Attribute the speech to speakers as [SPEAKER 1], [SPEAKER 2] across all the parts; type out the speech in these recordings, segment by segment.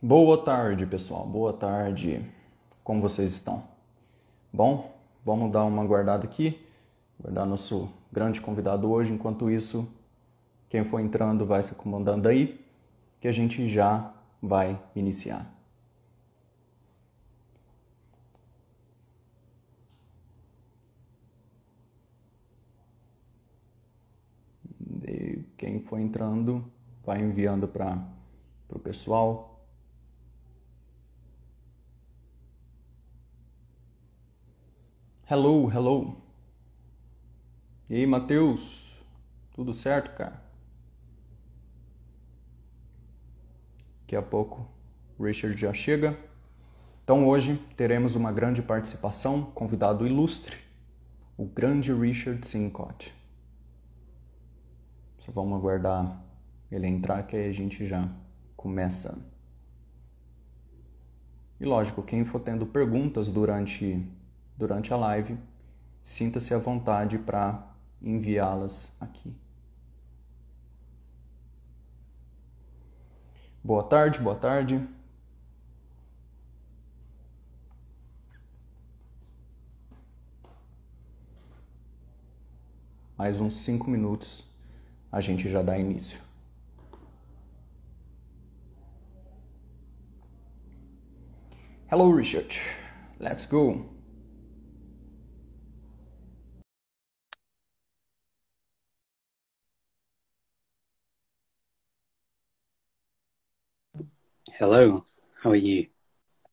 [SPEAKER 1] Boa tarde, pessoal. Boa tarde. Como vocês estão? Bom, vamos dar uma guardada aqui, guardar nosso grande convidado hoje. Enquanto isso, quem for entrando vai se acomodando aí, que a gente já vai iniciar. E quem for entrando, vai enviando para o pessoal. Hello, hello. E aí, Matheus? Tudo certo, cara? Daqui a pouco o Richard já chega. Então hoje teremos uma grande participação, convidado ilustre, o grande Richard Sincott. Só vamos aguardar ele entrar que aí a gente já começa. E lógico, quem for tendo perguntas durante a live, sinta-se à vontade para enviá-las aqui. Boa tarde, boa tarde. Mais uns 5 minutos a gente já dá início. Hello, Richard. Let's go.
[SPEAKER 2] Hello, how are you?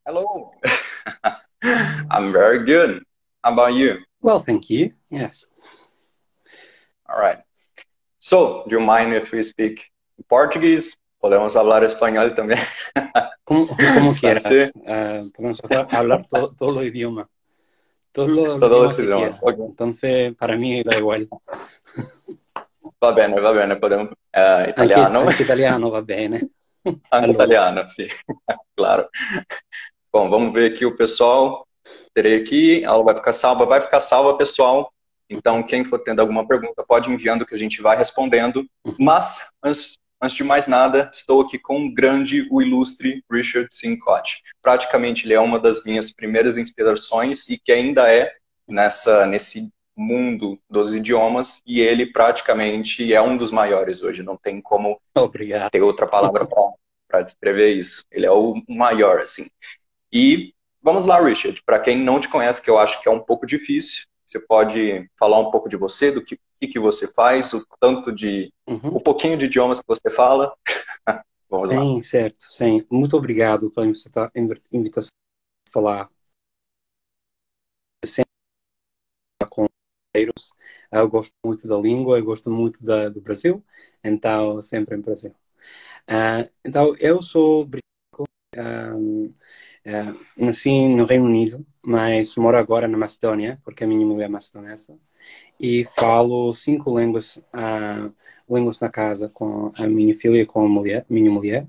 [SPEAKER 3] Hello. I'm very good. How about you?
[SPEAKER 2] Well, thank you. Yes.
[SPEAKER 3] All right. So, do you mind if we speak Portuguese? Podemos hablar español también.
[SPEAKER 2] Como quieras.
[SPEAKER 3] Pode ser?
[SPEAKER 2] Podemos hablar todo el idioma. Todo el
[SPEAKER 3] Todos
[SPEAKER 2] idioma
[SPEAKER 3] os
[SPEAKER 2] que
[SPEAKER 3] idiomas.
[SPEAKER 2] quiera.
[SPEAKER 3] Ok.
[SPEAKER 2] Entonces, para mí da igual.
[SPEAKER 3] Va bene. Podemos...
[SPEAKER 2] Anche
[SPEAKER 3] italiano?
[SPEAKER 2] italiano va bene.
[SPEAKER 3] Anche
[SPEAKER 2] Allora.
[SPEAKER 3] italiano, sim. Claro. Bom, vamos ver aqui o pessoal. Terei aqui, a aula vai ficar salva. Vai ficar salva, pessoal. Então, quem for tendo alguma pergunta, pode ir enviando que a gente vai respondendo. Mas, antes de mais nada, estou aqui com o grande, o ilustre Richard Sincott. Praticamente, ele é uma das minhas primeiras inspirações e que ainda é nesse mundo dos idiomas. E ele praticamente é um dos maiores hoje. Não tem como
[SPEAKER 2] Obrigado.
[SPEAKER 3] ter outra palavra para descrever isso. Ele é o maior, assim. E vamos lá, Richard. Para quem não te conhece, que eu acho que é um pouco difícil, você pode falar um pouco de você, do que você faz, o pouquinho de idiomas que você fala. Vamos lá.
[SPEAKER 2] Sim, certo. Sim. Muito obrigado pela invitação a falar sempre com brasileiros. Eu gosto muito da língua, eu gosto muito do Brasil, então sempre um prazer. Então, eu sou nasci no Reino Unido, mas moro agora na Macedónia, porque a minha mulher é macedonesa, e falo 5 línguas na casa com a minha filha e com minha mulher.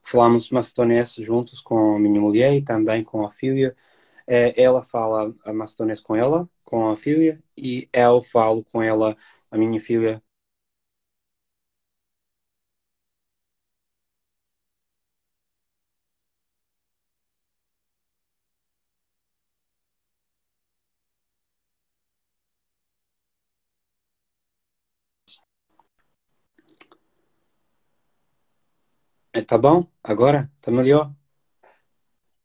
[SPEAKER 2] Falamos macedonês juntos com a minha mulher e também com a filha. Ela fala macedonês com ela, com a filha, e eu falo com ela, a minha filha. Tá bom? Agora? Tá melhor?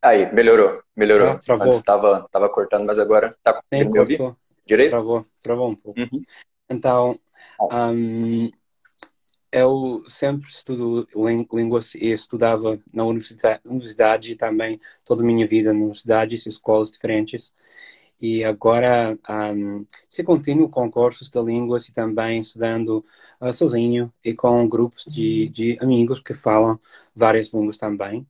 [SPEAKER 3] Aí, melhorou.
[SPEAKER 2] Tá?
[SPEAKER 3] Antes
[SPEAKER 2] Travou?
[SPEAKER 3] estava cortando, mas agora está
[SPEAKER 2] Sim,
[SPEAKER 3] conseguindo me ouvir?
[SPEAKER 2] cortou.
[SPEAKER 3] Direito?
[SPEAKER 2] Travou um pouco.
[SPEAKER 3] Uhum.
[SPEAKER 2] Então,
[SPEAKER 3] Bom,
[SPEAKER 2] eu sempre estudo línguas e estudava na universidade também, toda a minha vida, em universidades e escolas diferentes. E agora, se continuo com cursos de línguas e também estudando sozinho e com grupos de amigos que falam várias línguas também.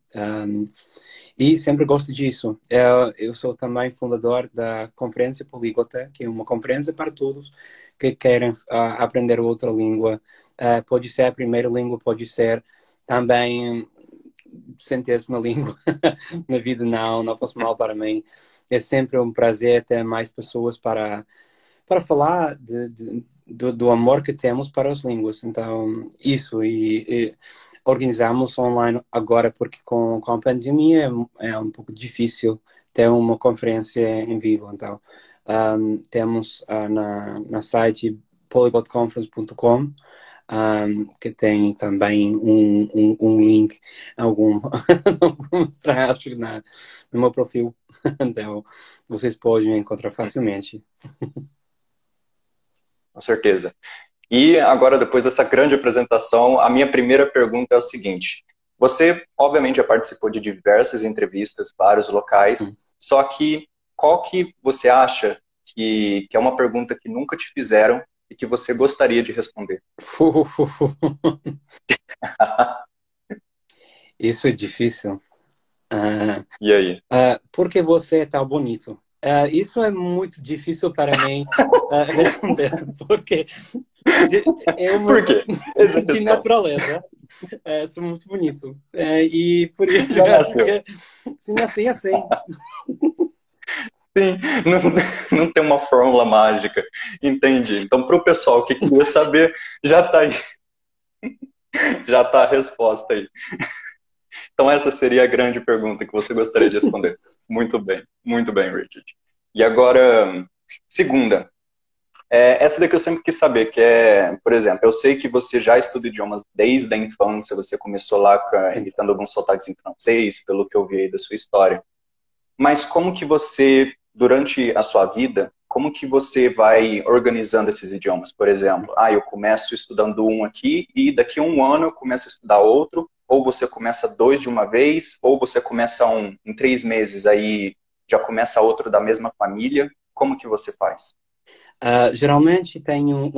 [SPEAKER 2] E sempre gosto disso. Eu sou também fundador da Conferência Políglota, que é uma conferência para todos que querem aprender outra língua. Pode ser a primeira língua, pode ser também centésima língua. Na vida não faz mal para mim. É sempre um prazer ter mais pessoas para falar do amor que temos para as línguas. Então, isso, e organizamos online agora, porque com a pandemia é um pouco difícil ter uma conferência em vivo. Então, temos na site polyglotconference.com, que tem também um link, algum, acho, no meu perfil. Então, vocês podem encontrar facilmente.
[SPEAKER 3] Com certeza. E agora, depois dessa grande apresentação, a minha primeira pergunta é o seguinte. Você, obviamente, já participou de diversas entrevistas, vários locais, só que qual que você acha que é uma pergunta que nunca te fizeram e que você gostaria de responder?
[SPEAKER 2] Isso é difícil.
[SPEAKER 3] E aí?
[SPEAKER 2] Por que você é tão bonito? Isso é muito difícil para mim responder, porque
[SPEAKER 3] Por quê? Essa é a
[SPEAKER 2] de
[SPEAKER 3] questão.
[SPEAKER 2] natureza sou muito bonito. E por isso
[SPEAKER 3] Já
[SPEAKER 2] eu acho
[SPEAKER 3] nasceu.
[SPEAKER 2] que se nasci assim.
[SPEAKER 3] Sim, não tem uma fórmula mágica. Entendi. Então, para o pessoal que queria saber, já está aí. Já está a resposta aí. Então, essa seria a grande pergunta que você gostaria de responder. Muito bem, Richard. E agora, segunda. Essa daqui eu sempre quis saber, que é, por exemplo, eu sei que você já estuda idiomas desde a infância, você começou lá imitando alguns sotaques em francês, pelo que eu vi aí da sua história. Mas como que você, durante a sua vida, como que você vai organizando esses idiomas? Por exemplo, eu começo estudando um aqui e daqui a um ano eu começo a estudar outro, ou você começa dois de uma vez, ou você começa um em 3 meses, aí já começa outro da mesma família. Como que você faz?
[SPEAKER 2] Geralmente tenho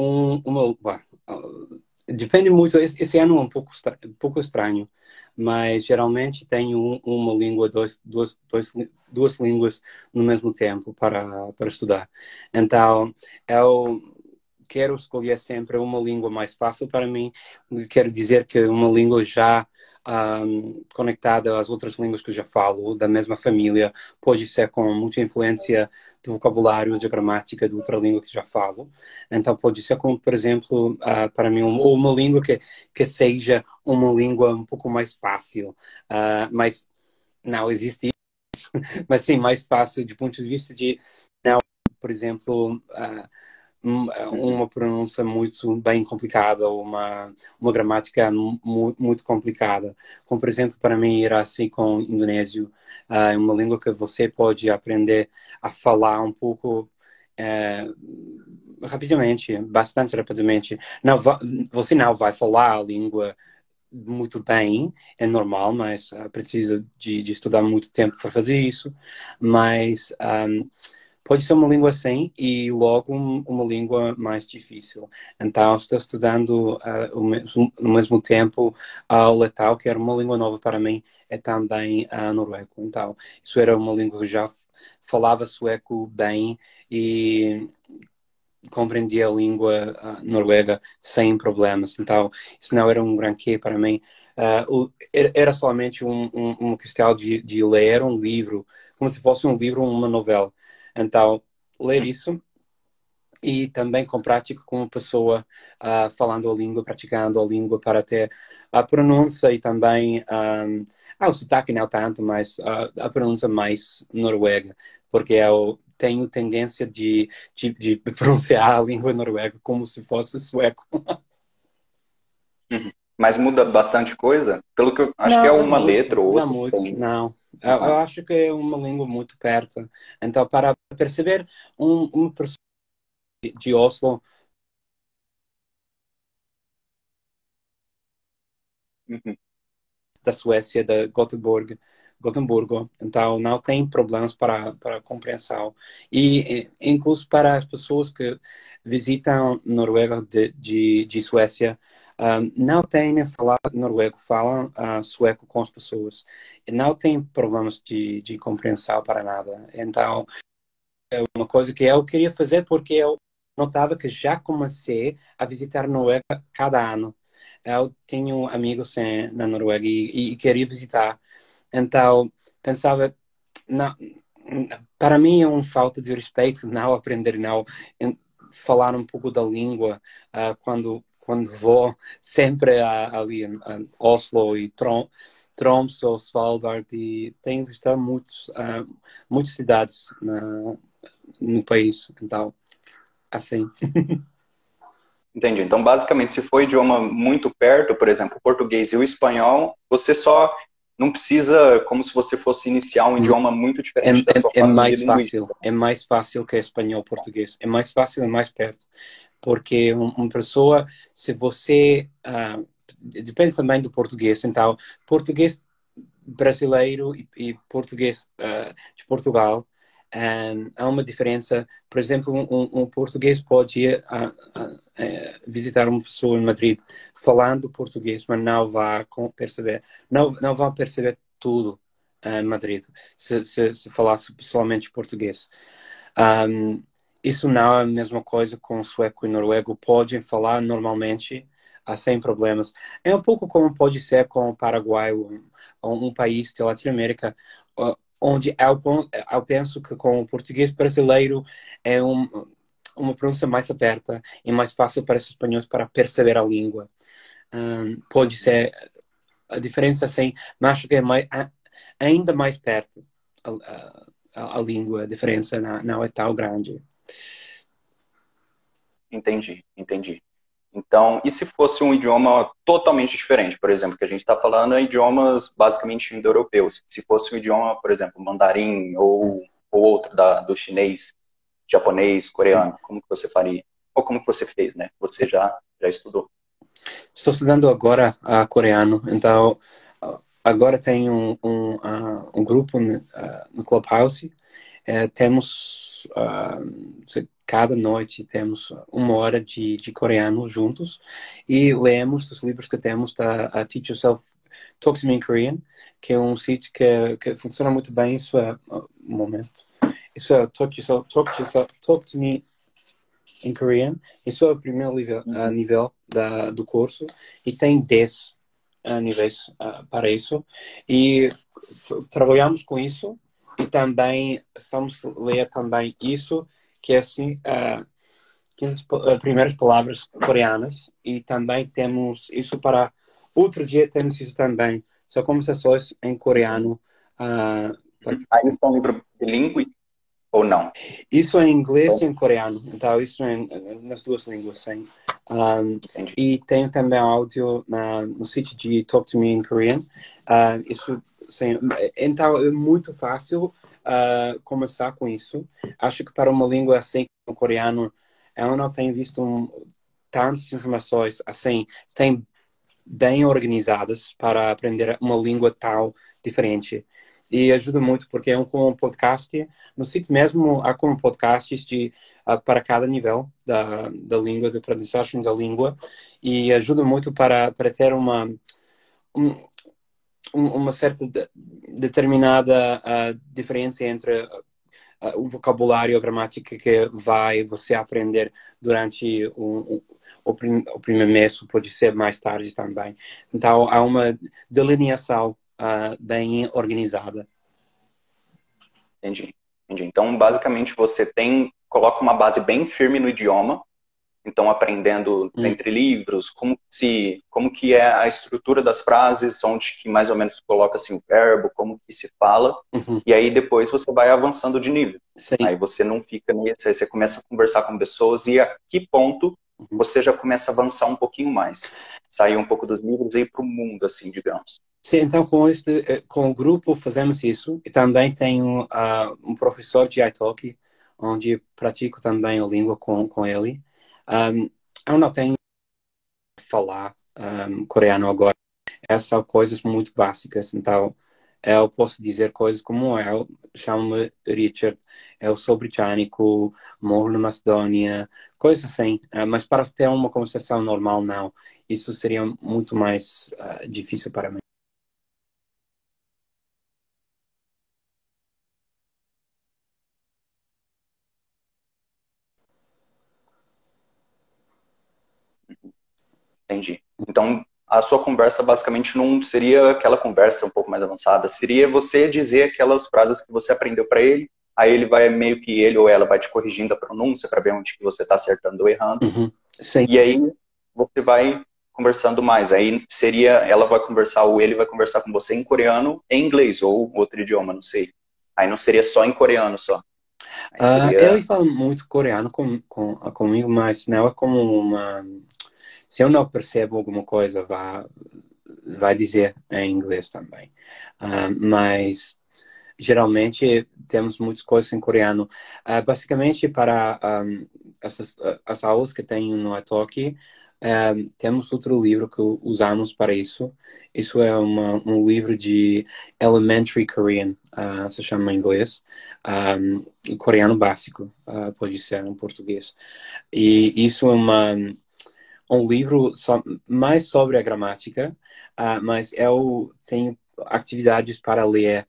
[SPEAKER 2] depende muito, esse ano é um pouco estranho, mas geralmente tenho uma língua, duas línguas no mesmo tempo para estudar. Então, eu quero escolher sempre uma língua mais fácil para mim. Quero dizer que uma língua já conectada às outras línguas que eu já falo, da mesma família, pode ser com muita influência do vocabulário, da gramática de outra língua que já falo. Então pode ser como, por exemplo, para mim, ou uma língua que seja uma língua um pouco mais fácil, mas não existe isso, mas sim, mais fácil de ponto de vista de, não, por exemplo, uma pronúncia muito bem complicada, ou uma gramática muito complicada. Como, por exemplo, para mim, ir assim com indonésio, é uma língua que você pode aprender a falar um pouco rapidamente, bastante rapidamente. Não, você não vai falar a língua muito bem, é normal, mas precisa de estudar muito tempo para fazer isso. Mas pode ser uma língua assim e logo uma língua mais difícil. Então, estou estudando ao mesmo tempo o letal, que era uma língua nova para mim, é também noruego. Então, isso era uma língua que eu já falava sueco bem e compreendia a língua noruega sem problemas. Então, isso não era um grande quê para mim. Era somente uma questão de ler um livro, como se fosse um livro ou uma novela. Então, ler isso e também com prática com uma pessoa falando a língua, praticando a língua para ter a pronúncia e também o sotaque não tanto, mas a pronúncia mais noruega, porque eu tenho tendência de pronunciar a língua noruega como se fosse sueco.
[SPEAKER 3] Mas muda bastante coisa? Pelo que eu acho que é
[SPEAKER 2] Não,
[SPEAKER 3] uma letra ou
[SPEAKER 2] não
[SPEAKER 3] outra.
[SPEAKER 2] muito, não. Eu acho que é uma língua muito perto. Então, para perceber uma pessoa de Oslo,
[SPEAKER 3] Uhum.
[SPEAKER 2] da Suécia, da Gotemburgo, então não tem problemas para compreensão. E incluso para as pessoas que visitam Noruega de Suécia, não têm a falar noruego, falam sueco com as pessoas. E não tem problemas de compreensão para nada. Então, é uma coisa que eu queria fazer porque eu notava que já comecei a visitar Noruega cada ano. Eu tenho amigos na Noruega e queria visitar. Então, pensava, não, para mim é uma falta de respeito não aprender, não. falar um pouco da língua quando vou sempre ali em Oslo e Tromsø ou Svalbard, e tenho visitado muitas cidades no país, então, assim.
[SPEAKER 3] Entendi. Então, basicamente, se for idioma muito perto, por exemplo, o português e o espanhol, você só não precisa, como se você fosse iniciar um idioma muito diferente da sua fase de linguística.
[SPEAKER 2] É mais fácil que espanhol português. É mais fácil e mais perto. Porque uma pessoa, se você... depende também do português. Então, português brasileiro e português de Portugal, há uma diferença. Por exemplo, um português pode ir visitar uma pessoa em Madrid falando português, mas não vão perceber tudo em Madrid se falasse somente português. Isso não é a mesma coisa com o sueco e noruego. Podem falar normalmente, sem problemas. É um pouco como pode ser com o Paraguai, um país da Latinoamérica, onde eu penso que com o português brasileiro é uma pronúncia mais aberta e mais fácil para os espanhóis para perceber a língua. Pode ser a diferença, assim, mas acho que é ainda mais perto a língua. A diferença não é tão grande.
[SPEAKER 3] Entendi, entendi. Então, e se fosse um idioma totalmente diferente? Por exemplo, que a gente está falando é idiomas basicamente indo-europeus. Se fosse um idioma, por exemplo, mandarim ou outro do chinês, japonês, coreano, como que você faria? Ou como que você fez, né? Você já estudou.
[SPEAKER 2] Estou estudando agora coreano, então agora tem um grupo no Clubhouse. Temos cada noite temos 1 hora de coreano juntos e lemos os livros que temos da Teach Yourself, Talk to Me in Korean, que é um sítio que funciona muito bem. Isso é um momento. Isso é Talk to Me in Korean. Isso é o primeiro nível do curso e tem 10 níveis para isso, e trabalhamos com isso. E também estamos a ler também isso, que é assim, 15 primeiras palavras coreanas, e também temos isso para... Outro dia temos isso também, só conversações em coreano.
[SPEAKER 3] Aí está um livro bilíngue ou não?
[SPEAKER 2] Isso é em inglês e em coreano, então isso é nas duas línguas, sim. E tem também áudio no sítio de Talk to Me in Korean. Isso, sim. Então é muito fácil começar com isso. Acho que para uma língua assim como o coreano, eu não tenho visto tantas informações assim, tem bem organizadas para aprender uma língua tão diferente. E ajuda muito porque é um podcast. No sítio mesmo há como podcasts para cada nível da língua, de aprendizagem da língua, e ajuda muito para ter uma certa determinada diferença entre o vocabulário e a gramática que você aprender durante o primeiro mês, pode ser mais tarde também. Então, há uma delineação bem organizada.
[SPEAKER 3] Entendi. Então, basicamente, você coloca uma base bem firme no idioma. Então, aprendendo entre livros, como que é a estrutura das frases, onde que mais ou menos coloca assim, o verbo, como que se fala, e aí depois você vai avançando de nível.
[SPEAKER 2] Sim.
[SPEAKER 3] Aí você não fica nisso, aí você começa a conversar com pessoas, e a que ponto você já começa a avançar um pouquinho mais, sair um pouco dos livros e ir para o mundo, assim, digamos.
[SPEAKER 2] Sim, então com o grupo fazemos isso, e também tenho um professor de iTalk, onde pratico também a língua com ele. Eu não tenho falar coreano agora. Essas são coisas muito básicas, então eu posso dizer coisas como eu chamo-me Richard, eu sou britânico, moro na Macedónia, coisas assim, mas para ter uma conversação normal, não. Isso seria muito mais difícil para mim.
[SPEAKER 3] Entendi. Então, a sua conversa basicamente não seria aquela conversa um pouco mais avançada, seria você dizer aquelas frases que você aprendeu para ele, aí ele vai meio que ele ou ela vai te corrigindo a pronúncia para ver onde que você está acertando ou errando.
[SPEAKER 2] Sim.
[SPEAKER 3] E aí você vai conversando mais. Aí seria, ela vai conversar, ou ele vai conversar com você em coreano, em inglês, ou outro idioma, não sei. Aí não seria só em coreano só. Aí seria...
[SPEAKER 2] Ele fala muito coreano comigo, mas não é como uma... Se eu não percebo alguma coisa, vai dizer em inglês também. Mas geralmente temos muitas coisas em coreano. Basicamente, para as aulas que tem no Italki, temos outro livro que usamos para isso. Isso é um livro de Elementary Korean, se chama em inglês. Coreano básico, pode ser em português. E isso é um livro mais sobre a gramática, mas eu tenho atividades para ler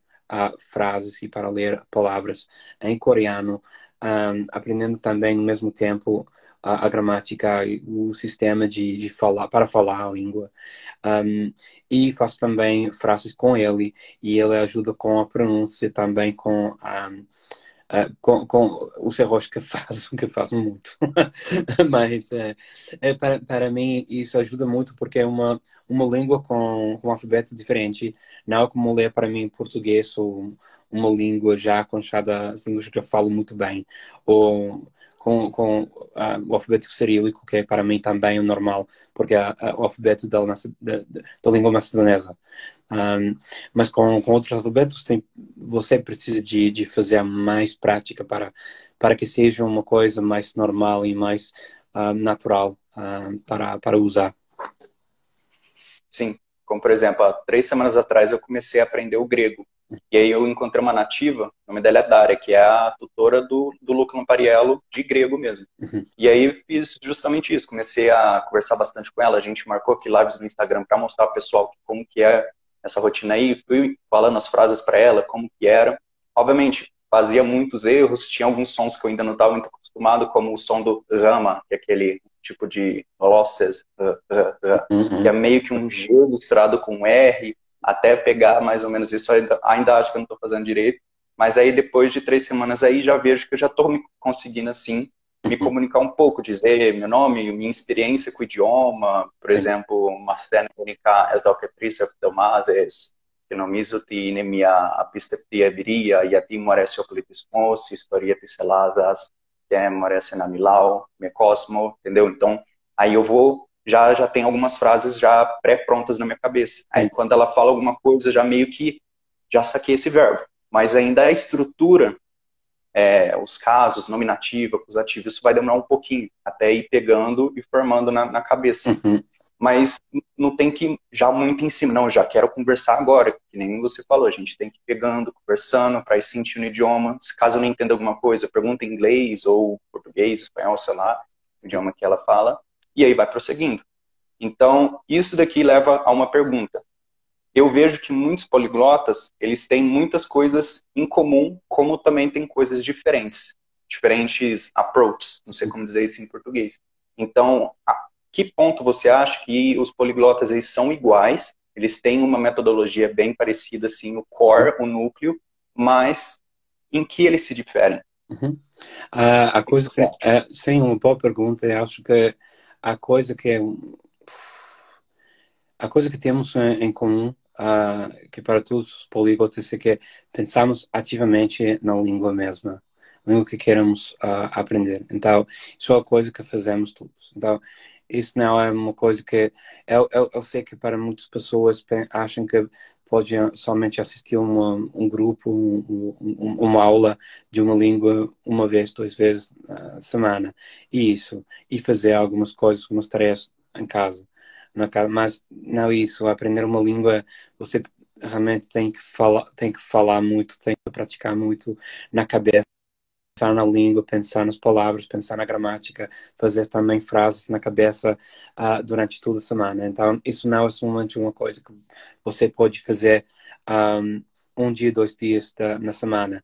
[SPEAKER 2] frases e para ler palavras em coreano, aprendendo também ao mesmo tempo a gramática e o sistema de falar, para falar a língua. E faço também frases com ele, e ele ajuda com a pronúncia também com os erros que faço muito. Mas para mim isso ajuda muito porque é uma língua com um alfabeto diferente. Não é como ler para mim português ou uma língua já conchada, as línguas que eu falo muito bem. Ou com o alfabeto cirílico, que para mim também é normal, porque é o alfabeto da língua macedonesa. Mas com outros alfabetos você precisa de fazer mais prática para que seja uma coisa mais normal e mais natural para usar.
[SPEAKER 3] Sim, como por exemplo, há 3 semanas atrás eu comecei a aprender o grego. E aí eu encontrei uma nativa, o nome dela é Dária, que é a tutora do Luca Lampariello, de grego mesmo. E aí fiz justamente isso, comecei a conversar bastante com ela, a gente marcou aqui lives no Instagram para mostrar ao pessoal como que é essa rotina aí, fui falando as frases para ela, como que era. Obviamente, fazia muitos erros, tinha alguns sons que eu ainda não estava muito acostumado, como o som do rama, que é aquele tipo de losses, que é meio que um G misturado com um R, até pegar mais ou menos isso, ainda acho que eu não estou fazendo direito, mas aí depois de 3 semanas aí já vejo que eu já estou conseguindo assim me comunicar um pouco, dizer meu nome, minha experiência com o idioma, por exemplo, Mathenika Eltokeprisa Ftomases, que nomizo ti nemia apisteptia e ati morece oclitismos, historietis seladas, que morece na Milau, me cosmo, entendeu? Então, aí eu vou já tem algumas frases já pré-prontas na minha cabeça. Aí quando ela fala alguma coisa, já meio que já saquei esse verbo. Mas ainda a estrutura, os casos, nominativa, acusativo, isso vai demorar um pouquinho, até ir pegando e formando na cabeça. Mas não tem que ir já muito em cima, não, eu já quero conversar agora, que nem você falou, a gente tem que ir pegando, conversando, para ir sentindo o idioma. Se caso eu não entenda alguma coisa, pergunta em inglês ou português, espanhol, sei lá, o idioma que ela fala, e aí vai prosseguindo. Então, isso daqui leva a uma pergunta. Eu vejo que muitos poliglotas, eles têm muitas coisas em comum, como também tem coisas diferentes. Diferentes approaches, não sei como dizer isso em português. Então, a que ponto você acha que os poliglotas eles são iguais, eles têm uma metodologia bem parecida, assim, o core, o núcleo, mas em que eles se diferem?
[SPEAKER 2] A coisa sim, uma boa pergunta. Eu acho que a coisa que temos em comum, que para todos os políglotas, é que pensamos ativamente na língua mesma, a língua que queremos aprender. Então, isso é a coisa que fazemos todos. Então, isso não é uma coisa que... Eu sei que para muitas pessoas acham que pode somente assistir um grupo, uma aula de uma língua uma vez, 2 vezes na semana. E fazer algumas coisas, algumas tarefas em casa. Mas não é isso. Aprender uma língua, você realmente tem que falar muito, tem que praticar muito na cabeça, pensar na língua, pensar nas palavras, pensar na gramática, fazer também frases na cabeça durante toda a semana. Então, isso não é somente uma coisa que você pode fazer um dia, 2 dias na semana.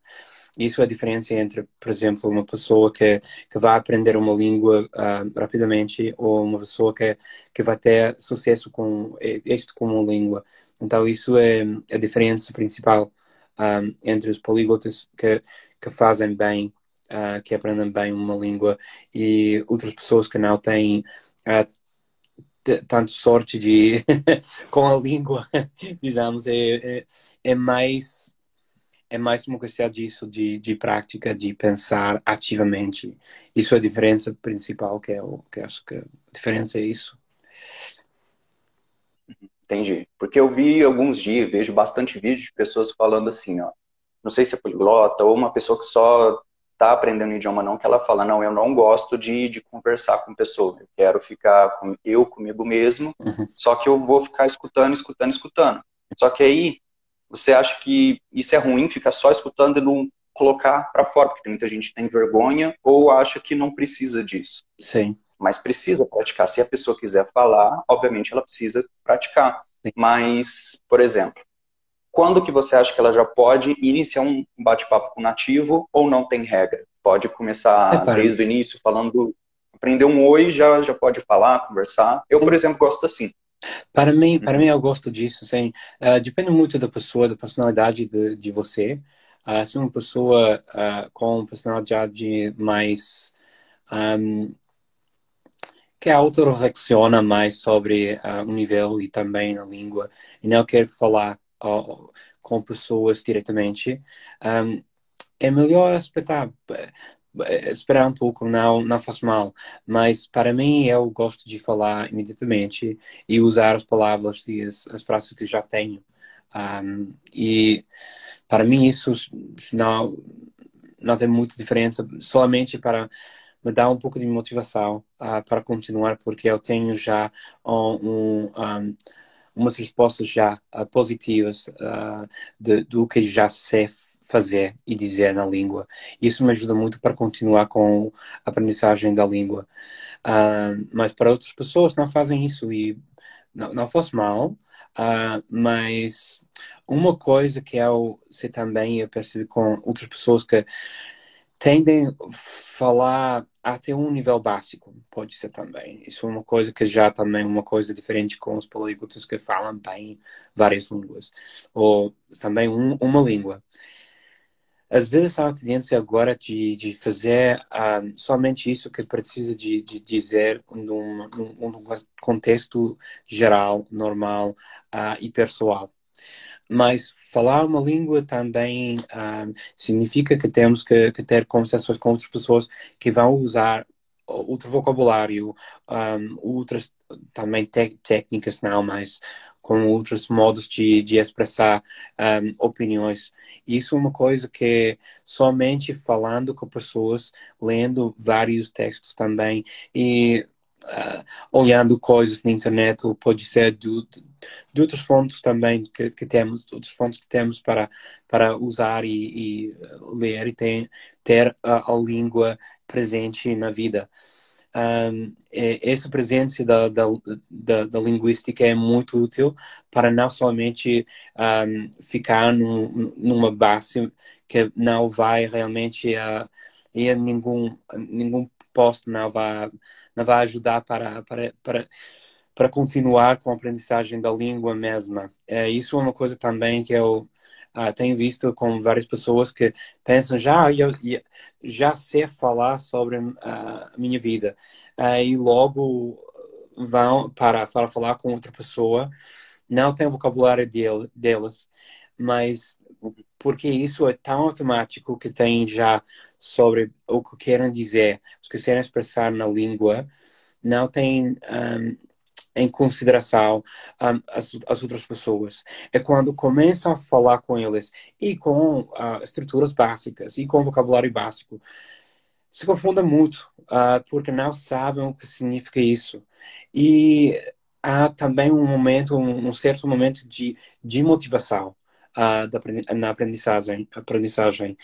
[SPEAKER 2] Isso é a diferença entre, por exemplo, uma pessoa que vai aprender uma língua rapidamente ou uma pessoa que vai ter sucesso com êxito com uma língua. Então, isso é a diferença principal entre os políglotas que fazem bem, que aprendem bem uma língua, e outras pessoas que não têm tanto sorte de com a língua, digamos, é mais uma questão disso, de prática, de pensar ativamente. Isso é a diferença principal, que acho que a diferença é isso.
[SPEAKER 3] Entendi. Porque eu vi alguns dias, vejo bastante vídeo de pessoas falando assim, ó, não sei se é poliglota ou uma pessoa que só está aprendendo o idioma não, que ela fala, não, eu não gosto de conversar com pessoa, eu quero ficar comigo mesmo,
[SPEAKER 2] Uhum.
[SPEAKER 3] só que eu vou ficar escutando, escutando, escutando. Só que aí, você acha que isso é ruim, ficar só escutando e não colocar para fora, porque tem muita gente que tem vergonha ou acha que não precisa disso.
[SPEAKER 2] Sim.
[SPEAKER 3] Mas precisa praticar. Se a pessoa quiser falar, obviamente ela precisa praticar.
[SPEAKER 2] Sim.
[SPEAKER 3] Mas, por exemplo, quando que você acha que ela já pode iniciar um bate-papo com nativo ou não tem regra? Pode começar desde o início falando, aprender um oi, já pode falar, conversar. Eu, por exemplo, gosto assim.
[SPEAKER 2] Para mim eu gosto disso, assim, depende muito da pessoa, da personalidade de você. Se uma pessoa com personalidade mais que autoreflexiona mais sobre o nível e também a língua e não quer falar com pessoas diretamente, é melhor esperar um pouco, não faz mal. Mas para mim, eu gosto de falar imediatamente e usar as palavras e as frases que já tenho. E para mim isso não tem muita diferença, solamente para me dar um pouco de motivação para continuar, porque eu tenho já umas respostas já positivas do que já sei fazer e dizer na língua. Isso me ajuda muito para continuar com a aprendizagem da língua. Mas para outras pessoas não fazem isso e não faz mal, mas uma coisa que eu sei também, eu percebi com outras pessoas que tendem a falar até um nível básico, pode ser também. Isso é uma coisa que já também é uma coisa diferente com os políglotas que falam bem várias línguas, ou também uma língua. Às vezes há a tendência agora de fazer somente isso que precisa de dizer num contexto geral, normal e pessoal. Mas falar uma língua também significa que temos que ter conversações com outras pessoas que vão usar outro vocabulário, outras também técnicas, não, mas com outros modos de expressar opiniões. Isso é uma coisa que somente falando com pessoas, lendo vários textos também e olhando coisas na internet, ou pode ser de outras fontes também que temos, outras fontes que temos para usar e ler e ter a língua presente na vida. Essa presença da linguística é muito útil para não somente ficar numa base que não vai realmente ir a nenhum posto, não vai ajudar para continuar com a aprendizagem da língua mesma. Isso é uma coisa também que eu tenho visto com várias pessoas que pensam, eu já sei falar sobre a minha vida. E logo vão para falar com outra pessoa, não tem o vocabulário delas, mas porque isso é tão automático que tem já sobre o que querem dizer, o que querem expressar na língua, não tem em consideração as outras pessoas. É quando começam a falar com eles e com estruturas básicas e com vocabulário básico, se confundem muito, porque não sabem o que significa isso. E há também um certo momento de motivação na aprendizagem.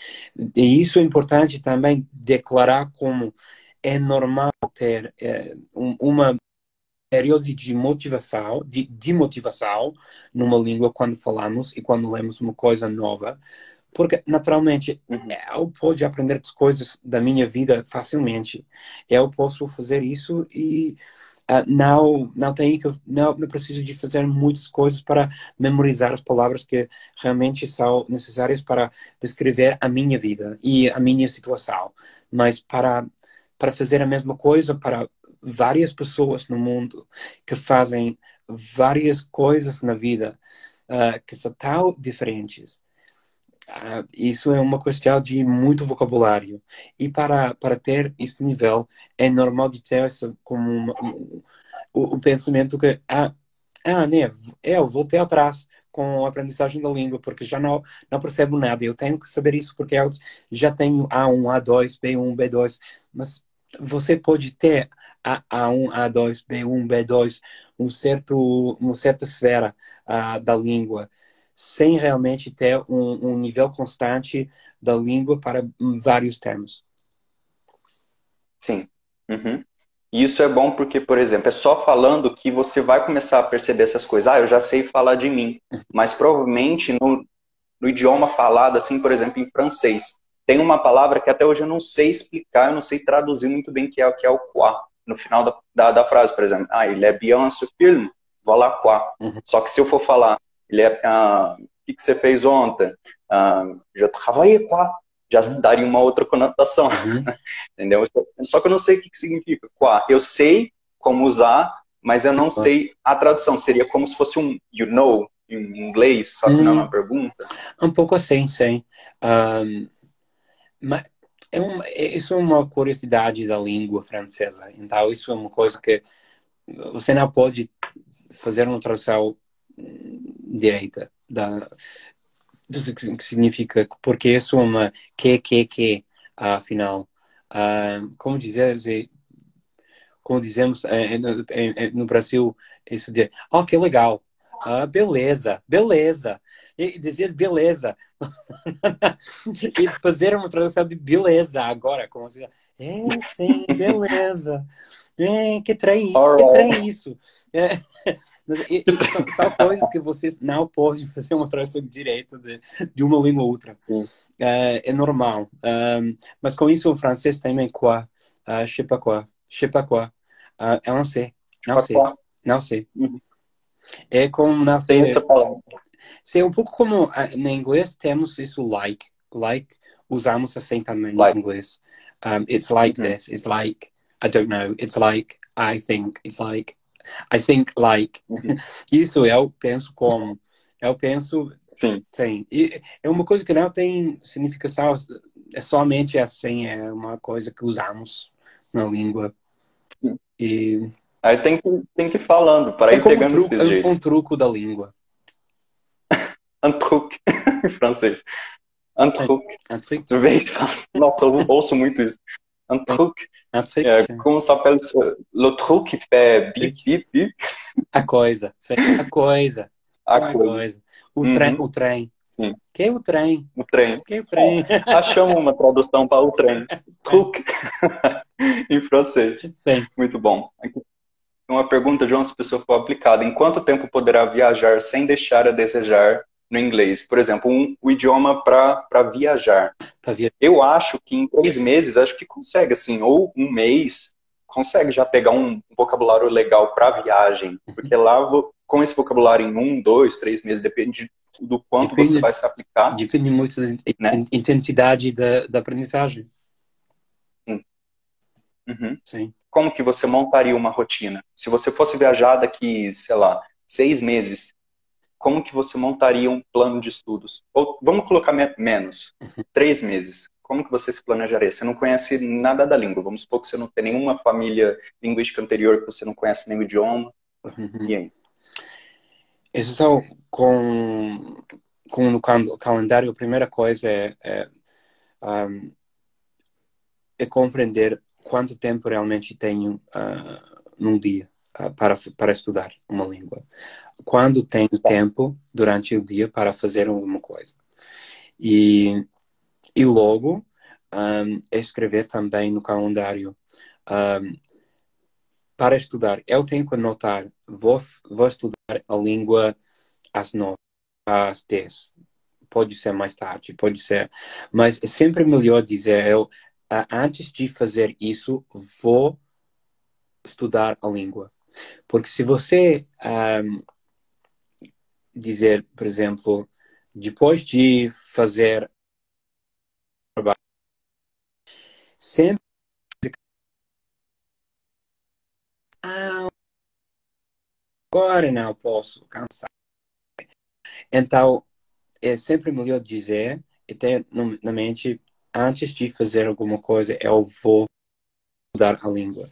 [SPEAKER 2] E isso é importante também declarar como é normal ter uma período de motivação, de motivação numa língua quando falamos e quando lemos uma coisa nova, Porque, naturalmente,
[SPEAKER 3] Uhum.
[SPEAKER 2] eu posso aprender as coisas da minha vida facilmente. Eu posso fazer isso e não preciso de fazer muitas coisas para memorizar as palavras que realmente são necessárias para descrever a minha vida e a minha situação. Mas para fazer a mesma coisa para várias pessoas no mundo que fazem várias coisas na vida que são tão diferentes. Isso é uma questão de muito vocabulário. E para ter esse nível, é normal de ter essa, como o pensamento que, né, eu voltei atrás com a aprendizagem da língua, porque já não percebo nada. Eu tenho que saber isso porque eu já tenho A1, A2, B1, B2. Mas você pode ter A1, A2, B1, B2, uma certa esfera da língua sem realmente ter um nível constante da língua para vários termos.
[SPEAKER 3] Sim. Uhum. E isso é bom porque, por exemplo, é só falando que você vai começar a perceber essas coisas. Eu já sei falar de mim. Mas provavelmente no idioma falado, assim, por exemplo, em francês, tem uma palavra que até hoje eu não sei explicar, eu não sei traduzir muito bem, que é o quoi. No final da frase, por exemplo. Il est bien ce film, voilà quoi.
[SPEAKER 2] Uhum.
[SPEAKER 3] Só que se eu for falar, o que você fez ontem? Je travaillais quoi? Já daria uma outra conotação.
[SPEAKER 2] Uhum.
[SPEAKER 3] Entendeu? Só que eu não sei o que significa quá. Eu sei como usar, mas eu não sei a tradução. Seria como se fosse um you know, em inglês, só que não é uma pergunta.
[SPEAKER 2] Um pouco assim, sim. Mas isso é uma curiosidade da língua francesa. Então, isso é uma coisa que você não pode fazer uma tradução direita do que significa, porque isso é uma afinal. Como dizer, como dizemos no Brasil, isso de, que legal. Beleza, beleza. E dizer beleza. E fazer uma tradução de beleza agora. Como assim, sim, beleza. Que trem isso. São coisas que vocês não podem fazer uma tradução direta de uma língua a outra. É normal. Mas com isso, o francês também quoi. Je sais pas quoi. Je sais pas quoi. Eu não sei. Não sei. Não sei. É como não sei.
[SPEAKER 3] Tem essa palavra.
[SPEAKER 2] É um pouco como no inglês temos isso like. Like usamos assim também
[SPEAKER 3] Like.
[SPEAKER 2] em inglês. It's like this. It's like I don't know. It's like I think. It's like I think like. Isso eu penso como. Eu penso.
[SPEAKER 3] Sim.
[SPEAKER 2] Sim. E é uma coisa que não tem significação. É somente assim. É uma coisa que usamos na língua. E
[SPEAKER 3] Aí tem que ir falando, para ir
[SPEAKER 2] como
[SPEAKER 3] pegando esses jeitos.
[SPEAKER 2] um truco da língua.
[SPEAKER 3] Un truc, em francês. Un truc.
[SPEAKER 2] Un truc.
[SPEAKER 3] Nossa, eu ouço muito isso. Un truc.
[SPEAKER 2] Un truc.
[SPEAKER 3] Como s'appelle le truc que fait bip, bip, bip?
[SPEAKER 2] A coisa. Sim. A coisa.
[SPEAKER 3] A coisa.
[SPEAKER 2] O trem.
[SPEAKER 3] Sim.
[SPEAKER 2] Que é o trem?
[SPEAKER 3] O trem.
[SPEAKER 2] Que é o trem?
[SPEAKER 3] Achamos uma tradução para o trem. Truc. Em francês.
[SPEAKER 2] Sim.
[SPEAKER 3] Muito bom. Aqui uma pergunta, João, se a pessoa for aplicada. Em quanto tempo poderá viajar sem deixar a desejar no inglês? Por exemplo, o idioma para viajar. Eu acho que em 3 meses, acho que consegue, assim, ou um mês, consegue já pegar um vocabulário legal para viagem. Porque lá, com esse vocabulário em 1, 2, 3 meses, depende do quanto você vai se aplicar.
[SPEAKER 2] Depende muito da intensidade da aprendizagem.
[SPEAKER 3] Sim. Uhum.
[SPEAKER 2] Sim.
[SPEAKER 3] Como que você montaria uma rotina? Se você fosse viajar daqui, sei lá, 6 meses, como que você montaria um plano de estudos? Ou vamos colocar menos, 3 meses. Como que você se planejaria? Você não conhece nada da língua. Vamos supor que você não tem nenhuma família linguística anterior, que você não conhece nenhum idioma. E aí?
[SPEAKER 2] Isso só com no calendário, a primeira coisa é compreender quanto tempo realmente tenho num dia para estudar uma língua. Quando tenho tempo durante o dia para fazer alguma coisa. E logo escrever também no calendário para estudar. Eu tenho que anotar, vou estudar a língua às 9, às 10. pode ser mais tarde, pode ser. Mas é sempre melhor dizer, antes de fazer isso, vou estudar a língua. Porque se você dizer, por exemplo, depois de fazer trabalho, sempre agora não posso, cansar. Então, é sempre melhor dizer, e ter na mente, antes de fazer alguma coisa, eu vou mudar a língua.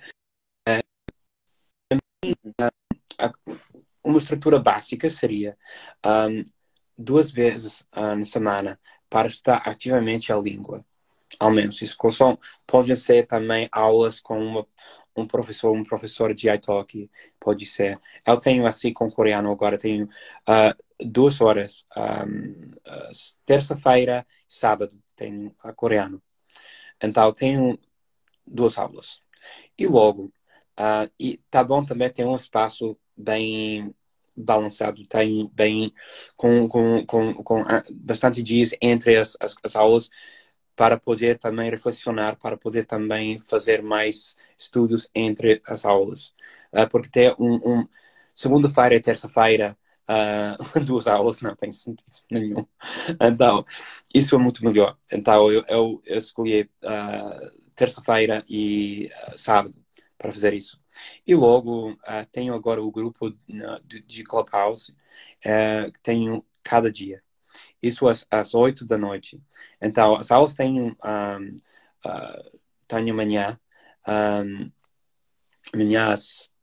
[SPEAKER 2] Uma estrutura básica seria 2 vezes na semana para estudar ativamente a língua. Ao menos isso. Pode ser também aulas com um professor de Italki. Pode ser. Eu tenho assim com coreano agora. Tenho 2 horas. Terça-feira, sábado, tenho coreano. Então, tenho 2 aulas. E logo, e tá bom também ter um espaço bem balançado, tem bem com bastante dias entre as aulas para poder também reflexionar, para poder também fazer mais estudos entre as aulas. Porque ter segunda-feira e terça-feira 2 aulas não tem sentido nenhum. Então, isso é muito melhor. Então, eu escolhi terça-feira e sábado para fazer isso. E logo tenho agora o grupo de Clubhouse que tenho cada dia. Isso às 8 da noite. Então, as aulas tenho amanhã, amanhã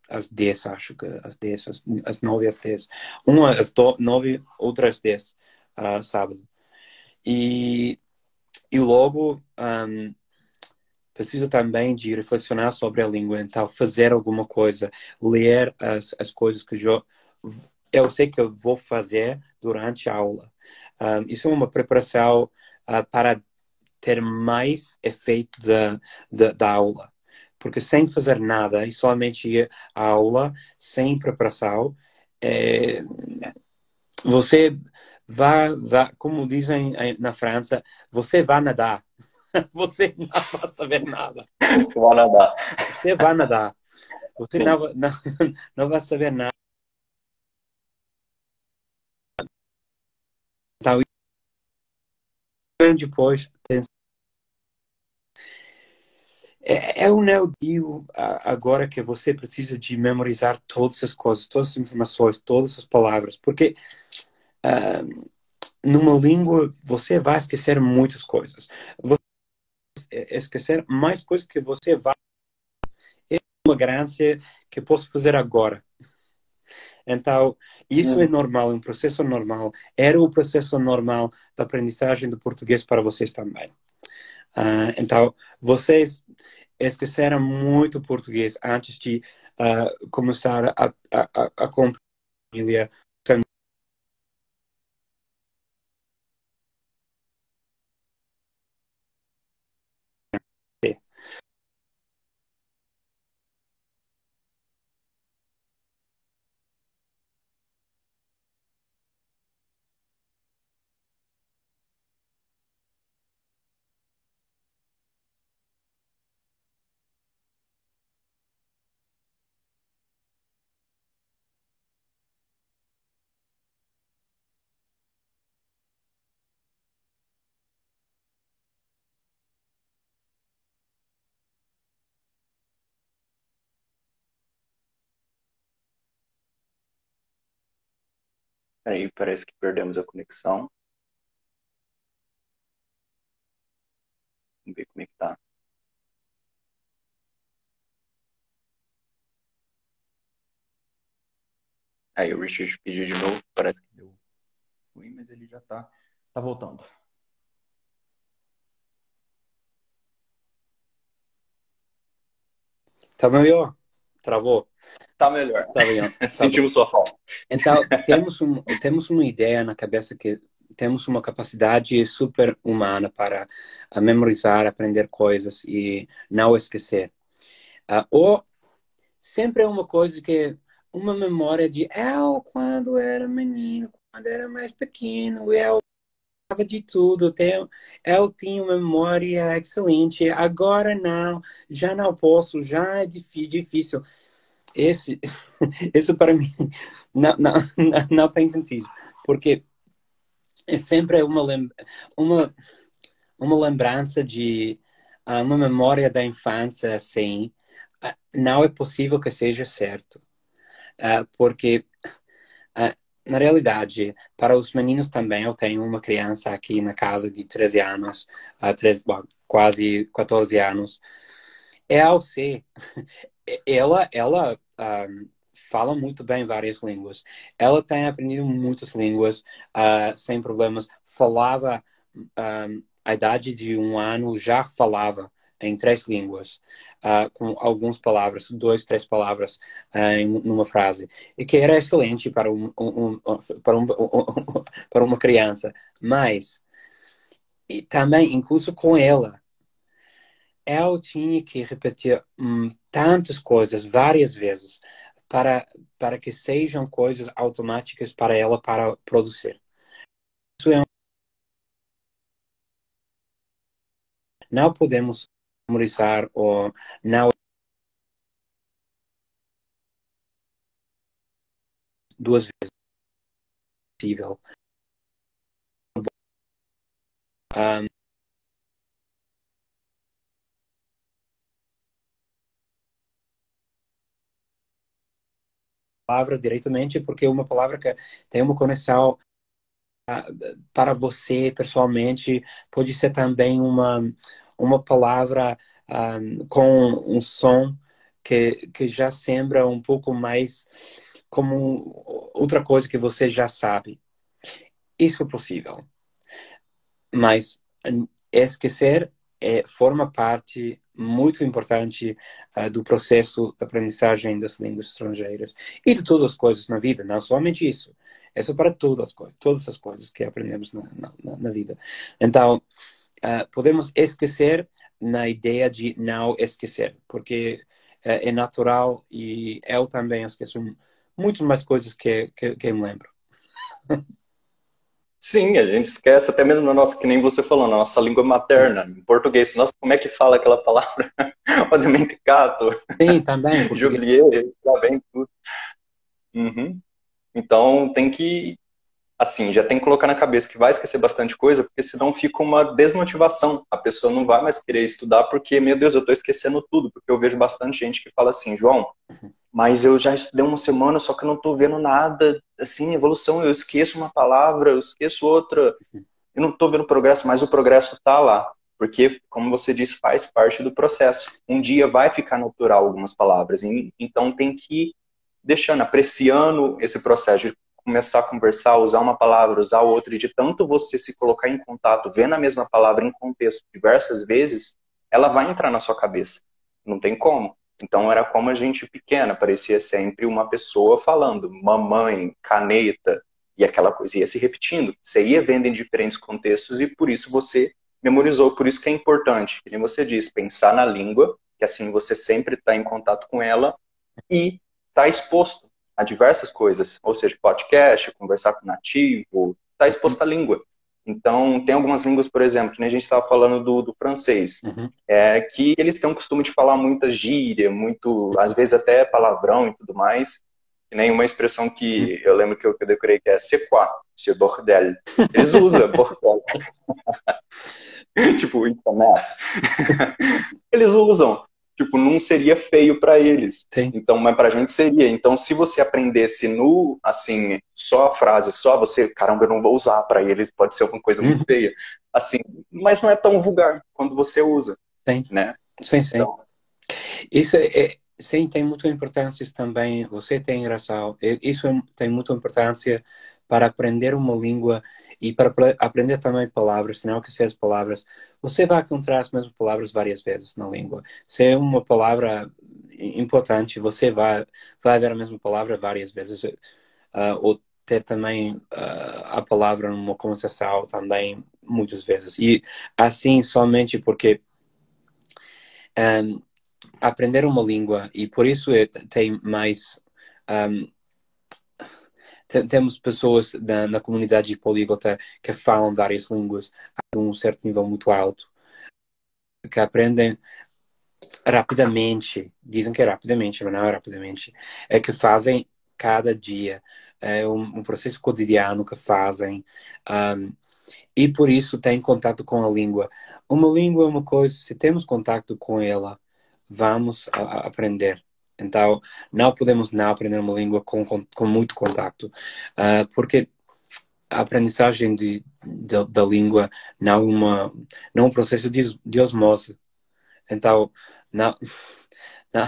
[SPEAKER 2] às 10, acho que às 10, às 9 às 10. Uma às 9, outra às 10, sábado. E logo preciso também de reflexionar sobre a língua, então fazer alguma coisa, ler as coisas que eu sei que eu vou fazer durante a aula. Isso é uma preparação para ter mais efeito da aula. Porque sem fazer nada e somente ir à aula, sem preparação, você vai, como dizem na França, você vai nadar. Você não vai saber nada.
[SPEAKER 3] Vou nadar.
[SPEAKER 2] Você vai nadar. Você não vai saber nada. Então, depois, eu não digo agora que você precisa de memorizar todas as coisas, todas as informações, todas as palavras, porque numa língua você vai esquecer muitas coisas. Você vai esquecer mais coisas que você vai. É uma garantia que posso fazer agora. Então, isso é normal, é um processo normal. Era o processo normal da aprendizagem do português para vocês também. Então, vocês esqueceram muito português antes de começar a compreender.
[SPEAKER 3] Aí parece que perdemos a conexão. Vamos ver como é que tá. Aí o Richard pediu de novo, parece que deu ruim, mas ele já tá voltando.
[SPEAKER 2] Tá melhor? Travou?
[SPEAKER 3] Tá melhor.
[SPEAKER 2] Tá bem.
[SPEAKER 3] Sentimos sua falta.
[SPEAKER 2] Então, temos uma ideia na cabeça que temos uma capacidade super humana para memorizar, aprender coisas e não esquecer. Ou sempre é uma coisa que uma memória de eu quando era menino, quando era mais pequeno, eu de tudo, eu tinha uma memória excelente, agora não, já não posso, já é difícil. Esse, isso para mim não tem sentido, porque é sempre uma, uma lembrança de uma memória da infância, assim, não é possível que seja certo, porque na realidade, para os meninos também, eu tenho uma criança aqui na casa de 13 anos, 13, quase 14 anos. Eu sei, ela fala muito bem várias línguas. Ela tem aprendido muitas línguas sem problemas. Falava, à idade de 1 ano, já falava em 3 línguas, com algumas palavras, 2, 3 palavras numa frase, e que era excelente para, para uma criança. Mas, e também, incluso com ela, eu tinha que repetir tantas coisas várias vezes para que sejam coisas automáticas para ela para produzir. Isso é, não podemos memorizar ou não 2 vezes possível. Um, palavra diretamente porque é uma palavra que tem uma conexão para você pessoalmente, pode ser também uma palavra com um som que já sembra um pouco mais como outra coisa que você já sabe. Isso é possível. Mas esquecer forma parte muito importante do processo de aprendizagem das línguas estrangeiras e de todas as coisas na vida, não somente isso. Isso é para todas as coisas que aprendemos na vida. Então, podemos esquecer na ideia de não esquecer, porque é natural e eu também esqueço muitas mais coisas que me lembro.
[SPEAKER 3] Sim, a gente esquece, até mesmo na nossa, que nem você falou, na nossa língua materna, em português. Nossa, como é que fala aquela palavra? O dimenticato,
[SPEAKER 2] Sim, também, em português.
[SPEAKER 3] Juliet, já vem tudo. Uhum. Então tem que, assim, já tem que colocar na cabeça que vai esquecer bastante coisa, porque senão fica uma desmotivação. A pessoa não vai mais querer estudar porque, meu Deus, eu estou esquecendo tudo. Porque eu vejo bastante gente que fala assim, João, mas eu já estudei uma semana, só que eu não estou vendo nada, assim, evolução. Eu esqueço uma palavra, eu esqueço outra. Eu não estou vendo progresso, mas o progresso está lá. Porque, como você disse, faz parte do processo. Um dia vai ficar natural algumas palavras. Então tem que ir deixando, apreciando esse processo de começar a conversar, usar uma palavra, usar outra, e de tanto você se colocar em contato, vendo a mesma palavra em contexto diversas vezes, ela vai entrar na sua cabeça. Não tem como. Então era como a gente pequena, parecia sempre uma pessoa falando, mamãe, caneta, e aquela coisa ia se repetindo. Você ia vendo em diferentes contextos e por isso você memorizou. Por isso que é importante, como você disse, pensar na língua, que assim você sempre está em contato com ela e está exposto a diversas coisas, ou seja, podcast, conversar com nativo, está exposto à língua. Então, tem algumas línguas, por exemplo, que nem a gente estava falando do francês,
[SPEAKER 2] Uhum.
[SPEAKER 3] que eles têm o costume de falar muita gíria, muito, às vezes até palavrão e tudo mais. Que nem uma expressão que eu lembro que eu decorei, que é c'est quoi, c'est bordel. Eles usam bordel. Tipo, it's a mess. Eles usam. Tipo, não seria feio para eles.
[SPEAKER 2] Sim.
[SPEAKER 3] Então, mas pra gente seria. Então, se você aprendesse no, assim, só a frase, só você, caramba, eu não vou usar para eles, pode ser alguma coisa muito feia. Assim, mas não é tão vulgar quando você usa,
[SPEAKER 2] Sim,
[SPEAKER 3] né?
[SPEAKER 2] sim, sim.
[SPEAKER 3] Então,
[SPEAKER 2] Isso sim, tem muita importância também. Você tem razão. Isso tem muita importância para aprender uma língua e para aprender também palavras, não que sejam palavras. Você vai encontrar as mesmas palavras várias vezes na língua. Se é uma palavra importante, você vai ver a mesma palavra várias vezes. Ou ter também a palavra numa conversação também muitas vezes. E assim, somente porque aprender uma língua e por isso tem mais um, Temos pessoas na comunidade políglota que falam várias línguas a um certo nível muito alto, que aprendem rapidamente, dizem que é rapidamente, mas não é rapidamente, é que fazem cada dia, é um processo cotidiano que fazem, e por isso têm contato com a língua. Uma língua é uma coisa, se temos contato com ela, vamos a aprender. Então, não podemos não aprender uma língua com muito contato, porque a aprendizagem da língua não é um processo de osmose. Então, não,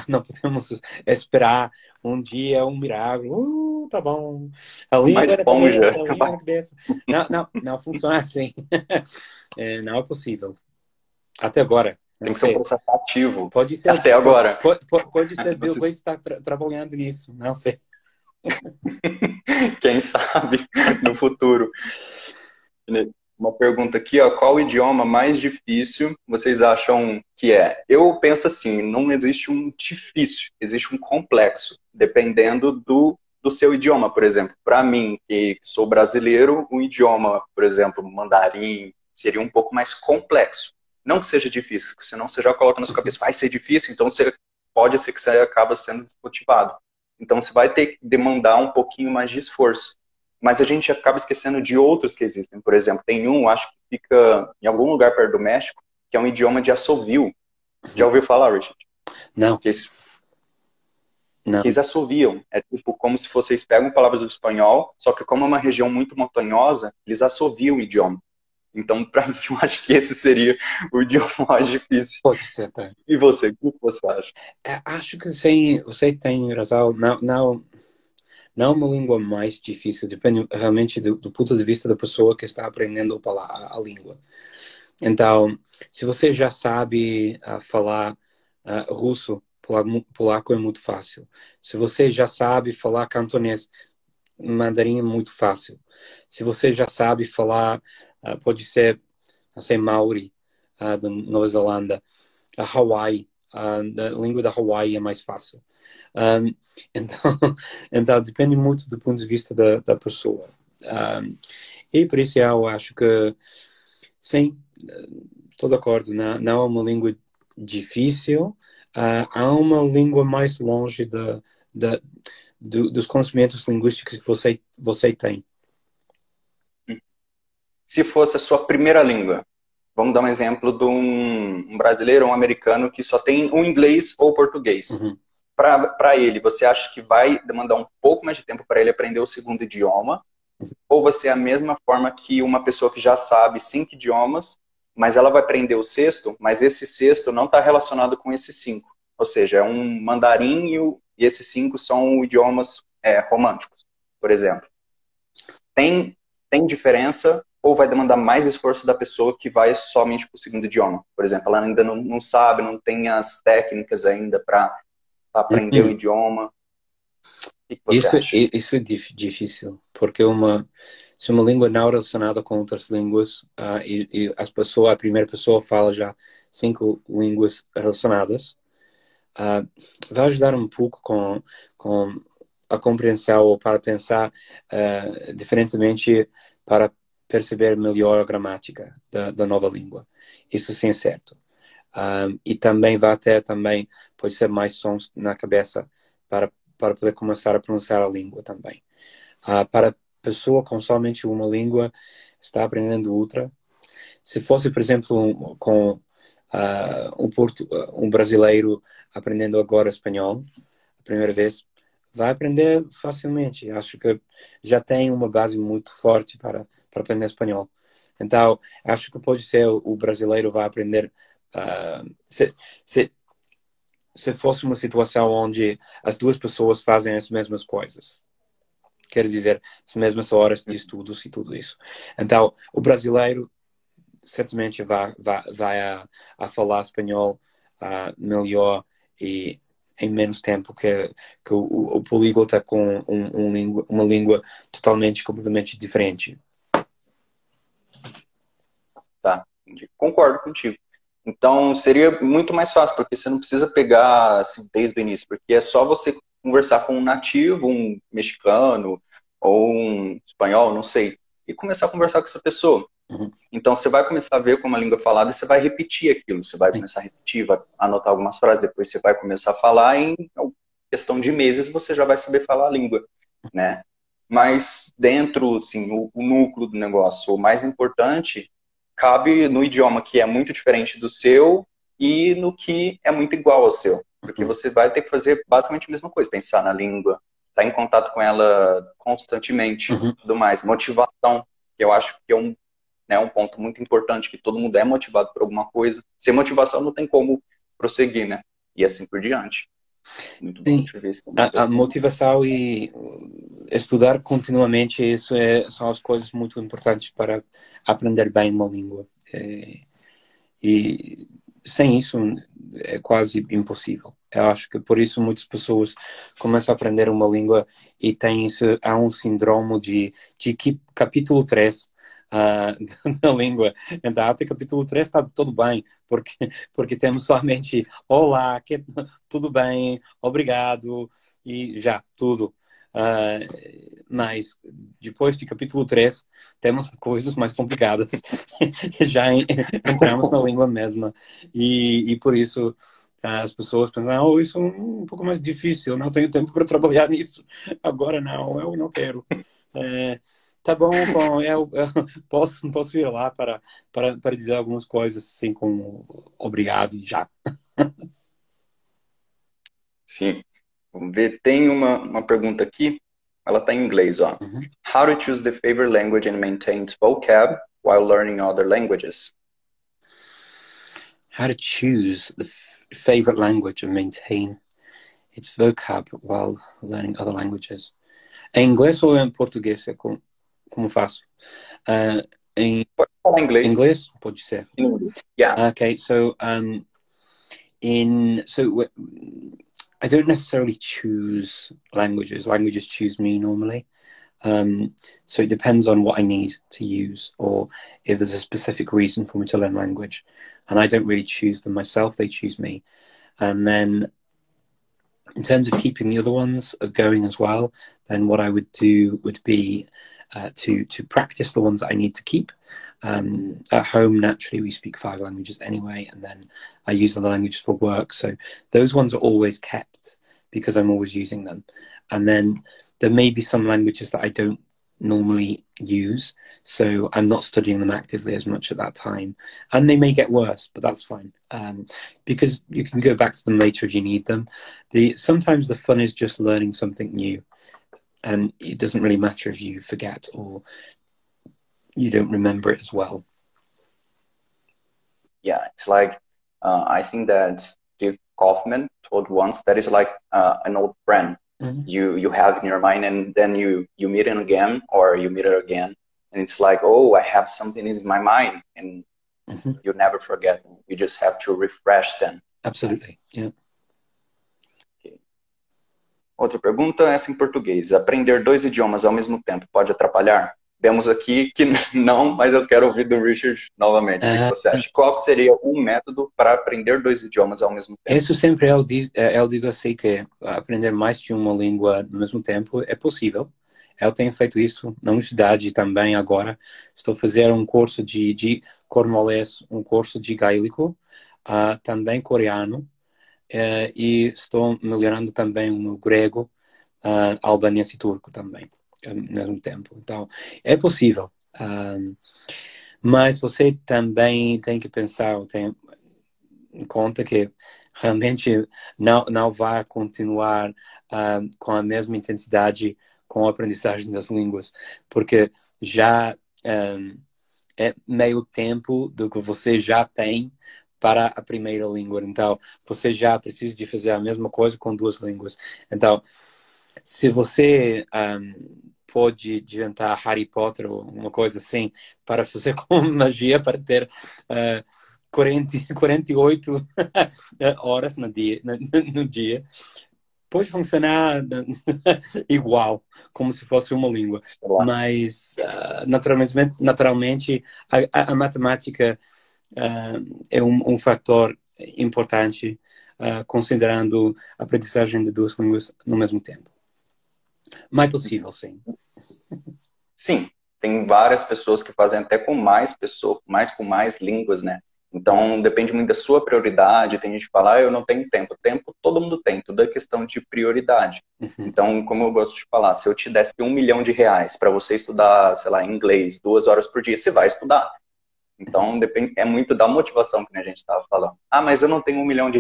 [SPEAKER 2] não podemos esperar um dia um milagre. Tá bom. A
[SPEAKER 3] Uma
[SPEAKER 2] língua na
[SPEAKER 3] esponja.
[SPEAKER 2] cabeça, a língua na cabeça. Não funciona assim. Não é possível. Até agora.
[SPEAKER 3] Tem
[SPEAKER 2] Não
[SPEAKER 3] que ser um
[SPEAKER 2] sei.
[SPEAKER 3] processo ativo.
[SPEAKER 2] Pode ser,
[SPEAKER 3] Até agora.
[SPEAKER 2] pode ser Bill Gates está trabalhando nisso. Não sei.
[SPEAKER 3] Quem sabe no futuro. Uma pergunta aqui, ó, qual o idioma mais difícil vocês acham que é? Eu penso assim, não existe um difícil, existe um complexo, dependendo do seu idioma, por exemplo. Para mim, que sou brasileiro, um idioma, por exemplo, mandarim, seria um pouco mais complexo. Não que seja difícil, senão você já coloca na sua cabeça, vai ser difícil, então pode ser que você acabe sendo desmotivado. Então você vai ter que demandar um pouquinho mais de esforço. Mas a gente acaba esquecendo de outros que existem. Por exemplo, tem um, acho que fica em algum lugar perto do México, que é um idioma de assovio. Já ouviu falar, Richard?
[SPEAKER 2] Não.
[SPEAKER 3] Que eles assoviam. É tipo como se vocês pegam palavras do espanhol, só que como é uma região muito montanhosa, eles assoviam o idioma. Então, para mim, eu acho que esse seria o idioma mais difícil.
[SPEAKER 2] Pode ser, tá.
[SPEAKER 3] E você, o que você acha?
[SPEAKER 2] Acho que sim, você tem razão. Não é uma língua mais difícil, depende realmente do ponto de vista da pessoa que está aprendendo a língua. Então, se você já sabe falar russo, polaco é muito fácil. Se você já sabe falar cantonês, mandarim é muito fácil. Se você já sabe falar, pode ser, não sei, Maori, da Nova Zelândia, a Hawaii, a língua da Hawaii é mais fácil. Então depende muito do ponto de vista da pessoa. E por isso eu acho que, sim, estou de acordo, não é uma língua difícil, há uma língua mais longe dos conhecimentos linguísticos que você tem.
[SPEAKER 3] Se fosse a sua primeira língua, vamos dar um exemplo de um brasileiro ou um americano que só tem o inglês ou o português.
[SPEAKER 2] Uhum.
[SPEAKER 3] Para ele, você acha que vai demandar um pouco mais de tempo para ele aprender o segundo idioma? Ou você é a mesma forma que uma pessoa que já sabe 5 idiomas, mas ela vai aprender o sexto, mas esse sexto não está relacionado com esses 5. Ou seja, é um mandarim e esses 5 são idiomas românticos, por exemplo. Tem diferença ou vai demandar mais esforço da pessoa que vai somente para o segundo idioma? Por exemplo, ela ainda não sabe, não tem as técnicas ainda para aprender o idioma. O que você acha?
[SPEAKER 2] Isso é difícil, porque se uma língua não relacionada com outras línguas e a primeira pessoa fala já 5 línguas relacionadas, vai ajudar um pouco com a compreensão ou para pensar diferentemente para perceber melhor a gramática da nova língua. Isso sim é certo. E também vai ter pode ser mais sons na cabeça para poder começar a pronunciar a língua também. Para a pessoa com somente uma língua, está aprendendo outra. Se fosse, por exemplo, com um brasileiro aprendendo agora espanhol, a primeira vez, vai aprender facilmente. Acho que já tem uma base muito forte para aprender espanhol. Então, acho que pode ser o brasileiro vai aprender se fosse uma situação onde as duas pessoas fazem as mesmas coisas. Quer dizer, as mesmas horas de estudos e tudo isso. Então, o brasileiro certamente vai a falar espanhol melhor e em menos tempo que o políglota com uma língua completamente diferente.
[SPEAKER 3] Tá, concordo contigo. Então, seria muito mais fácil, porque você não precisa pegar assim, desde o início, porque é só você conversar com um nativo, um mexicano, ou um espanhol, não sei, e começar a conversar com essa pessoa.
[SPEAKER 2] Uhum.
[SPEAKER 3] Então você vai começar a ver como a língua é falada e você vai repetir aquilo, você vai começar a repetir, vai anotar algumas frases, depois você vai começar a falar, em questão de meses você já vai saber falar a língua, né? Mas dentro, assim, o núcleo do negócio, o mais importante, cabe no idioma que é muito diferente do seu e no que é muito igual ao seu. Porque você vai ter que fazer basicamente a mesma coisa, pensar na língua, estar em contato com ela constantemente, tudo mais. Motivação, que eu acho que é um ponto muito importante, que todo mundo é motivado por alguma coisa. Sem motivação não tem como prosseguir, né? E assim por diante. Muito bom
[SPEAKER 2] Sim,
[SPEAKER 3] te ver.
[SPEAKER 2] a motivação e estudar continuamente, isso são as coisas muito importantes para aprender bem uma língua. E sem isso é quase impossível. Eu acho que por isso muitas pessoas começam a aprender uma língua e há um síndrome de capítulo 3 da língua. Então, até capítulo 3 está tudo bem, porque temos somente olá, tudo bem, obrigado, e já, tudo. Mas depois de capítulo 3 temos coisas mais complicadas. Já entramos na língua mesma. E por isso as pessoas pensam, oh, isso é um pouco mais difícil, não tenho tempo para trabalhar nisso. Agora não, eu não quero. Tá bom, eu posso ir lá para dizer algumas coisas assim como obrigado e já.
[SPEAKER 3] Sim. Vamos ver, tem uma pergunta aqui, ela está em inglês, ó. How to choose the favorite language and maintain its vocab while learning other languages?
[SPEAKER 2] How to choose the favorite language and maintain its vocab while learning other languages. Em inglês ou em português? Como faço?
[SPEAKER 3] Pode falar inglês.
[SPEAKER 2] Inglês? Pode ser.
[SPEAKER 3] Yeah.
[SPEAKER 2] Okay, so I don't necessarily choose languages. Languages choose me normally. So it depends on what I need to use or if there's a specific reason for me to learn language. And I don't really choose them myself, they choose me. And then in terms of keeping the other ones going as well, then what I would do would be to practice the ones that I need to keep. At home, naturally, we speak 5 languages anyway, and then I use the languages for work. So those ones are always kept because I'm always using them. And then there may be some languages that I don't normally use, so I'm not studying them actively as much at that time. And they may get worse, but that's fine, because you can go back to them later if you need them. Sometimes the fun is just learning something new, and it doesn't really matter if you forget or you don't remember it as well.
[SPEAKER 3] Yeah, it's like, I think that Steve Kaufman told once that is like an old friend. You have in your mind, and then you meet him again, or you meet her again, and it's like, oh, I have something in my mind, and you never forget. You just have to refresh them.
[SPEAKER 2] Absolutely, yeah.
[SPEAKER 3] Okay. Outra pergunta, essa em português. Aprender 2 idiomas ao mesmo tempo pode atrapalhar? Vemos aqui que não, mas eu quero ouvir do Richard novamente. O que você acha? Qual seria um método para aprender 2 idiomas ao mesmo tempo?
[SPEAKER 2] Isso sempre eu digo assim, que aprender mais de uma língua no mesmo tempo é possível. Eu tenho feito isso na universidade também agora. Estou a fazer um curso de cornolês, um curso de gaélico, também coreano, e estou melhorando também o grego, albanês e turco também ao mesmo tempo. Então, é possível. Mas você também tem que pensar, tem em conta que realmente não vai continuar com a mesma intensidade com a aprendizagem das línguas, porque já é meio tempo do que você já tem para a primeira língua. Então, você já precisa de fazer a mesma coisa com 2 línguas. Então, se você pode inventar Harry Potter ou uma coisa assim para fazer com magia, para ter 48 horas no dia, pode funcionar igual, como se fosse uma língua. Mas, naturalmente a matemática é um fator importante, considerando a aprendizagem de 2 línguas no mesmo tempo. Mas é possível, sim.
[SPEAKER 3] Sim, tem várias pessoas que fazem até com mais pessoas, mais com mais línguas, né? Então, depende muito da sua prioridade. Tem gente que fala, eu não tenho tempo. Tempo todo mundo tem, tudo é questão de prioridade.
[SPEAKER 2] Uhum.
[SPEAKER 3] Então, como eu gosto de falar, se eu te desse R$ 1 milhão para você estudar, sei lá, inglês 2 horas por dia, você vai estudar. Então, depende, é muito da motivação que a gente estava falando. Ah, mas eu não tenho R$ 1 milhão,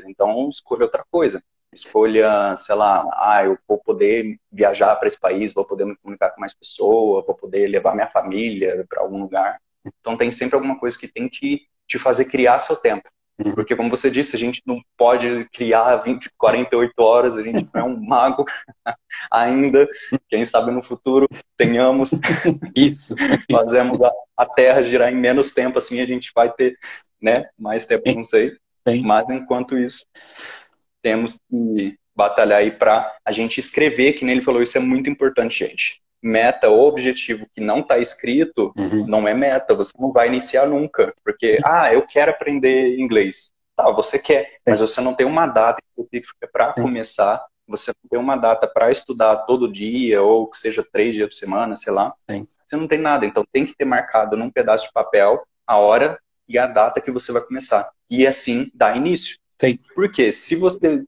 [SPEAKER 3] então escolha outra coisa. Escolha, sei lá, eu vou poder viajar para esse país, vou poder me comunicar com mais pessoas, vou poder levar minha família para algum lugar. Então, tem sempre alguma coisa que tem que te fazer criar seu tempo.
[SPEAKER 2] Uhum.
[SPEAKER 3] Porque, como você disse, a gente não pode criar 48 horas, a gente não é um mago ainda. Quem sabe no futuro tenhamos,
[SPEAKER 2] Isso.
[SPEAKER 3] fazemos a Terra girar em menos tempo, assim a gente vai ter, né, mais tempo, não sei.
[SPEAKER 2] Sim.
[SPEAKER 3] Mas enquanto isso, temos que batalhar aí para a gente escrever, que nem ele falou, isso é muito importante, gente. Meta ou objetivo que não está escrito,
[SPEAKER 2] Uhum.
[SPEAKER 3] não é meta, você não vai iniciar nunca. Porque, eu quero aprender inglês. Tá, você quer, mas você não tem uma data específica para começar, você não tem uma data para estudar todo dia, ou que seja 3 dias por semana, sei lá.
[SPEAKER 2] Sim.
[SPEAKER 3] Você não tem nada, então tem que ter marcado num pedaço de papel a hora e a data que você vai começar. E assim dá início.
[SPEAKER 2] Sim.
[SPEAKER 3] Porque se você.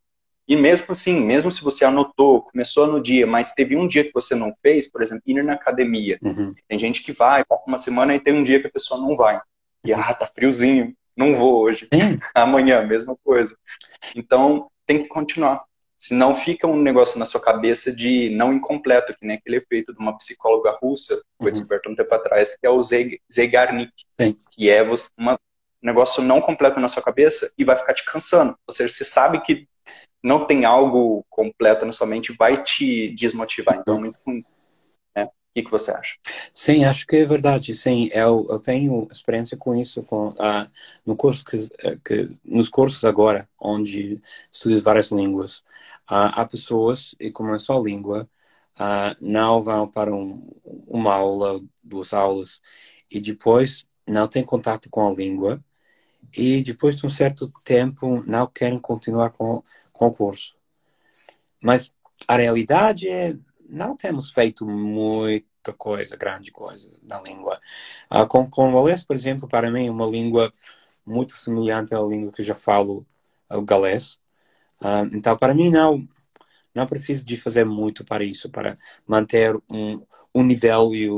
[SPEAKER 3] E mesmo assim, mesmo se você anotou, começou no dia, mas teve um dia que você não fez, por exemplo, ir na academia.
[SPEAKER 2] Uhum.
[SPEAKER 3] Tem gente que vai, passa uma semana e tem um dia que a pessoa não vai. E, tá friozinho, não vou hoje.
[SPEAKER 2] Sim.
[SPEAKER 3] Amanhã, mesma coisa. Então, tem que continuar. Senão fica um negócio na sua cabeça de não incompleto, que nem aquele efeito de uma psicóloga russa, que foi descoberto um tempo atrás, que é o Zeigarnik,
[SPEAKER 2] Sim.
[SPEAKER 3] que é um negócio não completo na sua cabeça e vai ficar te cansando. Ou seja, você sabe que não tem algo completo na sua mente, vai te desmotivar. Então, é muito ruim. Né? O que você acha?
[SPEAKER 2] Sim, acho que é verdade. Sim, eu tenho experiência com isso no curso nos cursos agora, onde estudo várias línguas. Há pessoas, e como é só língua, não vão para uma aula, 2 aulas, e depois não têm contato com a língua, e depois de um certo tempo não querem continuar com o curso. Mas a realidade é, não temos feito muita coisa, grande coisa na língua. Com o galês, por exemplo, para mim é uma língua muito semelhante à língua que eu já falo, o galês. Então, para mim, não preciso de fazer muito para isso, para manter um nível e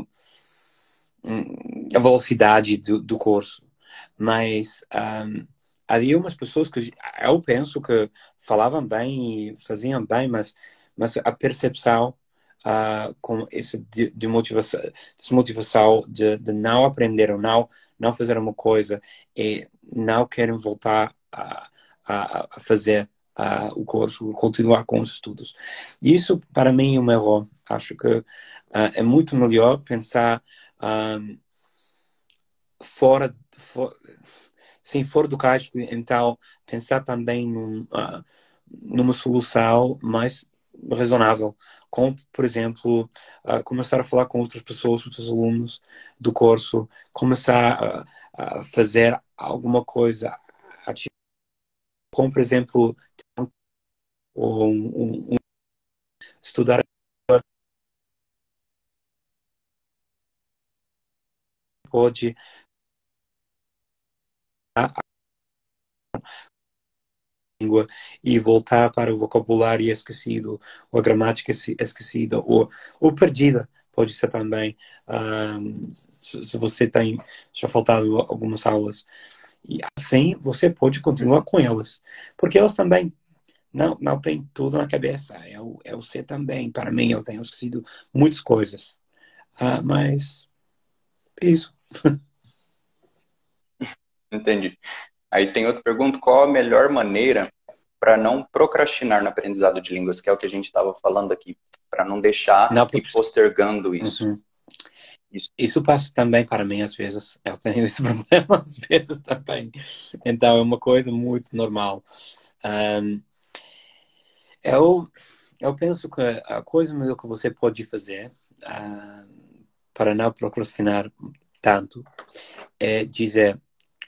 [SPEAKER 2] a velocidade do curso. Mas havia umas pessoas que eu penso que falavam bem e faziam bem, mas a percepção com esse desmotivação de não aprender ou não fazer uma coisa e não querem voltar a fazer o curso, continuar com os estudos. E isso, para mim, é um erro. Acho que é muito melhor pensar fora do caixa, então pensar também numa solução mais razonável, como, por exemplo, começar a falar com outras pessoas, outros alunos do curso, começar a fazer alguma coisa, como, por exemplo, ou estudar pode língua e voltar para o vocabulário esquecido, ou a gramática esquecida, ou perdida. Pode ser também, se você tem já faltado algumas aulas. E assim você pode continuar com elas. Porque elas também não têm tudo na cabeça. Eu sei também, para mim, eu tenho esquecido muitas coisas. Mas é isso.
[SPEAKER 3] Entendi. Aí tem outra pergunta, qual a melhor maneira para não procrastinar no aprendizado de línguas, que é o que a gente estava falando aqui, para não deixar ir postergando isso.
[SPEAKER 2] Uhum. Isso passa também para mim às vezes. Eu tenho esse problema às vezes também. Então é uma coisa muito normal. Eu penso que a coisa melhor que você pode fazer para não procrastinar tanto é dizer: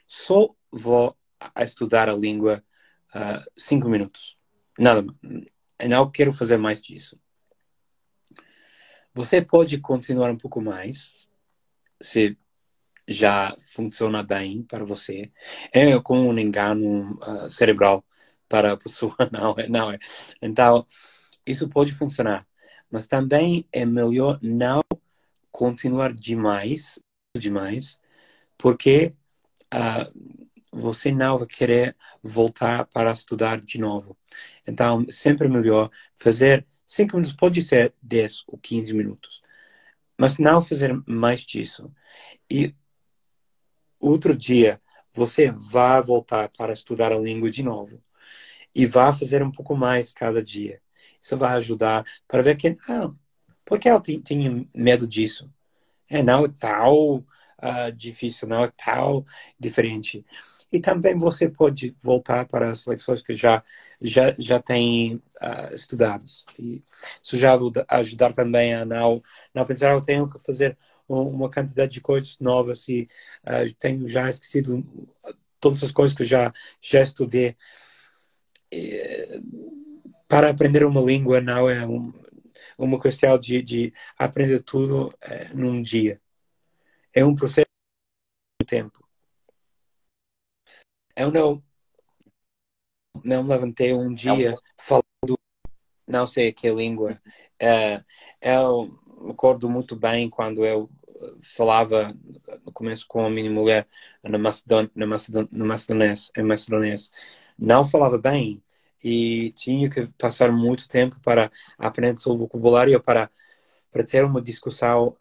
[SPEAKER 2] só vou a estudar a língua 5 minutos. Nada, eu não quero fazer mais disso. Você pode continuar um pouco mais, se já funciona bem para você. É como um engano cerebral para a pessoa, não é. Então, isso pode funcionar. Mas também é melhor não continuar demais, porque ah, você não vai querer voltar para estudar de novo. Então, sempre melhor fazer 5 minutos, pode ser 10 ou 15 minutos, mas não fazer mais disso. E outro dia, você vai voltar para estudar a língua de novo e vai fazer um pouco mais cada dia. Isso vai ajudar para ver que, por que eu tinha medo disso? Não é tal difícil, não é tal diferente. E também você pode voltar para as leções que já tem estudadas. E isso já ajudar também a não pensar, eu tenho que fazer uma quantidade de coisas novas e tenho já esquecido todas as coisas que já estudei. E, para aprender uma língua não é uma questão de aprender tudo num dia. É um processo de tempo. Eu não levantei um
[SPEAKER 3] É um,
[SPEAKER 2] dia falando não sei que língua. Eu me acordo muito bem quando eu falava no começo com a minha mulher em macedonês. Não falava bem e tinha que passar muito tempo para aprender sobre o vocabulário para ter uma discussão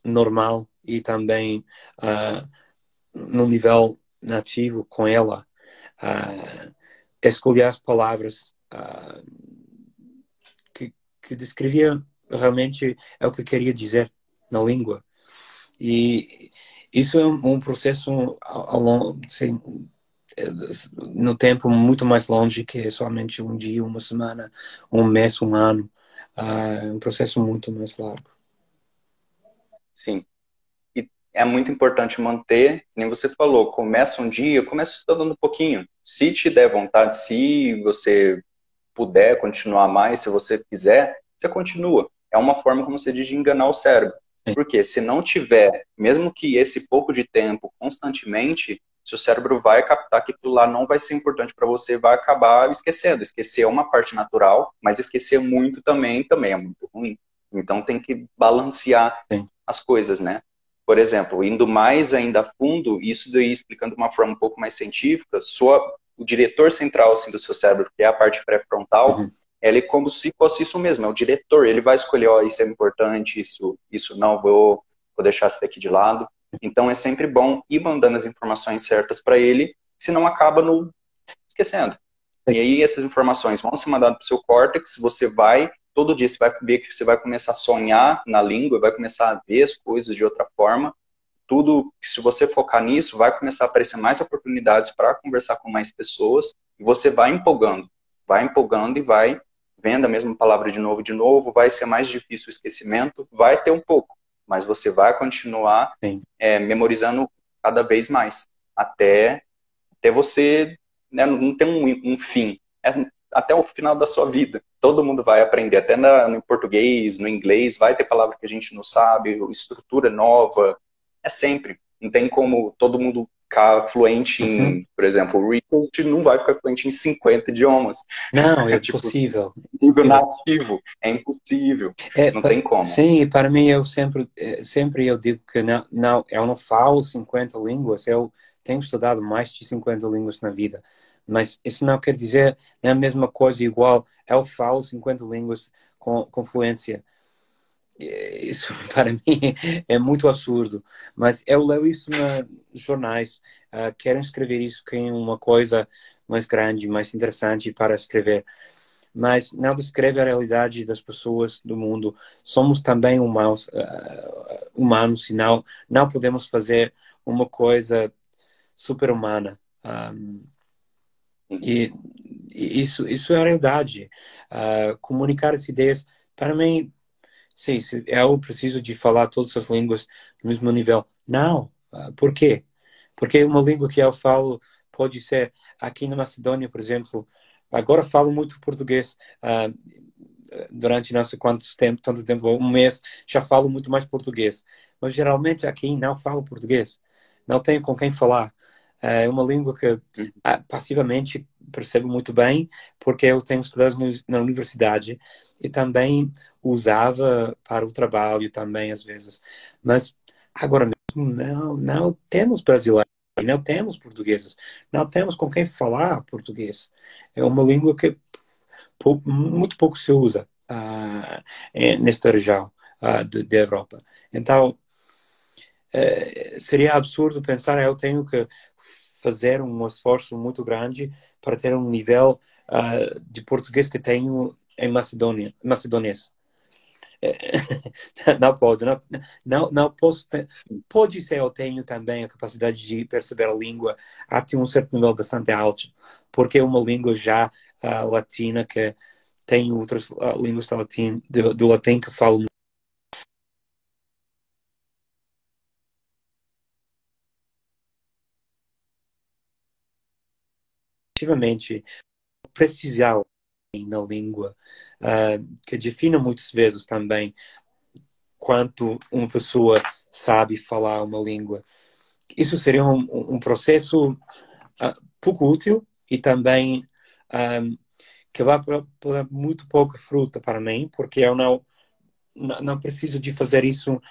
[SPEAKER 2] normal e também no nível nativo com ela. Escolher as palavras que descrevia realmente é o que queria dizer na língua. E isso é um processo ao longo, assim, no tempo muito mais longe que somente um dia, uma semana, um mês, um ano. É um processo muito mais largo.
[SPEAKER 3] sim. E é muito importante manter, nem você falou, começa um dia, começa estudando um pouquinho. Se te der vontade, se você puder continuar mais, se você quiser, você continua. É uma forma, como você diz, de enganar o cérebro.
[SPEAKER 2] Sim.
[SPEAKER 3] Porque se não tiver, mesmo que esse pouco de tempo, constantemente, seu cérebro vai captar que aquilo lá não vai ser importante para você, vai acabar esquecendo. Esquecer é uma parte natural, mas esquecer muito também é muito ruim. Então tem que balancear
[SPEAKER 2] Sim.
[SPEAKER 3] as coisas, né? Por exemplo, indo mais ainda a fundo, isso daí explicando de uma forma um pouco mais científica, o diretor central assim, do seu cérebro, que é a parte pré-frontal,
[SPEAKER 2] Uhum.
[SPEAKER 3] ele é como se fosse isso mesmo, é o diretor, ele vai escolher, ó, isso é importante, isso não, vou deixar isso daqui de lado. Então é sempre bom ir mandando as informações certas para ele, senão acaba no esquecendo.
[SPEAKER 2] Sim.
[SPEAKER 3] E aí essas informações vão ser mandadas para o seu córtex, todo dia você vai ver que você vai começar a sonhar na língua, vai começar a ver as coisas de outra forma. Tudo, se você focar nisso, vai começar a aparecer mais oportunidades para conversar com mais pessoas, e você vai empolgando e vai vendo a mesma palavra de novo, vai ser mais difícil o esquecimento, vai ter um pouco, mas você vai continuar memorizando cada vez mais, até você, né, não ter um fim, até o final da sua vida. Todo mundo vai aprender, até no português, no inglês, vai ter palavra que a gente não sabe, estrutura nova, é sempre. Não tem como todo mundo ficar fluente
[SPEAKER 2] Uhum.
[SPEAKER 3] em, por exemplo, o Richard não vai ficar fluente em 50 idiomas.
[SPEAKER 2] Não, é
[SPEAKER 3] Tipo,
[SPEAKER 2] impossível.
[SPEAKER 3] nível nativo, é impossível. Não tem como.
[SPEAKER 2] Sim, para mim eu sempre eu digo que não, eu não falo 50 línguas, eu tenho estudado mais de 50 línguas na vida, mas isso não quer dizer é a mesma coisa igual, eu falo 50 línguas com fluência. Isso para mim é muito absurdo, mas eu leio isso nos jornais, querem escrever isso em uma coisa mais grande, mais interessante para escrever, mas não descreve a realidade das pessoas do mundo. Somos também humanos, e não podemos fazer uma coisa super-humana. E isso é a realidade. Comunicar as ideias, para mim, sim, eu preciso de falar todas as línguas no mesmo nível. Não. Por quê? Porque uma língua que eu falo pode ser, aqui na Macedônia, por exemplo, agora falo muito português. durante não sei tanto tempo, um mês, já falo muito mais português. Mas geralmente aqui não falo português. Não tenho com quem falar. É uma língua que passivamente percebo muito bem, porque eu tenho estudado na universidade e também usava para o trabalho também, às vezes. Mas agora mesmo não temos brasileiros, não temos portugueses, não temos com quem falar português. É uma língua que muito pouco se usa nesta região da Europa. Então, seria absurdo pensar eu tenho que fazer um esforço muito grande para ter um nível de português que tenho em macedonês. Não pode, não posso ter, pode ser eu tenho também a capacidade de perceber a língua até um certo nível bastante alto, porque é uma língua já latina que tem outras línguas do latim que falam ativamente precisar na língua, que define muitas vezes também quanto uma pessoa sabe falar uma língua. Isso seria um processo pouco útil e também que vai para muito pouca fruta para mim, porque eu não preciso de fazer isso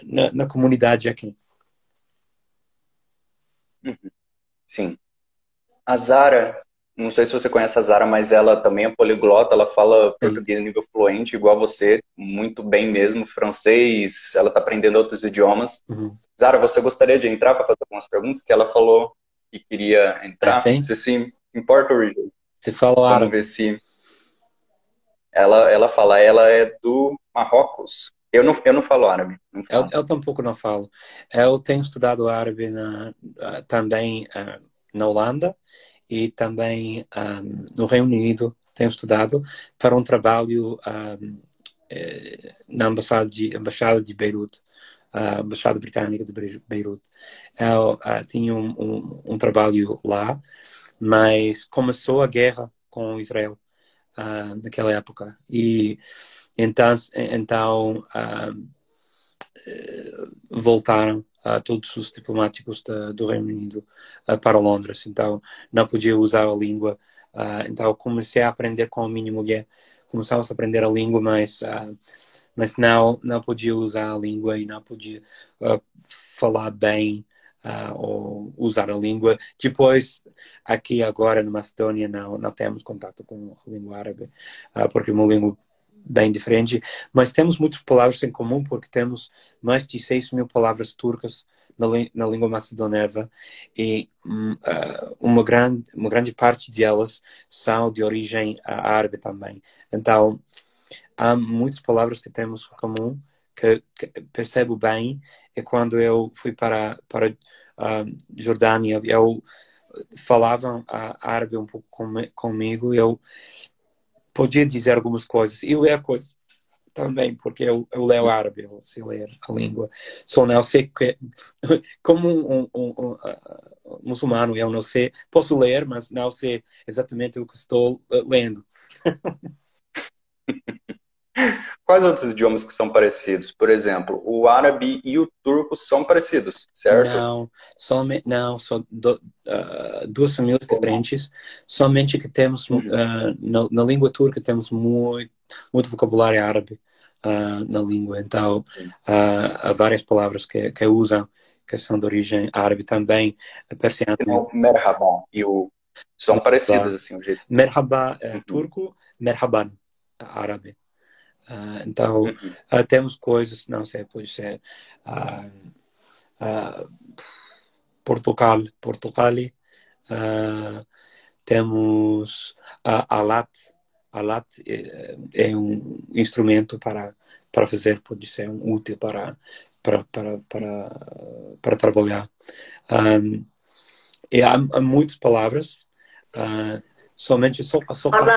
[SPEAKER 2] na comunidade aqui.
[SPEAKER 3] Sim. A Zara, não sei se você conhece a Zara, mas ela também é poliglota, ela fala português em nível fluente, igual você, muito bem mesmo, francês, ela está aprendendo outros idiomas.
[SPEAKER 2] Uhum.
[SPEAKER 3] Zara, você gostaria de entrar para fazer algumas perguntas? Que ela falou que queria entrar.
[SPEAKER 2] Sim?
[SPEAKER 3] Você se importa, Ridley?
[SPEAKER 2] Você fala
[SPEAKER 3] Vamos
[SPEAKER 2] árabe?
[SPEAKER 3] ver se... Ela fala, ela é do Marrocos. Eu não falo árabe. Não falo.
[SPEAKER 2] Eu tampouco não falo. Eu tenho estudado árabe também na Holanda e também no Reino Unido. Tenho estudado para um trabalho na Embaixada de Beirute, a Embaixada Britânica de Beirute. Eu tinha um trabalho lá, mas começou a guerra com Israel naquela época. E então voltaram todos os diplomáticos do Reino Unido para Londres. Então não podia usar a língua. Então comecei a aprender com a minha mulher. Começamos a aprender a língua, mas não podia usar a língua e não podia falar bem ou usar a língua. Depois, aqui agora na Macedônia, não temos contato com a língua árabe, porque é uma língua bem diferente, mas temos muitas palavras em comum, porque temos mais de 6.000 palavras turcas na língua macedonesa e uma grande parte delas são de origem árabe também. Então, há muitas palavras que temos em comum que percebo bem. E quando eu fui para Jordânia, eu falavam árabe um pouco comigo, eu podia dizer algumas coisas e ler coisas também, porque eu leio árabe, eu sei ler a língua. Só não sei como um muçulmano, eu não sei, posso ler, mas não sei exatamente o que estou lendo.
[SPEAKER 3] Quais outros idiomas que são parecidos? Por exemplo, o árabe e o turco são parecidos, certo?
[SPEAKER 2] Não, são duas famílias diferentes. Somente que temos na língua turca temos muito vocabulário árabe na língua. Então há várias palavras que usam que são de origem árabe também. Persiano.
[SPEAKER 3] Então, merhaba e o são parecidos assim, o jeito.
[SPEAKER 2] Merhaba turco, merhaban árabe. Então temos coisas, não sei, pode ser Portugali, temos alat é um instrumento para fazer, pode ser um útil para trabalhar. E há muitas palavras, somente só
[SPEAKER 4] Olá,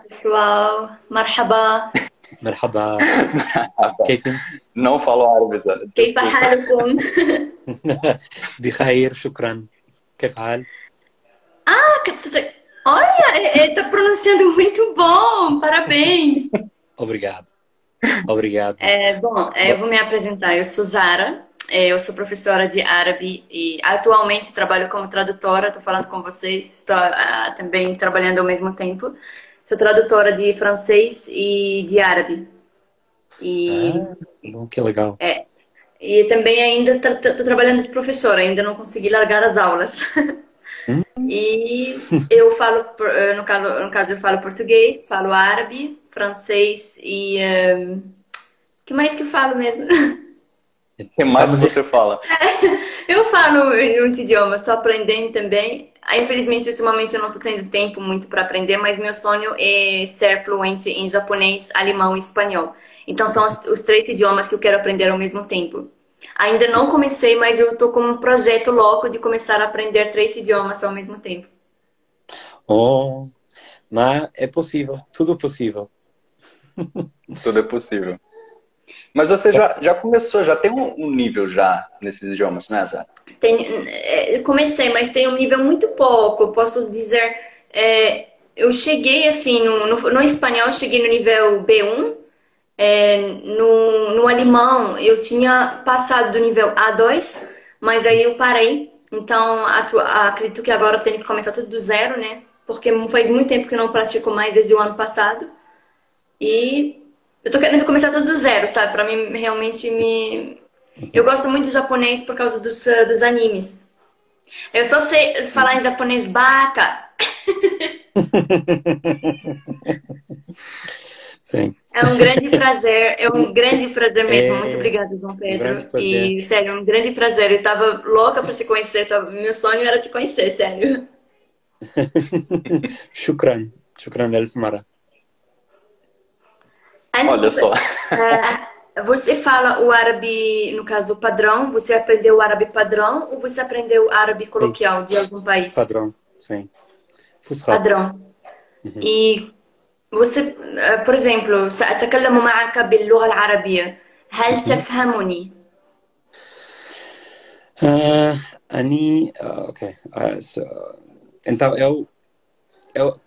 [SPEAKER 4] pessoal. Marhaba.
[SPEAKER 2] مرحبا كيف انت؟
[SPEAKER 3] Não falo árabe, Zara.
[SPEAKER 4] كيف حالكم؟
[SPEAKER 2] بخير شكرا كيف حال؟
[SPEAKER 4] Olha, está pronunciando muito bom, parabéns.
[SPEAKER 2] Obrigado. Obrigado.
[SPEAKER 4] Bom, eu vou me apresentar. Eu sou Zara, eu sou professora de árabe e atualmente trabalho como tradutora. Estou falando com vocês, estou também trabalhando ao mesmo tempo. Sou tradutora de francês e de árabe. E,
[SPEAKER 2] Bom, que legal.
[SPEAKER 4] e também ainda estou trabalhando de professora, ainda não consegui largar as aulas.
[SPEAKER 2] Hum?
[SPEAKER 4] E eu falo, no caso, eu falo português, falo árabe, francês e. Que mais que eu falo mesmo?
[SPEAKER 3] O que mais que você fala?
[SPEAKER 4] Eu falo uns idiomas, estou aprendendo também. Infelizmente, ultimamente eu não estou tendo tempo muito para aprender, mas meu sonho é ser fluente em japonês, alemão e espanhol. Então são os três idiomas que eu quero aprender ao mesmo tempo. Ainda não comecei, mas eu estou com um projeto louco de começar a aprender três idiomas ao mesmo tempo.
[SPEAKER 2] Oh, mas é possível, tudo possível.
[SPEAKER 3] Tudo é possível. Mas você já começou, já tem um nível já nesses idiomas, né, Zé?
[SPEAKER 4] Comecei, mas tem um nível muito pouco. Eu posso dizer, eu cheguei assim, no espanhol eu cheguei no nível B1. No alemão eu tinha passado do nível A2, mas aí eu parei. Então acredito que agora eu tenho que começar tudo do zero, né? Porque faz muito tempo que eu não pratico mais desde o ano passado. E eu tô querendo começar tudo do zero, sabe? Pra mim realmente me. Eu gosto muito de japonês por causa dos animes. Eu só sei falar em japonês baka.
[SPEAKER 2] Sim.
[SPEAKER 4] É um grande prazer mesmo. Muito obrigada, João
[SPEAKER 2] Um grande
[SPEAKER 4] Pedro.
[SPEAKER 2] prazer.
[SPEAKER 4] E, sério, um grande prazer. Eu tava louca pra te conhecer. Meu sonho era te conhecer, sério.
[SPEAKER 2] Shukran. Shukran ألف مرة.
[SPEAKER 3] Olha só.
[SPEAKER 4] Você fala o árabe, no caso, padrão? Você aprendeu o árabe padrão ou você aprendeu árabe coloquial de algum país?
[SPEAKER 2] Padrão, sim. Fusra.
[SPEAKER 4] padrão. E você, por exemplo, سأتكلم معك باللغة العربية. هل تفهمني؟
[SPEAKER 2] Ok. Então, eu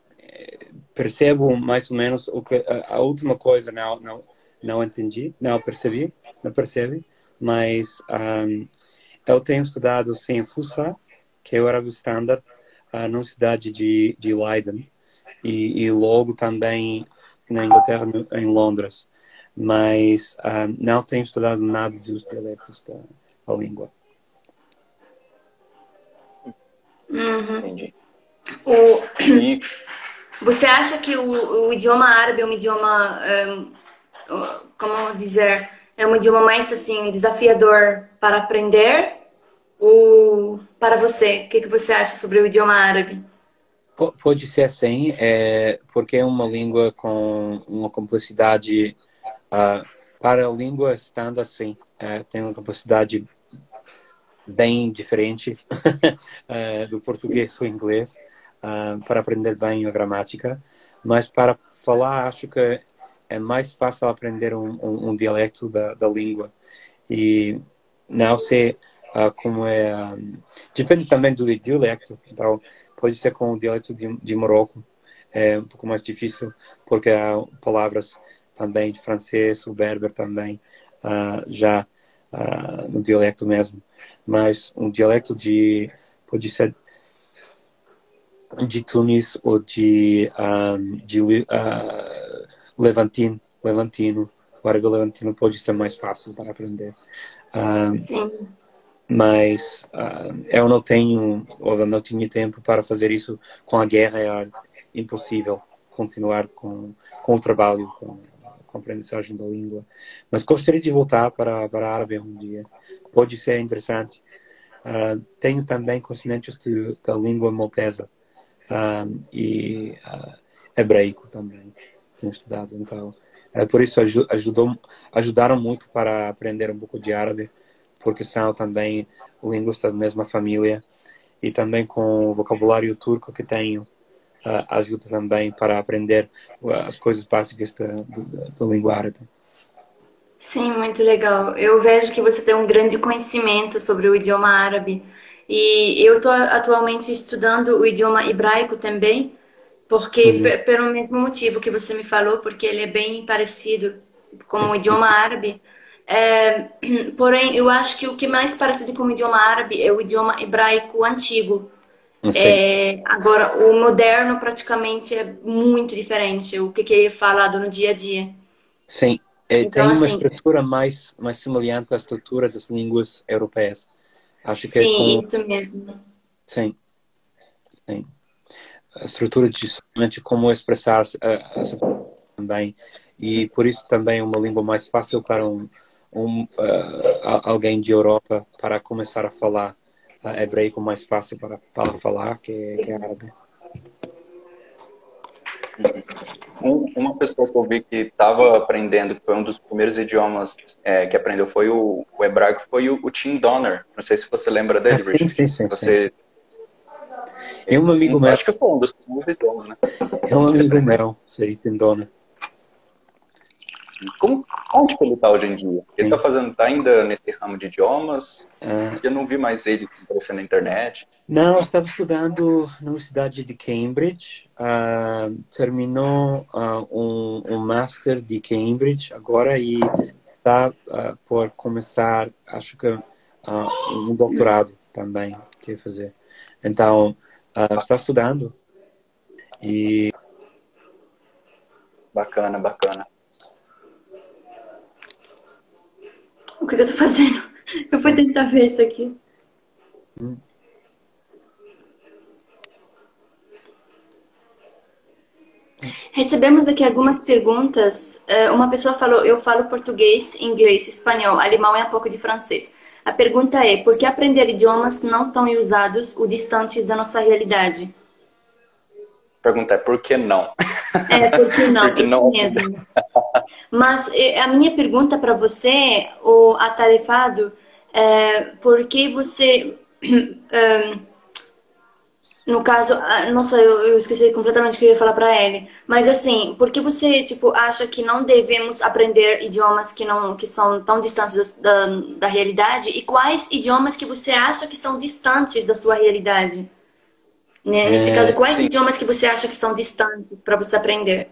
[SPEAKER 2] percebo mais ou menos o que a última coisa não entendi, não percebi, mas eu tenho estudado sim Fusra, que é o árabe standard, na cidade de Leiden e logo também na Inglaterra, em Londres, mas não tenho estudado nada dos dialetos da língua.
[SPEAKER 3] Entendi.
[SPEAKER 4] Você acha que o idioma árabe é um idioma, como dizer, é um idioma mais assim desafiador para aprender ou para você? O que você acha sobre o idioma árabe?
[SPEAKER 2] Pode ser assim, porque é uma língua com uma complexidade para a língua standard, sim, tem uma complexidade bem diferente do português ou inglês para aprender bem a gramática, mas para falar acho que é mais fácil aprender um dialeto da língua e não sei como é, depende também do dialeto, então pode ser com o dialeto de Marrocos, é um pouco mais difícil porque há palavras também de francês, o berber também, já no dialeto mesmo, mas um dialeto pode ser de Tunis ou de Levantino, o árabe levantino pode ser mais fácil para aprender.
[SPEAKER 4] Sim.
[SPEAKER 2] Mas eu não tinha tempo para fazer isso com a guerra, é impossível continuar com o trabalho, com a aprendizagem da língua. Mas gostaria de voltar para a árabe um dia. Pode ser interessante. Tenho também conhecimentos da língua maltesa e hebraico também. Tenho estudado, então. Por isso ajudaram muito para aprender um pouco de árabe, porque são também línguas da mesma família e também com o vocabulário turco que tenho ajuda também para aprender as coisas básicas da língua árabe.
[SPEAKER 4] Sim, muito legal. Eu vejo que você tem um grande conhecimento sobre o idioma árabe. E eu estou atualmente estudando o idioma hebraico também. porque pelo mesmo motivo que você me falou, porque ele é bem parecido com o idioma árabe. Porém, eu acho que o que é mais parecido com o idioma árabe é o idioma hebraico antigo.
[SPEAKER 2] Sim,
[SPEAKER 4] Agora, o moderno praticamente é muito diferente, o que é falado no dia a dia.
[SPEAKER 2] sim.
[SPEAKER 4] Então,
[SPEAKER 2] Tem uma
[SPEAKER 4] assim,
[SPEAKER 2] estrutura mais semelhante à estrutura das línguas europeias. Acho que é
[SPEAKER 4] sim,
[SPEAKER 2] com...
[SPEAKER 4] isso mesmo.
[SPEAKER 2] Sim, sim. A estrutura de somente como expressar-se também. E por isso também é uma língua mais fácil para alguém de Europa para começar a falar hebraico, mais fácil para falar que é árabe.
[SPEAKER 3] Uma pessoa que eu vi que estava aprendendo, que foi um dos primeiros idiomas que aprendeu, foi o hebraico, foi o Tim Donner. Não sei se você lembra dele, Richard.
[SPEAKER 2] Sim. É um amigo meu.
[SPEAKER 3] Acho que foi um dos primeiros idiomas, né?
[SPEAKER 2] É um amigo meu, sim, Tim Donner.
[SPEAKER 3] Onde que ele está hoje em dia? Ele tá ainda nesse ramo de idiomas? Porque eu não vi mais ele aparecendo na internet.
[SPEAKER 2] Não, eu estava estudando na Universidade de Cambridge. Terminou um Master de Cambridge agora e está por começar, acho que um doutorado também quer fazer. Então, está estudando e...
[SPEAKER 3] Bacana.
[SPEAKER 4] O que eu tô fazendo? Eu vou tentar ver isso aqui. Recebemos aqui algumas perguntas. Uma pessoa falou, eu falo português, inglês, espanhol, alemão e um pouco de francês. A pergunta é, por que aprender idiomas não tão usados ou distantes da nossa realidade?
[SPEAKER 3] A pergunta é, por que não?
[SPEAKER 4] Por que não?
[SPEAKER 3] Porque
[SPEAKER 4] Isso
[SPEAKER 3] não...
[SPEAKER 4] mesmo. Mas a minha pergunta para você, o atarefado, por que você... No caso, nossa, eu esqueci completamente o que eu ia falar para ele. Mas assim, por que você acha que não devemos aprender idiomas que são tão distantes da realidade? E quais idiomas que você acha que são distantes da sua realidade? Né? Nesse caso, quais idiomas que você acha que são distantes para você aprender?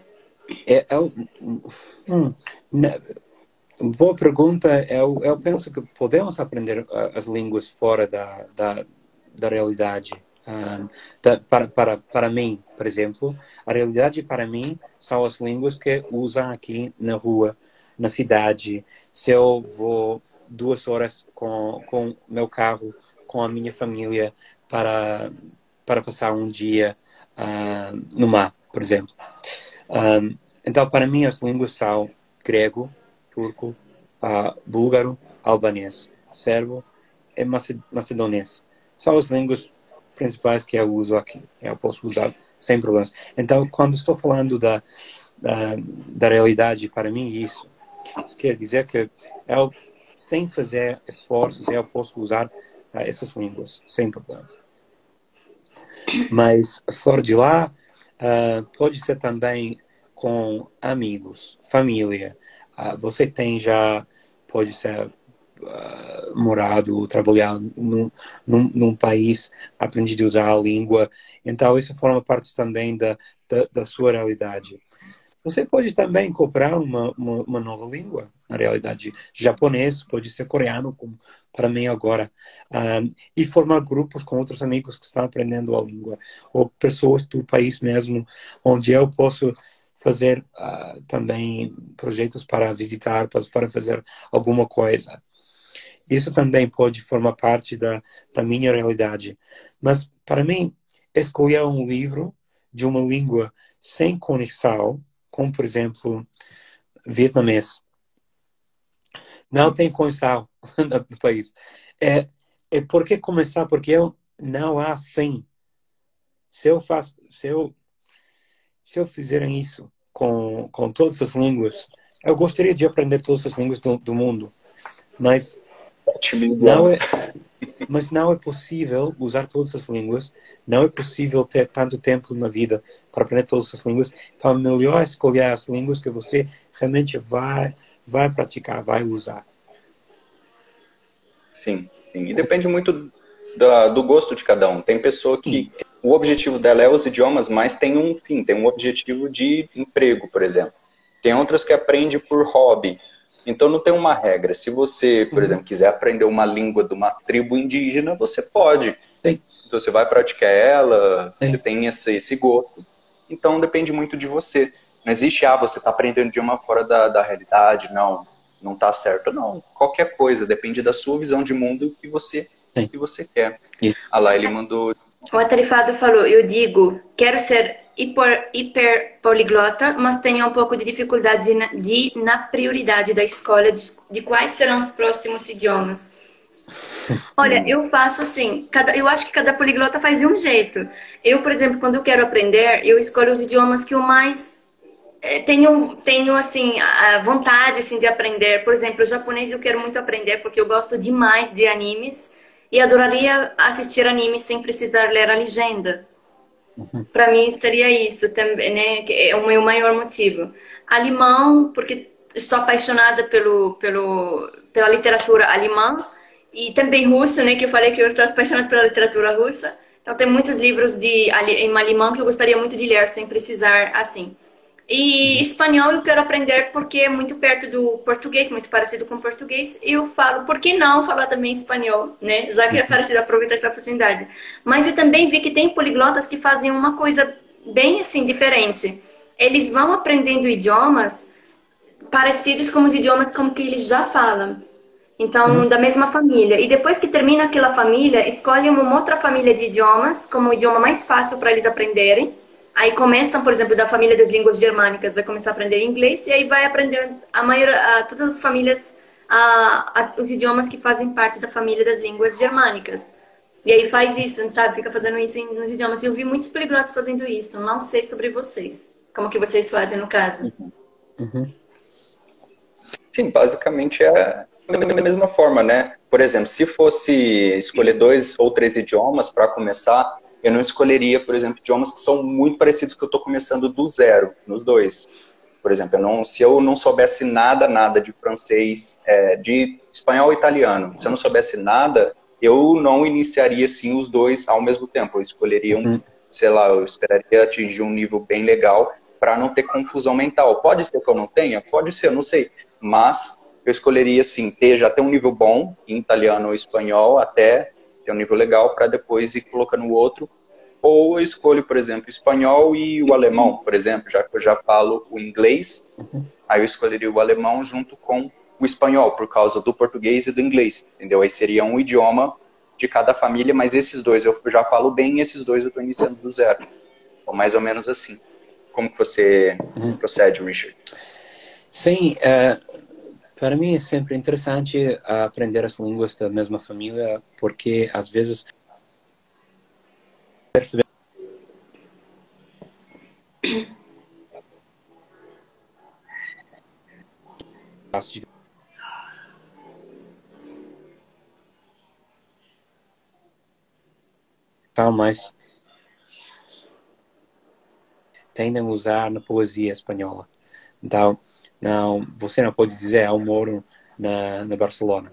[SPEAKER 2] Boa pergunta. Eu penso que podemos aprender as línguas fora da realidade. Para mim, por exemplo, a realidade para mim são as línguas que usam aqui na rua, na cidade. Se eu vou 2 horas com meu carro, com a minha família para passar um dia no mar, por exemplo. Então, para mim, as línguas são grego, turco, búlgaro, albanês, serbo e macedonês. São as línguas principais que eu uso aqui. Eu posso usar sem problemas. Então, quando estou falando da realidade, para mim, isso quer dizer que eu, sem fazer esforços, eu posso usar essas línguas sem problema. Mas, fora de lá, pode ser também com amigos, família. Você tem já, pode ser morado, trabalhar num país, aprendido a usar a língua. Então, isso forma parte também da sua realidade. Você pode também comprar uma nova língua, na realidade. Japonês, pode ser coreano, como para mim agora. E formar grupos com outros amigos que estão aprendendo a língua. Ou pessoas do país mesmo, onde eu posso fazer também projetos para visitar, para fazer alguma coisa. Isso também pode formar parte da minha realidade. Mas, para mim, escolher um livro de uma língua sem conexão, como, por exemplo, vietnamês, não tem conexão no país. Por que começar? Porque não há fim. Se eu fizer isso com todas as línguas, eu gostaria de aprender todas as línguas do mundo, mas não é possível usar todas as línguas, não é possível ter tanto tempo na vida para aprender todas as línguas. Então é melhor escolher as línguas que você realmente vai praticar, vai usar.
[SPEAKER 3] Sim. E depende muito do gosto de cada um. Tem pessoa que o objetivo dela é os idiomas, mas tem um fim, tem um objetivo de emprego, por exemplo. Tem outras que aprende por hobby. Então não tem uma regra. Se você, por exemplo, quiser aprender uma língua de uma tribo indígena, você pode.
[SPEAKER 2] Sim.
[SPEAKER 3] Então você vai praticar ela,
[SPEAKER 2] Sim.
[SPEAKER 3] você tem esse gosto. Então depende muito de você. Não existe, você está aprendendo idioma fora da realidade, não está certo. Não, qualquer coisa, depende da sua visão de mundo que você quer.
[SPEAKER 2] Isso.
[SPEAKER 3] Lá ele mandou...
[SPEAKER 4] O atarefado falou, eu digo, quero ser hiper poliglota, mas tenho um pouco de dificuldade na prioridade da escolha de quais serão os próximos idiomas. Olha, eu faço assim, eu acho que cada poliglota faz de um jeito. Eu, por exemplo, quando eu quero aprender, eu escolho os idiomas que eu mais tenho assim, a vontade assim, de aprender. Por exemplo, o japonês eu quero muito aprender porque eu gosto demais de animes e adoraria assistir animes sem precisar ler a legenda. Para mim seria isso também, né? Que é o meu maior motivo. Alemão, porque estou apaixonada pela literatura alemã e também russo, né? Que eu falei que eu estou apaixonada pela literatura russa. Então tem muitos livros em alemão que eu gostaria muito de ler sem precisar assim. E espanhol eu quero aprender porque é muito perto do português, muito parecido com o português. E eu falo, por que não falar também espanhol, né? Já que é parecido, aproveitar essa oportunidade. Mas eu também vi que tem poliglotas que fazem uma coisa bem assim, diferente. Eles vão aprendendo idiomas parecidos com os idiomas como que eles já falam. Então, da mesma família. E depois que termina aquela família, escolhem uma outra família de idiomas como o idioma mais fácil para eles aprenderem. Aí começam, por exemplo, da família das línguas germânicas, vai começar a aprender inglês e aí vai aprender todas as famílias, os idiomas que fazem parte da família das línguas germânicas. E aí faz isso, sabe? Fica fazendo isso nos idiomas. E eu vi muitos poliglotas fazendo isso. Não sei sobre vocês. Como que vocês fazem no caso?
[SPEAKER 3] Sim, basicamente é da mesma forma, né? Por exemplo, se fosse escolher 2 ou 3 idiomas para começar, eu não escolheria, por exemplo, idiomas que são muito parecidos que eu estou começando do zero, nos 2. Por exemplo, se eu não soubesse nada de francês, de espanhol e italiano, se eu não soubesse nada, eu não iniciaria, sim, os 2 ao mesmo tempo. Eu escolheria sei lá, eu esperaria atingir um nível bem legal para não ter confusão mental. Pode ser que eu não tenha? Pode ser, eu não sei. Mas eu escolheria, sim, já ter um nível bom em italiano ou espanhol, até ter um nível legal para depois ir colocando o outro. Ou eu escolho, por exemplo, o espanhol e o alemão, por exemplo, já que eu já falo o inglês, aí eu escolheria o alemão junto com o espanhol, por causa do português e do inglês, entendeu? Aí seria um idioma de cada família, mas esses 2 eu já falo bem, esses 2 eu estou iniciando do zero. Ou mais ou menos assim. Como que você procede, Richard?
[SPEAKER 2] Sim, para mim é sempre interessante aprender as línguas da mesma família, porque às vezes perceber mas tendem a usar na poesia espanhola. Então, você não pode dizer, eu moro na Barcelona.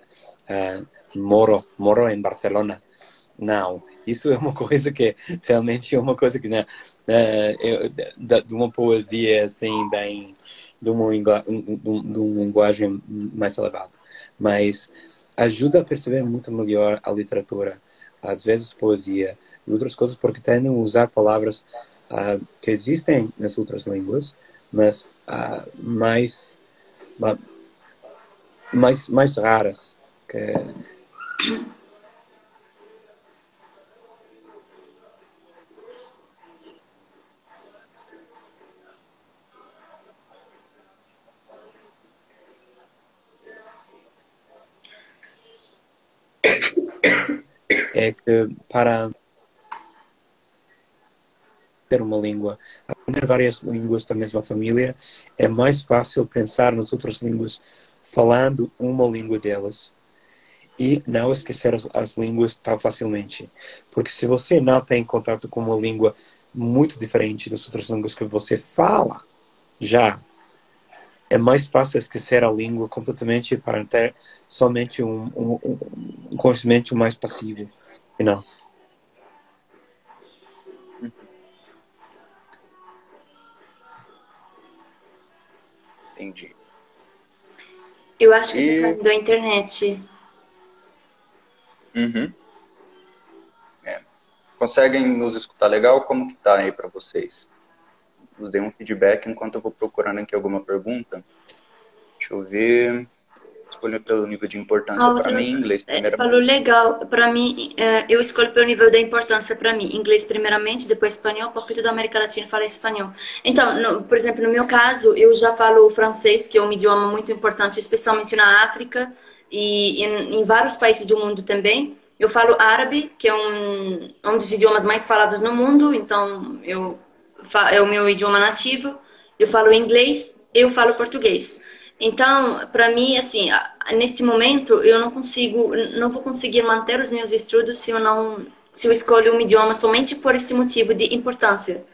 [SPEAKER 2] Moro em Barcelona. Não, isso é uma coisa que realmente é uma coisa que de uma poesia assim bem de uma linguagem mais elevada, mas ajuda a perceber muito melhor a literatura, às vezes poesia e outras coisas, porque tendem a usar palavras que existem nas outras línguas, mas mais raras que é que para ter uma língua, aprender várias línguas da mesma família, é mais fácil pensar nas outras línguas falando uma língua delas e não esquecer as línguas tão facilmente. Porque se você não tem contato com uma língua muito diferente das outras línguas que você fala, já é mais fácil esquecer a língua completamente para ter somente um conhecimento mais passivo. Não.
[SPEAKER 3] Entendi.
[SPEAKER 4] Eu acho que tá da internet.
[SPEAKER 3] Uhum. Conseguem nos escutar legal? Como que tá aí para vocês? Nos dê um feedback enquanto eu vou procurando aqui alguma pergunta. Deixa eu ver. Escolha pelo nível de importância para mim, inglês
[SPEAKER 4] Falou
[SPEAKER 3] primeiramente.
[SPEAKER 4] legal. Para mim, eu escolho pelo nível da importância para mim. Inglês primeiramente, depois espanhol, porque toda a América Latina fala espanhol. Então, por exemplo, no meu caso, eu já falo francês, que é um idioma muito importante, especialmente na África e em vários países do mundo também. Eu falo árabe, que é um dos idiomas mais falados no mundo, então é o meu idioma nativo. Eu falo inglês, eu falo português. Então, para mim, assim, neste momento, eu não vou conseguir manter os meus estudos se eu escolho um idioma somente por esse motivo de importância.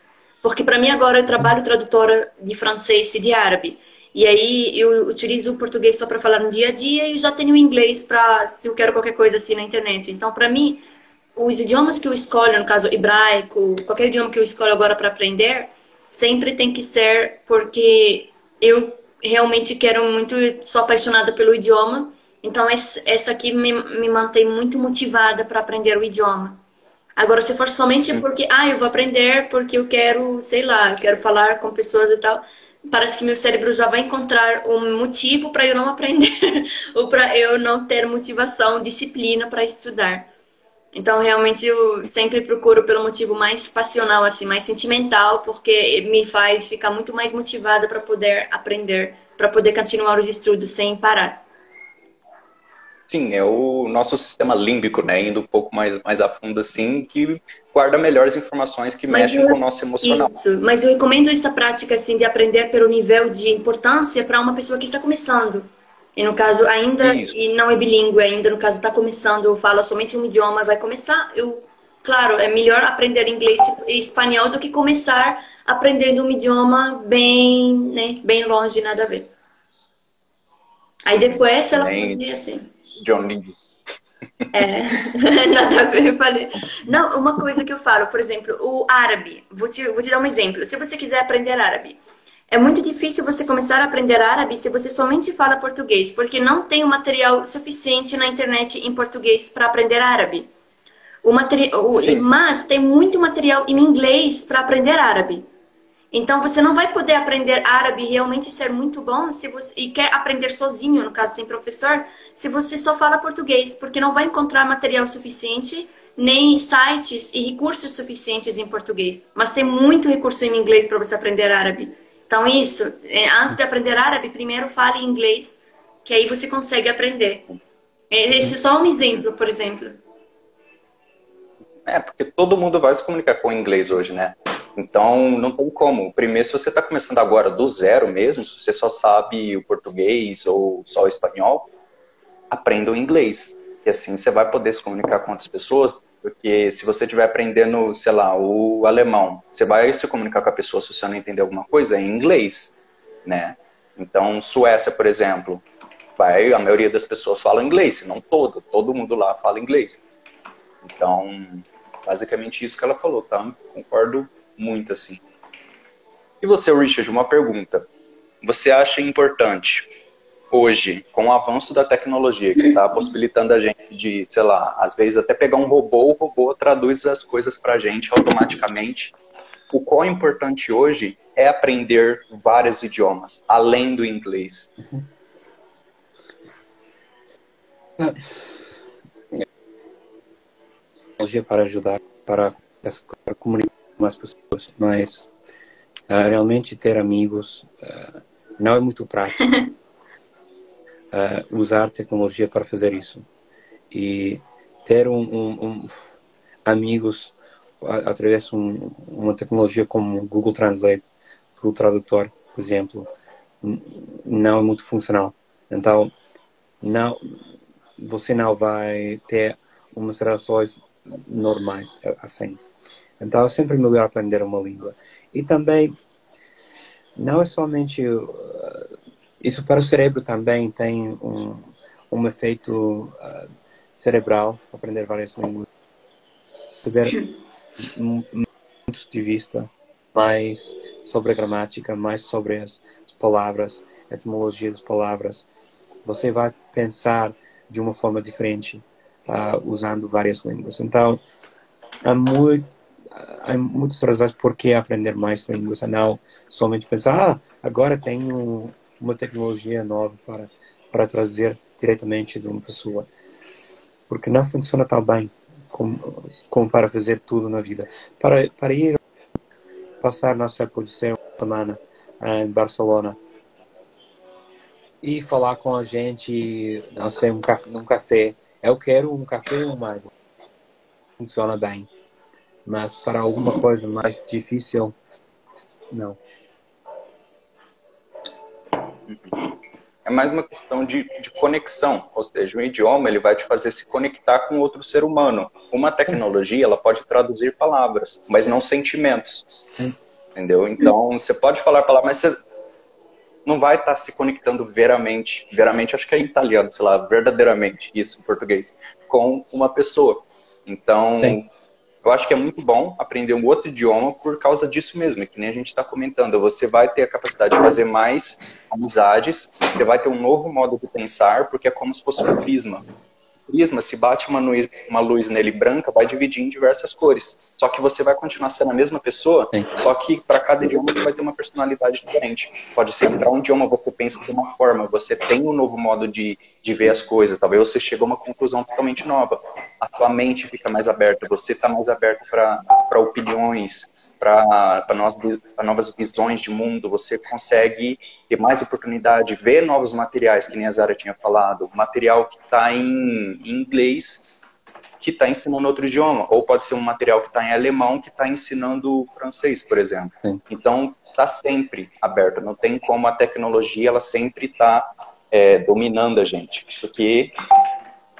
[SPEAKER 4] Porque para mim agora eu trabalho tradutora de francês e de árabe. E aí eu utilizo o português só para falar no dia a dia e eu já tenho o inglês para se eu quero qualquer coisa assim na internet. Então, para mim, os idiomas que eu escolho, no caso hebraico, qualquer idioma que eu escolho agora para aprender, sempre tem que ser porque eu realmente quero muito, sou apaixonada pelo idioma. Então, essa aqui me mantém muito motivada para aprender o idioma. Agora, se for somente porque, eu vou aprender porque eu quero, sei lá, quero falar com pessoas e tal, parece que meu cérebro já vai encontrar um motivo para eu não aprender ou para eu não ter motivação, disciplina para estudar. Então, realmente, eu sempre procuro pelo motivo mais passional, assim, mais sentimental, porque me faz ficar muito mais motivada para poder aprender, para poder continuar os estudos sem parar.
[SPEAKER 3] Sim, é o nosso sistema límbico, né? Indo um pouco mais a fundo, assim, que guarda melhores informações que mexem com o nosso emocional.
[SPEAKER 4] Isso, mas eu recomendo essa prática, assim, de aprender pelo nível de importância para uma pessoa que está começando. E no caso, ainda,
[SPEAKER 3] Isso.
[SPEAKER 4] e não é bilíngue ainda, no caso, está começando, fala somente um idioma, vai começar, claro, é melhor aprender inglês e espanhol do que começar aprendendo um idioma bem, né, bem longe, nada a ver. Aí depois ela
[SPEAKER 3] Nem
[SPEAKER 4] pode, assim,
[SPEAKER 3] John Lee.
[SPEAKER 4] nada a ver, eu falei. Não, uma coisa que eu falo, por exemplo, o árabe, vou te dar um exemplo. Se você quiser aprender árabe, é muito difícil você começar a aprender árabe se você somente fala português, porque não tem o material suficiente na internet em português para aprender árabe. Mas tem muito material em inglês para aprender árabe. Então você não vai poder aprender árabe e realmente ser muito bom e quer aprender sozinho, no caso sem professor, se você só fala português, porque não vai encontrar material suficiente, nem sites e recursos suficientes em português. Mas tem muito recurso em inglês para você aprender árabe. Então isso, antes de aprender árabe, primeiro fale inglês, que aí você consegue aprender. Esse é só um exemplo, por exemplo.
[SPEAKER 3] Porque todo mundo vai se comunicar com o inglês hoje, né? Então, não tem como. Primeiro, se você está começando agora do zero mesmo, se você só sabe o português ou só o espanhol, aprenda o inglês. E assim você vai poder se comunicar com outras pessoas, porque se você estiver aprendendo, sei lá, o alemão, você vai se comunicar com a pessoa se você não entender alguma coisa em inglês, né? Então, Suécia, por exemplo, a maioria das pessoas fala inglês, se não todo mundo lá fala inglês. Então, basicamente isso que ela falou, tá? Concordo muito, assim. E você, Richard, uma pergunta. Você acha importante, hoje, com o avanço da tecnologia, que está possibilitando a gente de, sei lá, às vezes até pegar um robô, o robô traduz as coisas pra gente automaticamente. O qual é importante hoje é aprender vários idiomas, além do inglês.
[SPEAKER 2] Tecnologia para ajudar, para comunicar com as pessoas, mas realmente ter amigos não é muito prático. Usar tecnologia para fazer isso. E ter amigos através de uma tecnologia como o Google Translate, o Tradutor, por exemplo, não é muito funcional. Então, você não vai ter umas relações normais assim. Então, é sempre melhor aprender uma língua. E também, não é somente isso para o cérebro também tem um efeito cerebral, aprender várias línguas. Saber pontos de vista mais sobre a gramática, mais sobre as palavras, etimologia das palavras. Você vai pensar de uma forma diferente usando várias línguas. Então, há muitas razões por que aprender mais línguas, a não somente pensar, agora tenho uma tecnologia nova para trazer diretamente de uma pessoa. Porque não funciona tão bem como para fazer tudo na vida. Para ir passar nossa produção uma semana em Barcelona e falar com a gente, não sei, num café. Eu quero um café ou uma água. Funciona bem. Mas para alguma coisa mais difícil, não.
[SPEAKER 3] É mais uma questão de conexão, ou seja, o idioma ele vai te fazer se conectar com outro ser humano. Uma tecnologia ela pode traduzir palavras, mas não sentimentos, entendeu? Então você pode falar palavras, mas você não vai estar se conectando veramente, acho que é em italiano, sei lá, verdadeiramente, isso em português, com uma pessoa. Então, sim, eu acho que é muito bom aprender um outro idioma por causa disso mesmo, que nem a gente está comentando. Você vai ter a capacidade de fazer mais amizades, você vai ter um novo modo de pensar, porque é como se fosse um prisma. Prisma, se bate uma luz nele branca, vai dividir em diversas cores. Só que você vai continuar sendo a mesma pessoa, só que para cada idioma você vai ter uma personalidade diferente. Pode ser que para um idioma você pensa de uma forma, você tem um novo modo de ver as coisas, talvez você chegue a uma conclusão totalmente nova. A tua mente fica mais aberta, você está mais aberto para opiniões, para novas visões de mundo, você consegue ter mais oportunidade, ver novos materiais, que nem a Zara tinha falado, material que está em inglês, que está ensinando outro idioma, ou pode ser um material que está em alemão, que está ensinando francês, por exemplo. Sim. Então, está sempre aberto, não tem como a tecnologia, ela sempre está dominando a gente, porque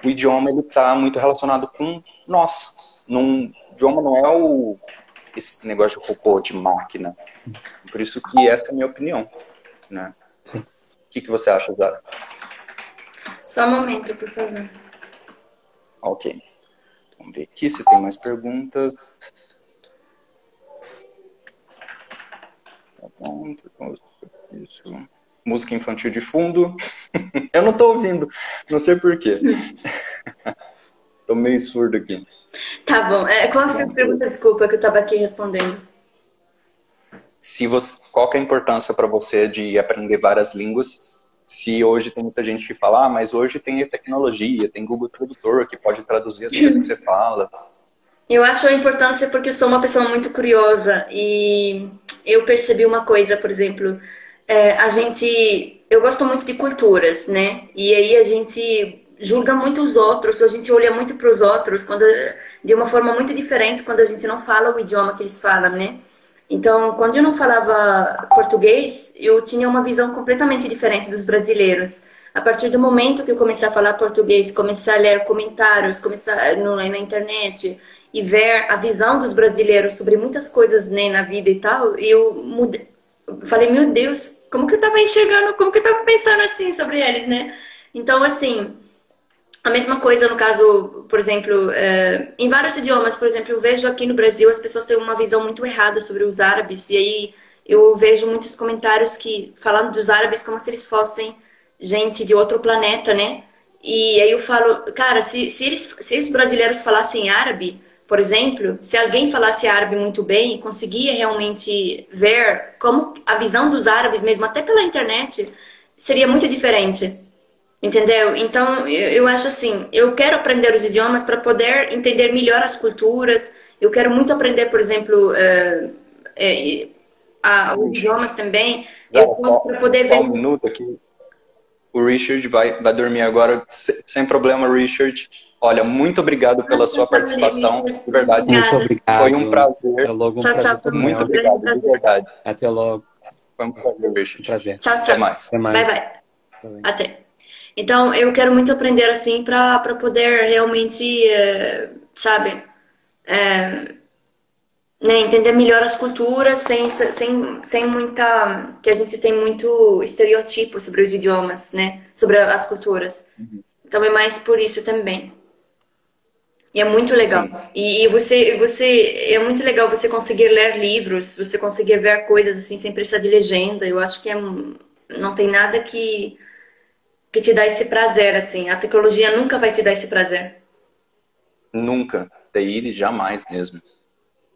[SPEAKER 3] o idioma ele está muito relacionado com nós. O idioma não é esse negócio de robô, de máquina. Por isso que essa é a minha opinião. Né? Sim. O que você acha, Zara?
[SPEAKER 4] Só um momento, por favor.
[SPEAKER 3] Ok. Vamos ver aqui se tem mais perguntas. Tá bom. Isso. Música infantil de fundo. Eu não estou ouvindo. Não sei porquê. Estou meio surdo aqui.
[SPEAKER 4] Tá bom. Qual a sua pergunta? Desculpa, que eu estava aqui respondendo.
[SPEAKER 3] Qual que é a importância para você de aprender várias línguas? Se hoje tem muita gente que fala, mas hoje tem a tecnologia, tem Google Tradutor que pode traduzir as coisas que você fala.
[SPEAKER 4] Eu acho a importância porque eu sou uma pessoa muito curiosa e eu percebi uma coisa, por exemplo, eu gosto muito de culturas, né? E aí a gente julga muito os outros, a gente olha muito para os outros de uma forma muito diferente quando a gente não fala o idioma que eles falam, né? Então, quando eu não falava português, eu tinha uma visão completamente diferente dos brasileiros. A partir do momento que eu comecei a falar português, comecei a ler comentários, na internet e ver a visão dos brasileiros sobre muitas coisas, né, na vida e tal, eu falei, meu Deus, como que eu estava enxergando, como que eu estava pensando assim sobre eles, né? Então, assim, a mesma coisa no caso, por exemplo, em vários idiomas, por exemplo, eu vejo aqui no Brasil as pessoas têm uma visão muito errada sobre os árabes, e aí eu vejo muitos comentários falando dos árabes como se eles fossem gente de outro planeta, né? E aí eu falo, cara, se os brasileiros falassem árabe, por exemplo, se alguém falasse árabe muito bem e conseguia realmente ver como a visão dos árabes mesmo, até pela internet, seria muito diferente. Entendeu? Então, eu acho assim, eu quero aprender os idiomas para poder entender melhor as culturas. Eu quero muito aprender, por exemplo, os idiomas também. Para poder ver...
[SPEAKER 3] Um minuto aqui. O Richard vai dormir agora, sem problema, Richard. Olha, muito obrigado pela sua participação. De verdade,
[SPEAKER 2] muito obrigado.
[SPEAKER 3] Foi um prazer.
[SPEAKER 2] Até logo,
[SPEAKER 4] tchau.
[SPEAKER 3] Muito obrigado, de verdade.
[SPEAKER 2] Até logo.
[SPEAKER 3] Foi um prazer, Richard.
[SPEAKER 2] Prazer.
[SPEAKER 4] Tchau.
[SPEAKER 3] Até mais.
[SPEAKER 4] Bye. Até. Então, eu quero muito aprender assim para poder realmente, sabe, né, entender melhor as culturas sem muita... que a gente tem muito estereotipo sobre os idiomas, né, sobre as culturas. Então, é mais por isso também. E é muito legal. E é muito legal você conseguir ler livros, você conseguir ver coisas assim sem precisar de legenda. Eu acho que não tem nada que te dá esse prazer, assim. A tecnologia nunca vai te dar esse prazer.
[SPEAKER 3] Nunca. TI jamais mesmo.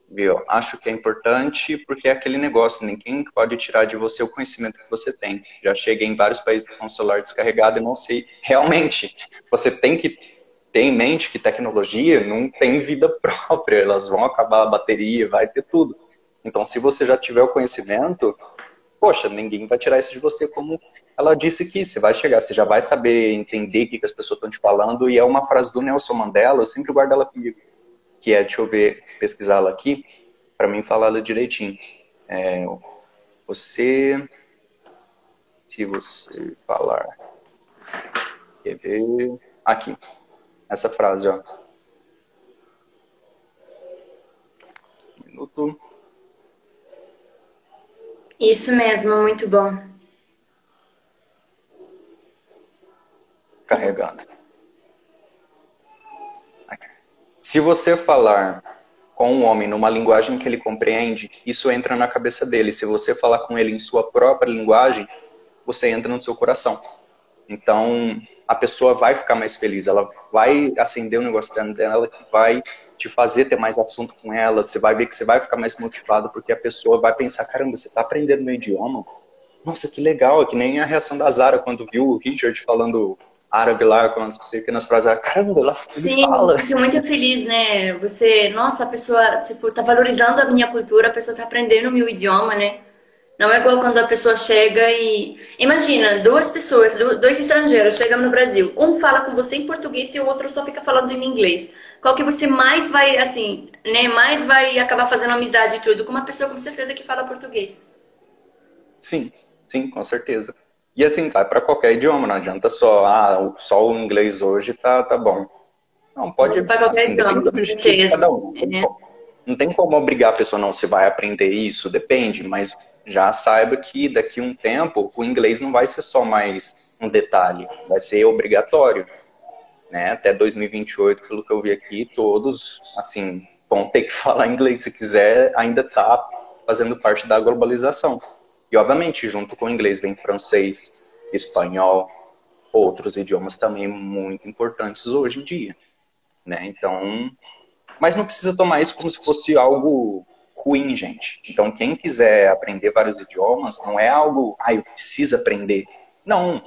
[SPEAKER 3] Viu? Acho que é importante porque é aquele negócio, ninguém pode tirar de você o conhecimento que você tem. Já cheguei em vários países com o celular descarregado e não sei. Realmente, você tem que ter em mente que tecnologia não tem vida própria, elas vão acabar a bateria, vai ter tudo. Então, se você já tiver o conhecimento, poxa, ninguém vai tirar isso de você, como ela disse que você vai chegar, você já vai saber entender o que as pessoas estão te falando, e é uma frase do Nelson Mandela, eu sempre guardo ela comigo, que é, deixa eu ver, pesquisá-la aqui, para mim falar ela direitinho. Se você falar, quer ver, aqui, essa frase, ó. Um minuto.
[SPEAKER 4] Isso mesmo, muito bom.
[SPEAKER 3] Carregando. Aqui. Se você falar com um homem numa linguagem que ele compreende, isso entra na cabeça dele. Se você falar com ele em sua própria linguagem, você entra no seu coração. Então, a pessoa vai ficar mais feliz, ela vai acender o negócio dela, que vai te fazer ter mais assunto com ela, você vai ver que você vai ficar mais motivado, porque a pessoa vai pensar, caramba, você está aprendendo meu idioma? Nossa, que legal, é que nem a reação da Zara quando viu o Richard falando árabe lá, com as pequenas frases, caramba, ele
[SPEAKER 4] Sim,
[SPEAKER 3] fala.
[SPEAKER 4] fico muito feliz, né? Você, nossa, a pessoa, tipo, tá valorizando a minha cultura, a pessoa tá aprendendo o meu idioma, né? Não é igual quando a pessoa chega e... Imagina, duas pessoas, dois estrangeiros chegam no Brasil. Um fala com você em português e o outro só fica falando em inglês. Qual que você mais vai, assim, né? Mais vai acabar fazendo amizade e tudo com uma pessoa com certeza que fala português.
[SPEAKER 3] Sim, sim, com certeza. E assim, vai para qualquer idioma, não adianta só o inglês hoje tá bom. Não, pode,
[SPEAKER 4] Para qualquer
[SPEAKER 3] assim,
[SPEAKER 4] idioma,
[SPEAKER 3] depende do
[SPEAKER 4] com
[SPEAKER 3] objetivo de
[SPEAKER 4] certeza.
[SPEAKER 3] cada um. Não tem como obrigar a pessoa, não, você vai aprender isso, depende, mas já saiba que daqui a um tempo o inglês não vai ser só mais um detalhe, vai ser obrigatório, né? Até 2028, pelo que eu vi aqui, todos, assim, vão ter que falar inglês se quiser, ainda tá fazendo parte da globalização. E, obviamente, junto com o inglês vem francês, espanhol, outros idiomas também muito importantes hoje em dia, né? Então, mas não precisa tomar isso como se fosse algo ruim, gente. Então, quem quiser aprender vários idiomas, não é algo, eu preciso aprender. Não,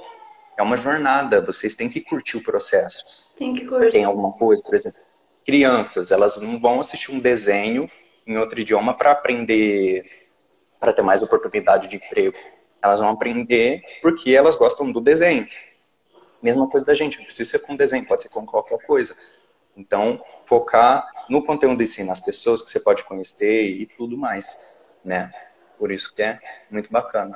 [SPEAKER 3] é uma jornada, vocês têm que curtir o processo.
[SPEAKER 4] Tem que curtir.
[SPEAKER 3] Tem alguma coisa, por exemplo, crianças, elas não vão assistir um desenho em outro idioma para aprender, para ter mais oportunidade de emprego. Elas vão aprender porque elas gostam do desenho. Mesma coisa da gente, não precisa ser com desenho, pode ser com qualquer coisa. Então, focar no conteúdo em si, nas pessoas que você pode conhecer e tudo mais, né? Por isso que é muito bacana.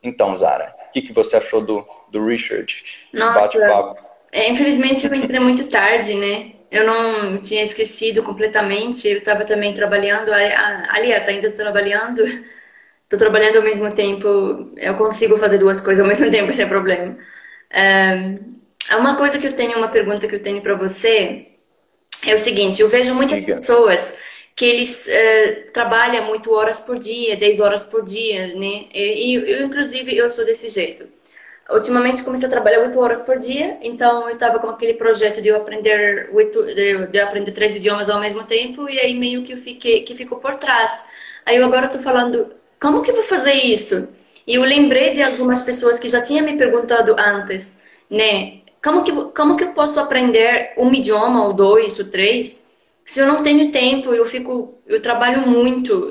[SPEAKER 3] Então, Zara, o que você achou do Richard?
[SPEAKER 4] Nossa,
[SPEAKER 3] Bate-papo.
[SPEAKER 4] infelizmente eu entrei muito tarde, né? Eu não tinha esquecido completamente. Eu estava também trabalhando. Aliás, ainda estou trabalhando. Estou trabalhando ao mesmo tempo. Eu consigo fazer duas coisas ao mesmo tempo sem problema. Uma coisa que eu tenho, uma pergunta que eu tenho para você é o seguinte: eu vejo muitas pessoas que eles trabalham 8 horas por dia, 10 horas por dia, né? Inclusive, eu sou desse jeito. Ultimamente comecei a trabalhar 8 horas por dia, então eu estava com aquele projeto de eu aprender de aprender 3 idiomas ao mesmo tempo, e aí meio que ficou por trás. Aí eu agora estou falando, como que eu vou fazer isso? E eu lembrei de algumas pessoas que já tinham me perguntado antes, né? Como que eu posso aprender um idioma, ou 2, ou 3, se eu não tenho tempo? Eu trabalho muito.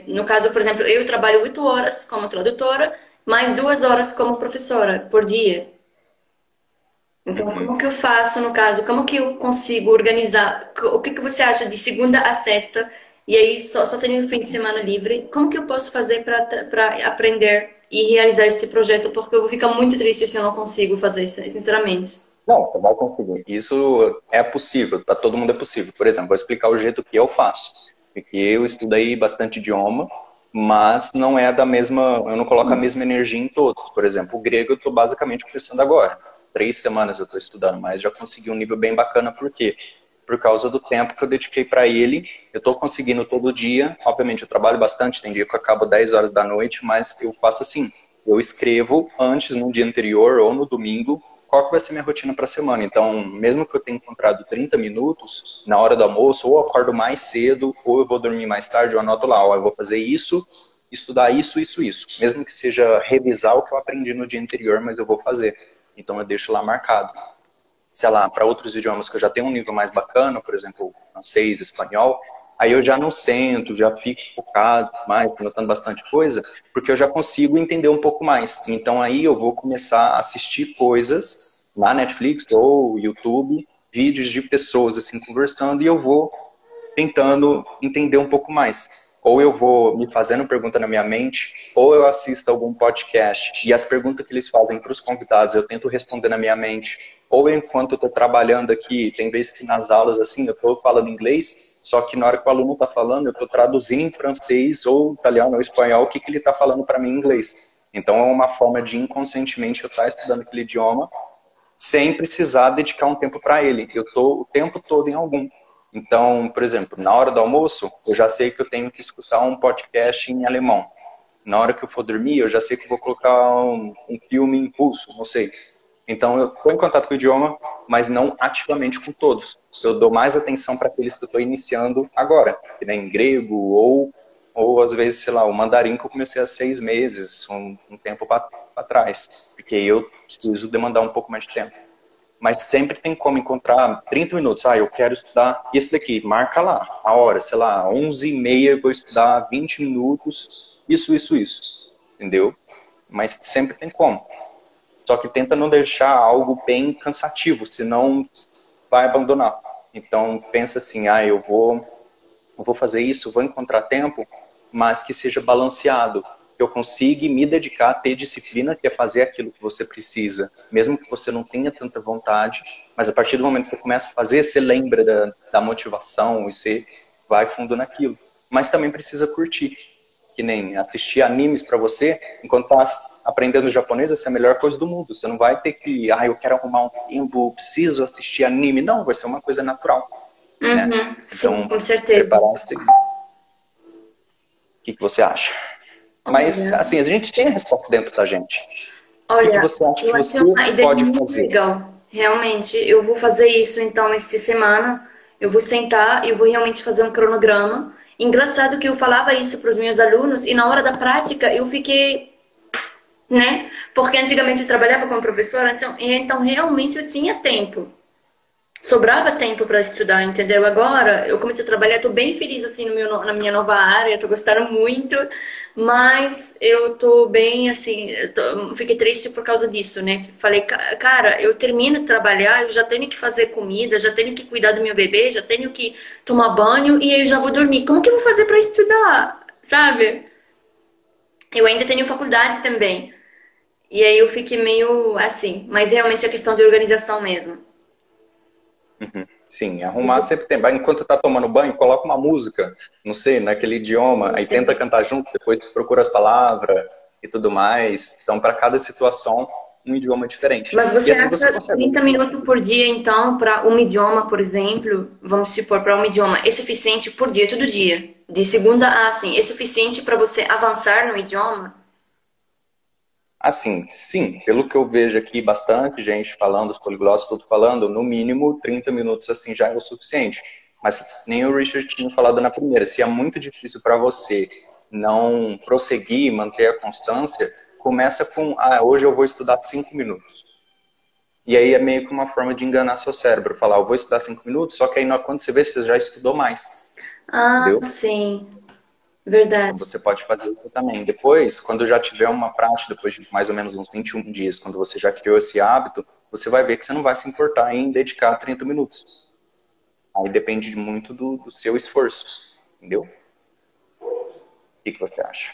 [SPEAKER 4] No caso, por exemplo, eu trabalho 8 horas como tradutora, mais 2 horas como professora por dia. Então, como que eu faço no caso? Como que eu consigo organizar? O que você acha de segunda a sexta? E aí só tenho o fim de semana livre. Como que eu posso fazer para aprender e realizar esse projeto? Porque eu vou ficar muito triste se eu não consigo fazer isso, sinceramente.
[SPEAKER 3] Não, você vai conseguir. Isso é possível, para todo mundo é possível. Por exemplo, vou explicar o jeito que eu faço. Porque eu estudei bastante idioma, mas não é da mesma, eu não coloco a mesma energia em todos. Por exemplo, o grego eu estou basicamente começando agora. 3 semanas eu estou estudando, mas já consegui um nível bem bacana. Por quê? Por causa do tempo que eu dediquei para ele. Eu estou conseguindo todo dia. Obviamente eu trabalho bastante, tem dia que eu acabo 10 horas da noite, mas eu faço assim, eu escrevo antes, no dia anterior ou no domingo, qual que vai ser minha rotina para a semana. Então, mesmo que eu tenha encontrado 30 minutos na hora do almoço, ou eu acordo mais cedo, ou eu vou dormir mais tarde, eu anoto lá, ó, eu vou fazer isso, estudar isso, isso, isso. Mesmo que seja revisar o que eu aprendi no dia anterior, mas eu vou fazer. Então, eu deixo lá marcado. Sei lá, para outros idiomas que eu já tenho um nível mais bacana, por exemplo, francês, espanhol, aí eu já não sento, já fico focado mais, anotando bastante coisa, porque eu já consigo entender um pouco mais. Então aí eu vou começar a assistir coisas na Netflix ou YouTube, vídeos de pessoas assim conversando, e eu vou tentando entender um pouco mais. Ou eu vou me fazendo pergunta na minha mente, ou eu assisto algum podcast e as perguntas que eles fazem para os convidados eu tento responder na minha mente. Ou enquanto eu estou trabalhando aqui, tem vezes que nas aulas assim eu estou falando inglês, só que na hora que o aluno está falando eu estou traduzindo em francês ou italiano ou espanhol o que ele está falando para mim em inglês. Então é uma forma de inconscientemente eu estar estudando aquele idioma sem precisar dedicar um tempo para ele. Eu estou o tempo todo em algum. Então, por exemplo, na hora do almoço, eu já sei que eu tenho que escutar um podcast em alemão. Na hora que eu for dormir, eu já sei que eu vou colocar um filme em pulso, não sei. Então, eu estou em contato com o idioma, mas não ativamente com todos. Eu dou mais atenção para aqueles que eu estou iniciando agora, que nem grego ou às vezes, sei lá, o mandarim que eu comecei há 6 meses, um tempo para trás, porque eu preciso demandar um pouco mais de tempo. Mas sempre tem como encontrar 30 minutos. Ah, eu quero estudar esse daqui. Marca lá, a hora, sei lá, 11h30 eu vou estudar 20 minutos, isso. Entendeu? Mas sempre tem como. Só que tenta não deixar algo bem cansativo, senão vai abandonar. Então pensa assim, ah, eu vou fazer isso, vou encontrar tempo, mas que seja balanceado. Que eu consiga me dedicar a ter disciplina, que é fazer aquilo que você precisa, mesmo que você não tenha tanta vontade, mas a partir do momento que você começa a fazer, você lembra da motivação e você vai fundo naquilo. Mas também precisa curtir, que nem assistir animes para você, enquanto tá aprendendo japonês, essa é a melhor coisa do mundo. Você não vai ter que, eu quero arrumar um tempo, preciso assistir anime. Não, vai ser uma coisa natural.
[SPEAKER 4] Uhum,
[SPEAKER 3] né?
[SPEAKER 4] sim,
[SPEAKER 3] Então,
[SPEAKER 4] com certeza.
[SPEAKER 3] preparar isso daí. O que você acha? Mas, assim, a gente tem a resposta dentro da gente.
[SPEAKER 4] Olha,
[SPEAKER 3] o que você acha que você
[SPEAKER 4] uma ideia
[SPEAKER 3] pode
[SPEAKER 4] muito
[SPEAKER 3] fazer?
[SPEAKER 4] legal. Realmente, eu vou fazer isso então essa semana. Eu vou sentar e eu vou realmente fazer um cronograma. Engraçado que eu falava isso para os meus alunos e na hora da prática eu fiquei, né? Porque antigamente eu trabalhava como professora, então realmente eu tinha tempo. Sobrava tempo para estudar, entendeu? Agora eu comecei a trabalhar, tô bem feliz assim na minha nova área, tô gostando muito, mas eu tô bem assim, fiquei triste por causa disso, né? Falei, cara, eu termino de trabalhar, eu já tenho que fazer comida, já tenho que cuidar do meu bebê, já tenho que tomar banho e aí eu já vou dormir. Como que eu vou fazer para estudar? Sabe? Eu ainda tenho faculdade também. E aí eu fiquei meio assim, mas realmente é questão de organização mesmo.
[SPEAKER 3] Sim, arrumar sempre tem. Enquanto tá tomando banho, coloca uma música, não sei, naquele idioma, aí tenta cantar junto, depois procura as palavras e tudo mais. Então, para cada situação, um idioma diferente.
[SPEAKER 4] Mas você
[SPEAKER 3] assim
[SPEAKER 4] acha 30 minutos por dia, então, para um idioma, por exemplo, vamos supor, para um idioma, é suficiente por dia, todo dia? De segunda a assim, é suficiente para você avançar no idioma?
[SPEAKER 3] Assim, sim, pelo que eu vejo aqui, bastante gente falando, os poliglotas tudo falando, no mínimo 30 minutos assim já é o suficiente. Mas nem o Richard tinha falado na primeira, se é muito difícil para você não prosseguir, manter a constância, começa com, hoje eu vou estudar 5 minutos. E aí é meio que uma forma de enganar seu cérebro, falar, eu vou estudar 5 minutos, só que aí quando você vê, você já estudou mais. Entendeu?
[SPEAKER 4] Sim. Verdade.
[SPEAKER 3] Então você pode fazer isso também. Depois, quando já tiver uma prática, depois de mais ou menos uns 21 dias, quando você já criou esse hábito, você vai ver que você não vai se importar em dedicar 30 minutos. Aí depende muito do seu esforço. Entendeu? O que você acha?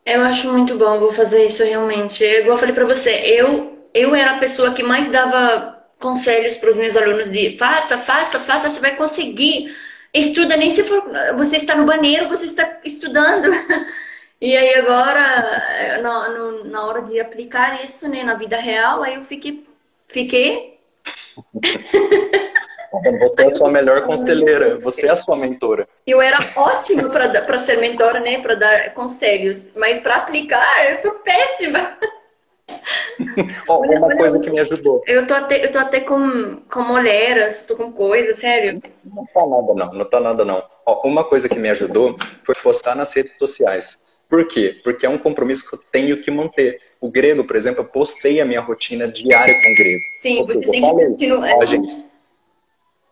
[SPEAKER 4] Eu acho muito bom, vou fazer isso realmente. Igual eu falei pra você, eu era a pessoa que mais dava conselhos para os meus alunos de faça, você vai conseguir. Estuda, nem se for, você está no banheiro, você está estudando. E aí agora, na hora de aplicar isso, né, na vida real, aí eu fiquei
[SPEAKER 3] Você é a sua melhor conselheira, você é a sua mentora.
[SPEAKER 4] Eu era ótima para ser mentora, né? Para dar conselhos, mas para aplicar, eu sou péssima.
[SPEAKER 3] Uma coisa que me ajudou.
[SPEAKER 4] Eu tô até com moleras, tô com coisa, sério.
[SPEAKER 3] Não tá nada não, não tá nada não. Ó, uma coisa que me ajudou foi postar nas redes sociais. Por quê? Porque é um compromisso que eu tenho que manter. O grego, por exemplo, eu postei a minha rotina diária com o grego.
[SPEAKER 4] Sim, você
[SPEAKER 3] Eu
[SPEAKER 4] tem que
[SPEAKER 3] falei,
[SPEAKER 4] continuar.
[SPEAKER 3] ó, gente,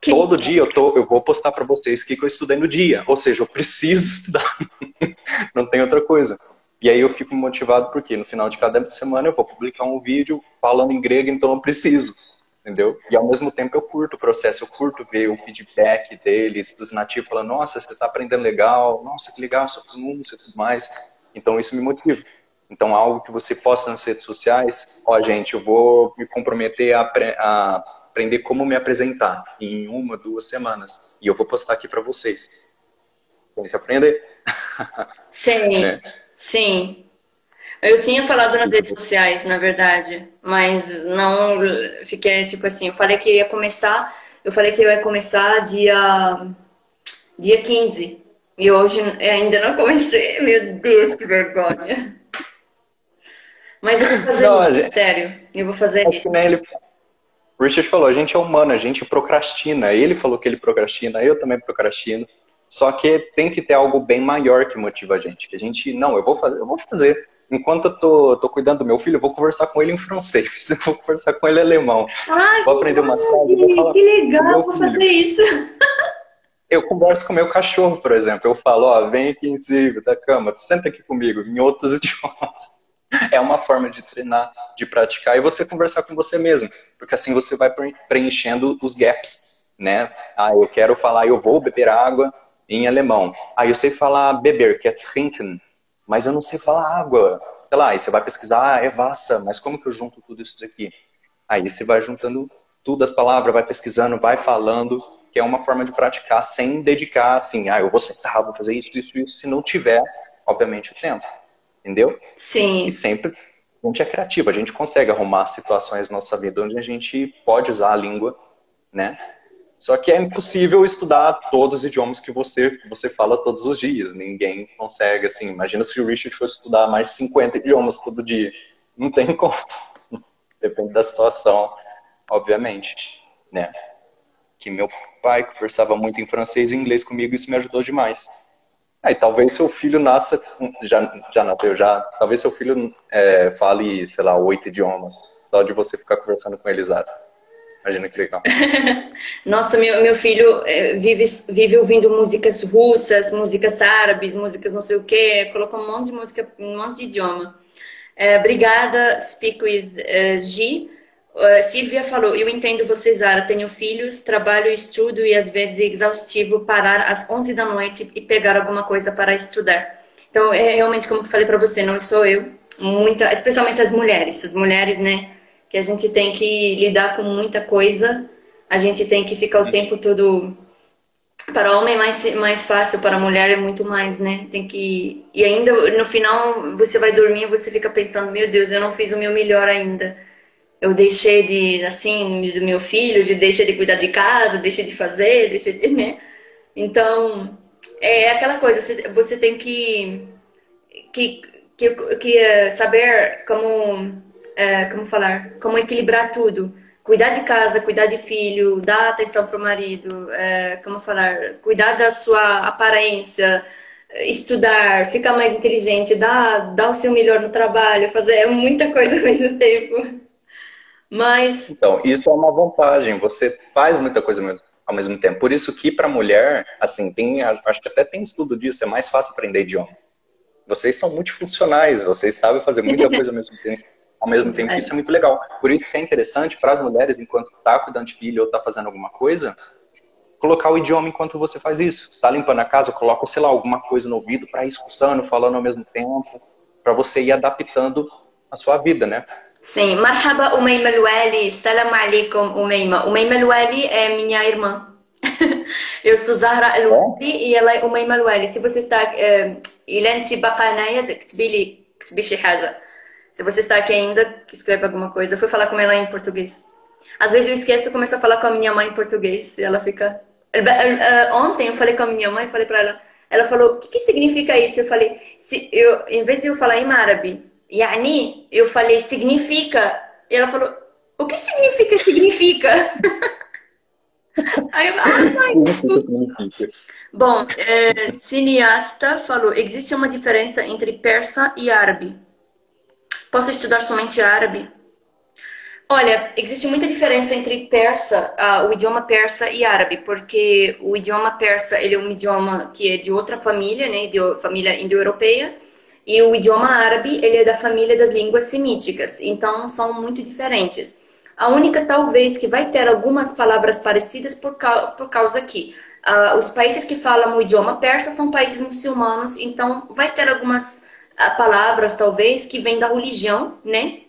[SPEAKER 3] todo dia eu vou postar para vocês o que eu estudei no dia. Ou seja, eu preciso estudar. Não tem outra coisa. E aí eu fico motivado porque no final de cada semana eu vou publicar um vídeo falando em grego, então eu preciso. Entendeu? E ao mesmo tempo eu curto o processo, eu curto ver o feedback deles, dos nativos, falando, nossa, você está aprendendo legal, nossa, que legal, sua pronúncia e tudo mais. Então isso me motiva. Então algo que você posta nas redes sociais, ó gente, eu vou me comprometer a aprender como me apresentar em 1, 2 semanas. E eu vou postar aqui para vocês. Tem que aprender.
[SPEAKER 4] Sim,
[SPEAKER 3] Né?
[SPEAKER 4] sim. Eu tinha falado nas redes sociais, na verdade, mas não fiquei tipo assim, eu falei que eu ia começar dia 15. E hoje ainda não comecei. Meu Deus, que vergonha. Mas eu vou fazer
[SPEAKER 3] Não,
[SPEAKER 4] isso, sério. Eu vou fazer isso.
[SPEAKER 3] O Richard falou, a gente é humano, a gente procrastina. Ele falou que ele procrastina, eu também procrastino. Só que tem que ter algo bem maior que motiva a gente. Que a gente, não, eu vou fazer. Enquanto eu tô cuidando do meu filho, eu vou conversar com ele em francês, eu vou conversar com ele em alemão.
[SPEAKER 4] Ai,
[SPEAKER 3] vou aprender umas frases, vou falar
[SPEAKER 4] que legal, vou fazer isso.
[SPEAKER 3] Eu converso com o meu cachorro, por exemplo. Eu falo, ó, vem aqui em cima da cama, senta aqui comigo, em outros idiomas. É uma forma de treinar, de praticar e você conversar com você mesmo. Porque assim você vai preenchendo os gaps, né? Ah, eu quero falar, eu vou beber água em alemão. Ah, eu sei falar beber, que é trinken, mas eu não sei falar água. Sei lá, aí você vai pesquisar, é Wasser, mas como que eu junto tudo isso daqui? Aí você vai juntando tudo as palavras, vai pesquisando, vai falando, que é uma forma de praticar sem dedicar assim, ah, eu vou sentar, vou fazer isso, se não tiver, obviamente, o tempo. Entendeu?
[SPEAKER 4] Sim.
[SPEAKER 3] E sempre a gente é criativo, a gente consegue arrumar situações na nossa vida onde a gente pode usar a língua, né? Só que é impossível estudar todos os idiomas que você fala todos os dias. Ninguém consegue, assim. Imagina se o Richard fosse estudar mais de 50 idiomas todo dia. Não tem como. Depende da situação, obviamente, né? Que meu pai conversava muito em francês e inglês comigo, isso me ajudou demais. Aí talvez seu filho nasça, já nasceu já, talvez seu filho fale, sei lá, 8 idiomas, só de você ficar conversando com ele, Zara. Imagina que legal.
[SPEAKER 4] Nossa, meu filho vive ouvindo músicas russas, músicas árabes, músicas não sei o quê, colocou um monte de música, um monte de idioma. Obrigada, Speak with G. Silvia falou, eu entendo você, Zara, tenho filhos, trabalho, estudo e às vezes é exaustivo parar às 11 da noite e pegar alguma coisa para estudar. Então, realmente, como eu falei para você, não sou eu, especialmente as mulheres, né, que a gente tem que lidar com muita coisa, a gente tem que ficar o tempo todo... Para o homem é mais fácil, para a mulher é muito mais, né? E ainda no final você vai dormir e você fica pensando, meu Deus, eu não fiz o meu melhor ainda. Eu deixei do meu filho, deixei de cuidar de casa, deixei de fazer, né? Então, é aquela coisa, você tem que saber como falar, como equilibrar tudo. Cuidar de casa, cuidar de filho, dar atenção para o marido, cuidar da sua aparência, estudar, ficar mais inteligente, dar o seu melhor no trabalho, fazer muita coisa ao mesmo tempo. Mas...
[SPEAKER 3] Então, isso é uma vantagem, você faz muita coisa ao mesmo tempo. Por isso que para mulher, assim, acho que até tem estudo disso, é mais fácil aprender idioma. Vocês são multifuncionais, vocês sabem fazer muita coisa ao mesmo tempo, isso é muito legal. Por isso que é interessante para as mulheres, enquanto tá cuidando de filho ou tá fazendo alguma coisa, colocar o idioma enquanto você faz isso. Tá limpando a casa, coloca, sei lá, alguma coisa no ouvido para ir escutando, falando ao mesmo tempo, para você ir adaptando a sua vida, né?
[SPEAKER 4] Sim, Marhaba Umayma Luali, Salam Alaikum Umayma. Umayma Luali é minha irmã. Eu sou Zahra Luali e ela é Umayma Luali. Se você está... Ilanti Baqanaya, ktbi shi haja. Se você está aqui ainda, escreve alguma coisa. Eu fui falar com ela em português. Às vezes eu esqueço e começo a falar com a minha mãe em português. E ela fica... Ontem eu falei com a minha mãe, falei pra ela. Ela falou, o que que significa isso? Eu falei, em vez de eu falar em árabe, yani, eu falei, significa. E ela falou, o que significa, significa? Aí eu falei, mãe,
[SPEAKER 3] Significa.
[SPEAKER 4] bom, cineasta falou, existe uma diferença entre persa e árabe. Posso estudar somente árabe? Olha, existe muita diferença entre persa, o idioma persa e árabe, porque o idioma persa, ele é um idioma que é de outra família, né, de família indo-europeia, e o idioma árabe, ele é da família das línguas semíticas, então são muito diferentes. A única, talvez, que vai ter algumas palavras parecidas por causa que os países que falam o idioma persa são países muçulmanos, então vai ter algumas palavras, talvez, que vêm da religião, né?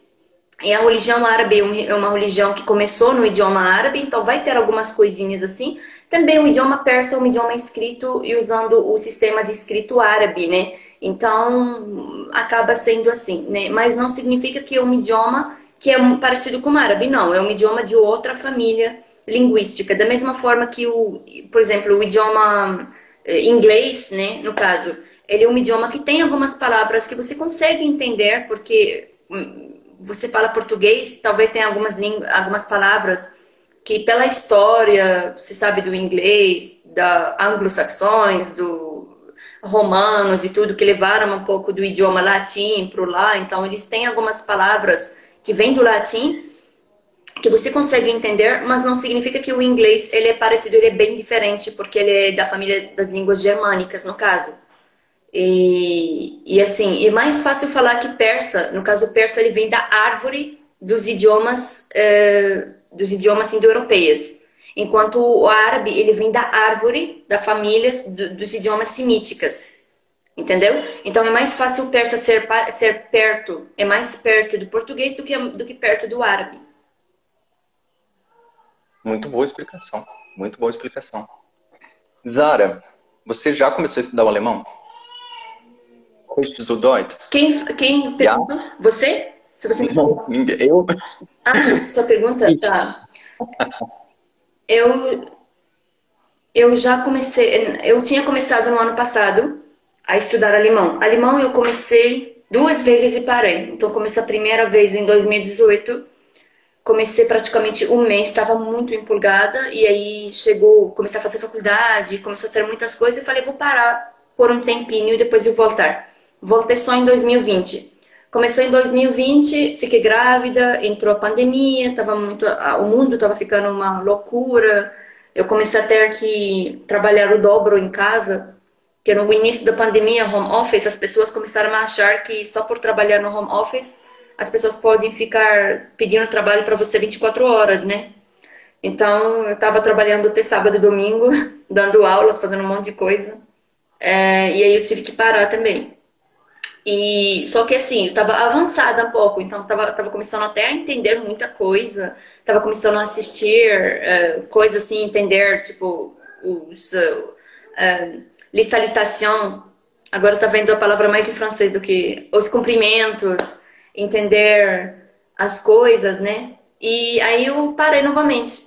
[SPEAKER 4] E a religião árabe é uma religião que começou no idioma árabe, então vai ter algumas coisinhas assim. Também o idioma persa é um idioma escrito e usando o sistema de escrito árabe, né? Então, acaba sendo assim, né? Mas não significa que é um idioma que é parecido com o árabe, não. É um idioma de outra família linguística. Da mesma forma que, por exemplo, o idioma inglês, né? No caso, ele é um idioma que tem algumas palavras que você consegue entender, porque você fala português, talvez tenha algumas palavras que pela história, se sabe do inglês, da anglo-saxões, do romanos e tudo, que levaram um pouco do idioma latim para lá, então eles têm algumas palavras que vêm do latim, que você consegue entender, mas não significa que o inglês ele é parecido, ele é bem diferente, porque ele é da família das línguas germânicas, no caso. E assim, é mais fácil falar que persa, no caso persa ele vem da árvore dos idiomas indo-europeias, enquanto o árabe ele vem da árvore da família dos idiomas semíticas, entendeu? Então é mais fácil o persa ser perto, é mais perto do português do que perto do árabe.
[SPEAKER 3] Muito boa explicação. Muito boa explicação. Zara, você já começou a estudar o alemão?
[SPEAKER 4] Quem perguntou? Você? Se você me...
[SPEAKER 3] Não, ninguém. Eu?
[SPEAKER 4] Sua pergunta? Tá. Eu já comecei... Eu tinha começado no ano passado a estudar alemão. Alemão eu comecei 2 vezes e parei. Então comecei a primeira vez em 2018. Comecei praticamente um mês, estava muito empolgada. E aí comecei a fazer faculdade, começou a ter muitas coisas. E falei, vou parar por um tempinho e depois eu voltar. Voltei só em 2020. Começou em 2020, fiquei grávida, entrou a pandemia, o mundo estava ficando uma loucura. Eu comecei a ter que trabalhar o dobro em casa, porque no início da pandemia, home office, as pessoas começaram a achar que só por trabalhar no home office, as pessoas podem ficar pedindo trabalho para você 24 horas, né? Então, eu estava trabalhando até sábado e domingo, dando aulas, fazendo um monte de coisa. E aí eu tive que parar também. Só que assim, eu estava avançada um pouco, então tava começando até a entender muita coisa, estava começando a assistir coisas assim, entender, tipo, les salutations, agora tá vendo a palavra mais em francês do que os cumprimentos, entender as coisas, né? E aí eu parei novamente.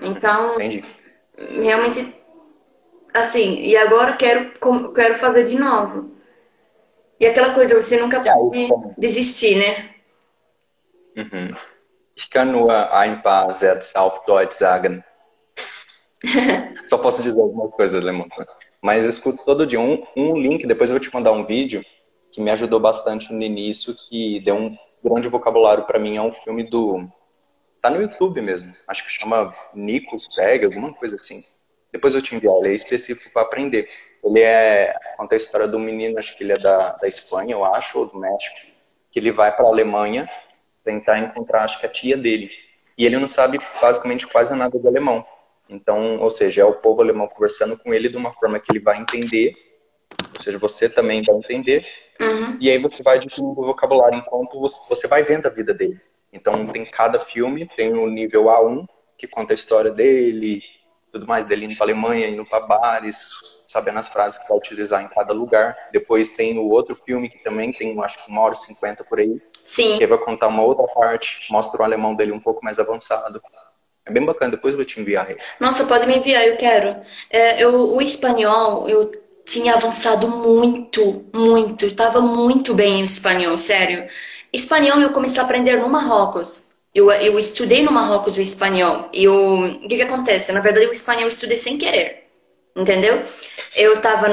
[SPEAKER 4] Então,
[SPEAKER 3] Entendi.
[SPEAKER 4] realmente, assim, e agora quero fazer de novo. E aquela coisa, você nunca pode desistir, né?
[SPEAKER 3] Uhum. Ich kann nur ein paar Sätze auf Deutsch sagen. Só posso dizer algumas coisas alemão. Mas eu escuto todo dia um link, depois eu vou te mandar um vídeo que me ajudou bastante no início, que deu um grande vocabulário para mim. É um filme tá no YouTube mesmo. Acho que chama Nichols Peg, alguma coisa assim. Depois eu te enviar, ele é específico para aprender. Conta a história do menino, acho que ele é da Espanha, eu acho, ou do México, que ele vai para a Alemanha tentar encontrar, acho que a tia dele. E ele não sabe basicamente quase nada de alemão. Então, ou seja, é o povo alemão conversando com ele de uma forma que ele vai entender, ou seja, você também vai entender, e aí você vai adquirindo o vocabulário enquanto você vai vendo a vida dele. Então, tem cada filme, tem o nível A1, que conta a história dele, tudo mais, dele indo para Alemanha, indo para bares, sabendo as frases que vai utilizar em cada lugar. Depois tem o outro filme que também tem, acho que 1h50 por aí.
[SPEAKER 4] Sim.
[SPEAKER 3] Que vai contar uma outra parte, mostra o alemão dele um pouco mais avançado. É bem bacana, depois eu vou te enviar aí.
[SPEAKER 4] Nossa, pode me enviar, eu quero. O espanhol, eu tinha avançado muito, muito. Eu tava muito bem em espanhol, sério. Espanhol eu comecei a aprender no Marrocos. Eu estudei no Marrocos o espanhol. O que acontece? Na verdade, o espanhol eu estudei sem querer. Entendeu? Eu tava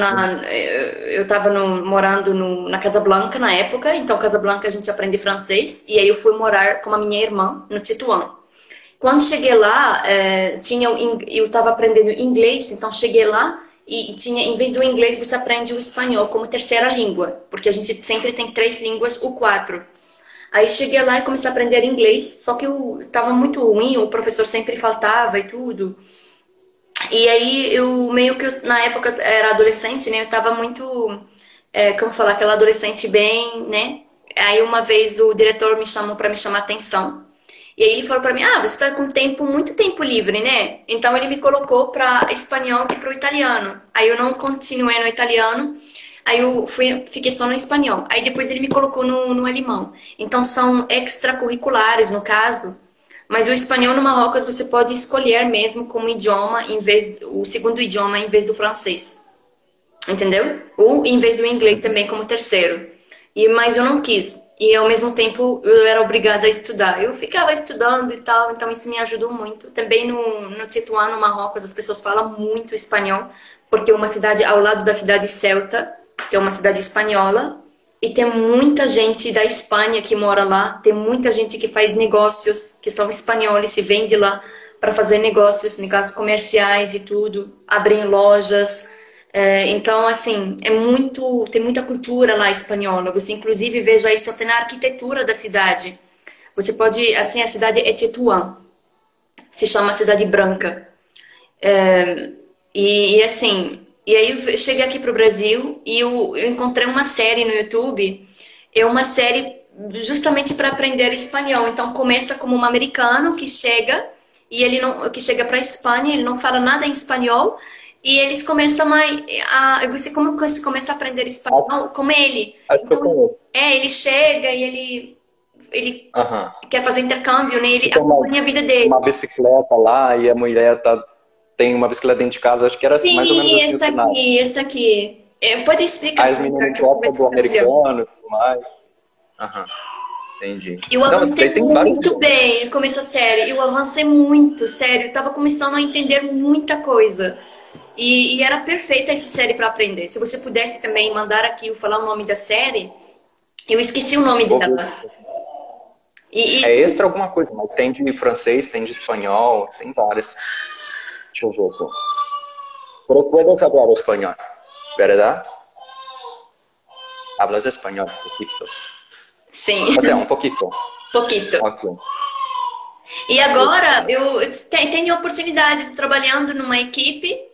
[SPEAKER 4] morando na Casablanca na época. Então, Casablanca a gente aprende francês. E aí eu fui morar com a minha irmã no Tetuán. Quando cheguei lá, eu estava aprendendo inglês, então cheguei lá e tinha, em vez do inglês, você aprende o espanhol como terceira língua, porque a gente sempre tem 3 línguas ou 4. Aí cheguei lá e comecei a aprender inglês, só que eu estava muito ruim, o professor sempre faltava e tudo. E aí eu meio que, na época, era adolescente, né? Eu estava muito, como falar, aquela adolescente bem, né? Aí uma vez o diretor me chamou para me chamar a atenção. E aí ele falou pra mim, você está com muito tempo livre, né? Então ele me colocou para espanhol e para o italiano. Aí eu não continuei no italiano, aí eu fiquei só no espanhol. Aí depois ele me colocou no alemão. Então são extracurriculares, no caso. Mas o espanhol no Marrocos você pode escolher mesmo como idioma, o segundo idioma em vez do francês. Entendeu? Ou em vez do inglês também como terceiro. Mas eu não quis. E ao mesmo tempo eu era obrigada a estudar. Eu ficava estudando e tal, então isso me ajudou muito. Também no Tetuán, no Marrocos, as pessoas falam muito espanhol, porque é uma cidade ao lado da cidade Ceuta, que é uma cidade espanhola, e tem muita gente da Espanha que mora lá, tem muita gente que faz negócios, que são espanhóis, se vende lá para fazer negócios comerciais e tudo, abrem lojas. Então, assim, tem muita cultura lá espanhola. Você, inclusive, veja isso até na arquitetura da cidade. Você pode, assim, a cidade é Tetuán. Se chama Cidade Branca. Assim, e aí eu cheguei aqui para o Brasil e eu encontrei uma série no YouTube. É uma série justamente para aprender espanhol. Então, começa como um americano que chega que chega para a Espanha, ele não fala nada em espanhol. E eles começam você começa a aprender espanhol como ele.
[SPEAKER 3] Acho que eu conheço.
[SPEAKER 4] Ele chega e ele quer fazer intercâmbio, né? Ele acompanha a vida dele.
[SPEAKER 3] Uma bicicleta lá e a mulher tem uma bicicleta dentro de casa, acho que era assim, mais ou menos assim.
[SPEAKER 4] Essa aqui. Pode explicar.
[SPEAKER 3] As meninas gostam do americano e tudo mais. Entendi.
[SPEAKER 4] Eu avancei muito bem no começo da série. Eu avancei muito, sério. Eu tava começando a entender muita coisa. E era perfeita essa série para aprender. Se você pudesse também mandar aqui eu falar o nome da série, eu esqueci o nome dela.
[SPEAKER 3] É extra alguma coisa, mas tem de francês, tem de espanhol, tem várias. Deixa eu ver aqui. Pero puedes hablar espanhol, ¿verdad? Hablas espanhol, um pouquito.
[SPEAKER 4] Sim.
[SPEAKER 3] O sea, um pouquito.
[SPEAKER 4] Pouquito.
[SPEAKER 3] Okay.
[SPEAKER 4] E agora eu tenho a oportunidade de trabalhando numa equipe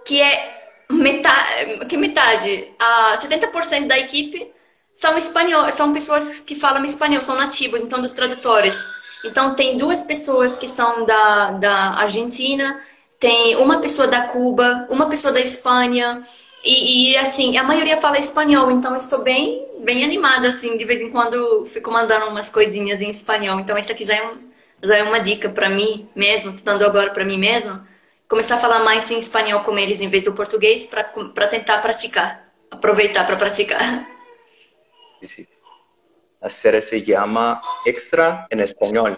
[SPEAKER 4] que é metade, 70% da equipe são espanhóis, são pessoas que falam espanhol, são nativos, então dos tradutores. Então tem 2 pessoas que são da Argentina, tem uma pessoa da Cuba, uma pessoa da Espanha e assim, a maioria fala espanhol, então eu estou bem animada, assim, de vez em quando fico mandando umas coisinhas em espanhol. Então essa aqui já é uma dica para mim mesmo, tô dando agora para mim mesmo. Começar a falar mais em espanhol com eles em vez do português para tentar praticar. Aproveitar para praticar.
[SPEAKER 3] Sí. A série se chama Extra em Espanhol.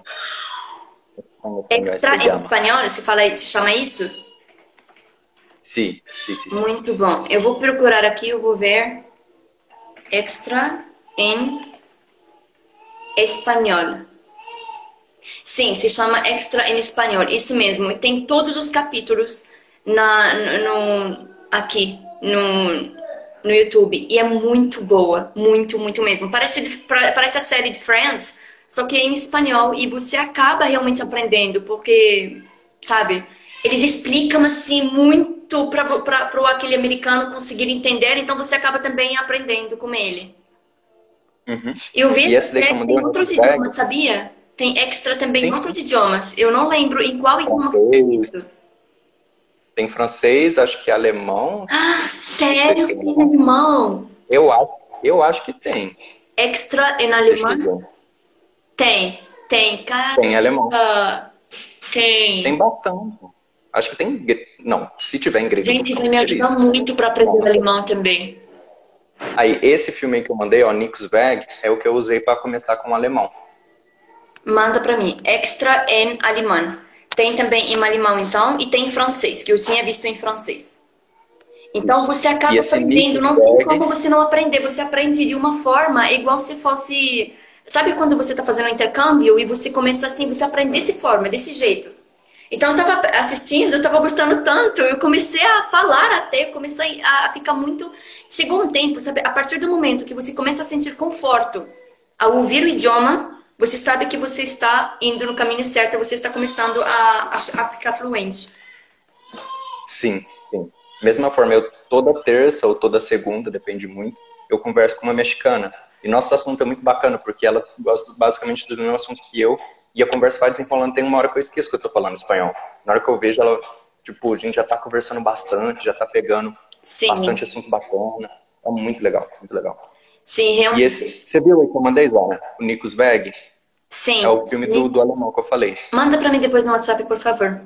[SPEAKER 4] Extra em espanhol? Se chama isso?
[SPEAKER 3] Sim.
[SPEAKER 4] Muito bom. Eu vou procurar aqui, eu vou ver. Extra em espanhol. Sim, se chama Extra em Espanhol, isso mesmo. E tem todos os capítulos aqui no YouTube. E é muito boa, muito, muito mesmo. Parece a série de Friends, só que é em espanhol. E você acaba realmente aprendendo, porque, sabe, eles explicam assim muito para aquele americano conseguir entender. Então você acaba também aprendendo com ele. Eu vi essa série em outros idiomas, sabia? Tem extra também em outros idiomas. Eu não lembro em qual idioma foi isso.
[SPEAKER 3] Tem francês, acho que é alemão.
[SPEAKER 4] Ah,
[SPEAKER 3] Não sei se
[SPEAKER 4] sério?
[SPEAKER 3] tem
[SPEAKER 4] Tem
[SPEAKER 3] alemão.
[SPEAKER 4] alemão?
[SPEAKER 3] Eu acho que tem.
[SPEAKER 4] Extra em
[SPEAKER 3] Deixa eu
[SPEAKER 4] alemão?
[SPEAKER 3] ver.
[SPEAKER 4] Tem.
[SPEAKER 3] Tem alemão.
[SPEAKER 4] Caramba!
[SPEAKER 3] Tem
[SPEAKER 4] Tem.
[SPEAKER 3] bastante. Acho que tem. Não, se tiver em grego, eu vou
[SPEAKER 4] Gente,
[SPEAKER 3] ficar
[SPEAKER 4] vai me
[SPEAKER 3] muito
[SPEAKER 4] ajudar
[SPEAKER 3] feliz.
[SPEAKER 4] muito para aprender
[SPEAKER 3] Não.
[SPEAKER 4] alemão também.
[SPEAKER 3] Aí, esse filme aí que eu mandei, ó, Nixberg, é o que eu usei para começar com o alemão.
[SPEAKER 4] Manda para mim. Extra em alemão. Tem também em alemão, então, e tem em francês, que eu tinha visto em francês. Então,
[SPEAKER 3] Isso.
[SPEAKER 4] você
[SPEAKER 3] E
[SPEAKER 4] acaba
[SPEAKER 3] esse
[SPEAKER 4] aprendendo. Não tem
[SPEAKER 3] Nixberg,
[SPEAKER 4] como você não aprender. Você aprende de uma forma igual se fosse... Sabe quando você está fazendo um intercâmbio e você começa assim, você aprende dessa forma, desse jeito. Então, eu estava assistindo, eu estava gostando tanto, eu comecei a falar até, eu comecei a ficar muito... Chegou um tempo, sabe? A partir do momento que você começa a sentir conforto ao ouvir o idioma, você sabe que você está indo no caminho certo, você está começando a ficar fluente.
[SPEAKER 3] sim, sim. Mesma forma, eu toda terça ou toda segunda, depende muito, eu converso com uma mexicana. E nosso assunto é muito bacana, porque ela gosta basicamente do mesmo assunto que eu, e a conversa vai desenrolando. Tem uma hora que eu esqueço que eu tô falando espanhol. Na hora que eu vejo ela, tipo, a gente já tá conversando bastante, já tá pegando
[SPEAKER 4] Sim,
[SPEAKER 3] bastante assunto bacana. É muito legal, muito legal.
[SPEAKER 4] sim,
[SPEAKER 3] E esse,
[SPEAKER 4] realmente.
[SPEAKER 3] você viu aí que eu mandei, Zara? O Nicolas Weg? É
[SPEAKER 4] Sim.
[SPEAKER 3] o filme do alemão que eu falei.
[SPEAKER 4] Manda para mim depois no WhatsApp, por favor.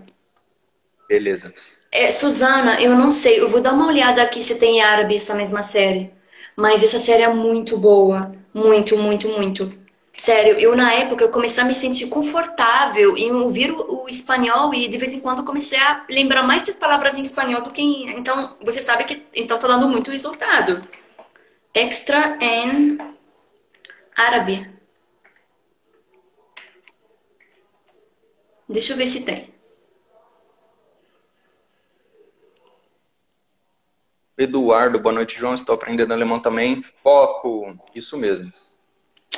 [SPEAKER 3] Beleza.
[SPEAKER 4] Suzana, eu não sei, eu vou dar uma olhada aqui se tem em árabe essa mesma série. Mas essa série é muito boa. Muito, muito, muito. Sério, eu na época eu comecei a me sentir confortável em ouvir o espanhol e de vez em quando eu comecei a lembrar mais de palavras em espanhol do que em... Então, você sabe que então tá dando muito resultado. Extra em árabe. Deixa eu ver se tem.
[SPEAKER 3] Eduardo, boa noite, João. Estou aprendendo alemão também. Foco. Isso mesmo.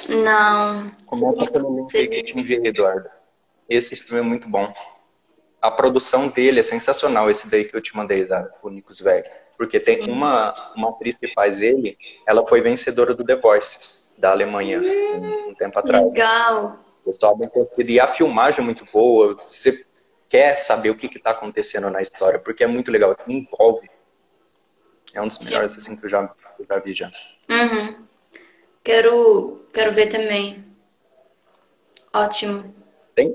[SPEAKER 4] Não.
[SPEAKER 3] Começa pelo link aí que eu te enviei, Eduardo. Esse filme é muito bom. A produção dele é sensacional, esse daí que eu te mandei, Zara, o Nicolas Weg. Porque tem uma atriz que faz ele, ela foi vencedora do The Voice, da Alemanha, um tempo atrás.
[SPEAKER 4] Legal.
[SPEAKER 3] O pessoal bem conhecido. E a filmagem é muito boa. Você quer saber o que está acontecendo na história, porque é muito legal, envolve. É um dos melhores assim, que eu já vi já.
[SPEAKER 4] Uhum. Quero ver também. Ótimo.
[SPEAKER 3] Tem?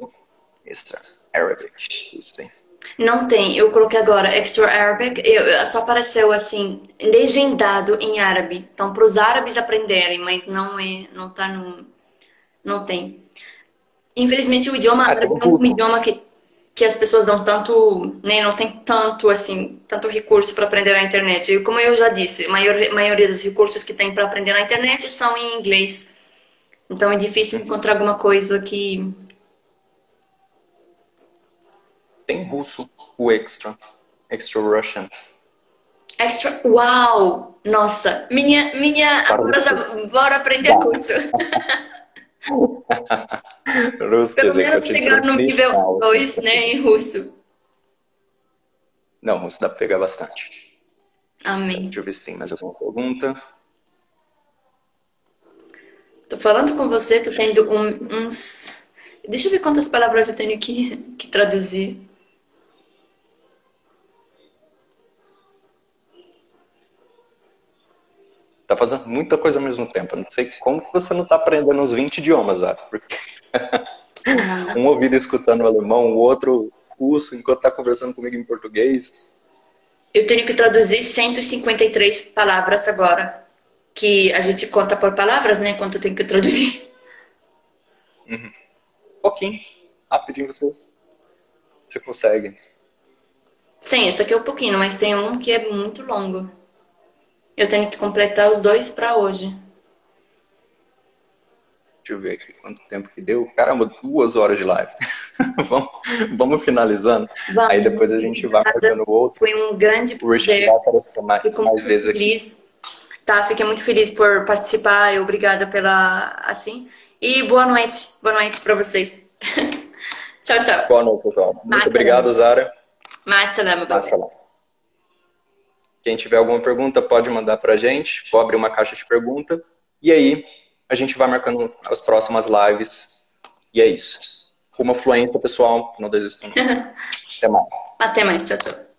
[SPEAKER 3] Extra Arabic. Isso tem.
[SPEAKER 4] Não tem, eu coloquei agora Extra Arabic, só apareceu assim, legendado em árabe. Então, para os árabes aprenderem, mas não tá no. Não tem. Infelizmente, o idioma
[SPEAKER 3] Ah, tem
[SPEAKER 4] árabe é um
[SPEAKER 3] russo.
[SPEAKER 4] idioma que as pessoas dão tanto, né, não tem tanto, assim, tanto recurso para aprender na internet. E como eu já disse, a maioria dos recursos que tem para aprender na internet são em inglês. Então, é difícil encontrar alguma coisa que...
[SPEAKER 3] Tem russo, o Extra. Extra Russian.
[SPEAKER 4] Extra. Uau! Nossa! Agora bora aprender
[SPEAKER 3] Dá.
[SPEAKER 4] russo.
[SPEAKER 3] Русский
[SPEAKER 4] Pelo
[SPEAKER 3] язык
[SPEAKER 4] menos
[SPEAKER 3] очень
[SPEAKER 4] chegar no
[SPEAKER 3] сложный.
[SPEAKER 4] nível 2, né, em russo.
[SPEAKER 3] Não, russo dá pra pegar bastante.
[SPEAKER 4] Amém.
[SPEAKER 3] Deixa eu ver se tem mais alguma pergunta.
[SPEAKER 4] Tô falando com você, tô tendo uns... Deixa eu ver quantas palavras eu tenho que traduzir.
[SPEAKER 3] Tá fazendo muita coisa ao mesmo tempo. Eu não sei como que você não tá aprendendo uns 20 idiomas, Zara. Porque um ouvido escutando alemão, o outro russo, enquanto tá conversando comigo em português.
[SPEAKER 4] Eu tenho que traduzir 153 palavras agora. Que a gente conta por palavras, né? Quanto eu tenho que traduzir.
[SPEAKER 3] Um pouquinho. Rapidinho você consegue.
[SPEAKER 4] Sim, esse aqui é um pouquinho, mas tem um que é muito longo. Eu tenho que completar os 2 para hoje.
[SPEAKER 3] Deixa eu ver aqui quanto tempo que deu. Caramba, 2 horas de live. vamos finalizando.
[SPEAKER 4] Vamos.
[SPEAKER 3] Aí depois a gente vai marcando outros.
[SPEAKER 4] Foi um grande
[SPEAKER 3] O Rich
[SPEAKER 4] prazer.
[SPEAKER 3] vai aparecer mais vezes aqui.
[SPEAKER 4] Feliz. Tá, fiquei muito feliz por participar. Obrigada pela, assim. E boa noite para vocês. Tchau, tchau.
[SPEAKER 3] Boa noite, pessoal. Muito obrigado, Zara.
[SPEAKER 4] Mais salama,
[SPEAKER 3] Quem tiver alguma pergunta, pode mandar pra gente. Vou abrir uma caixa de pergunta. E aí, a gente vai marcando as próximas lives. E é isso. Rumo à fluência, pessoal. Não desistam. Até mais.
[SPEAKER 4] Até mais. Tchau, tchau.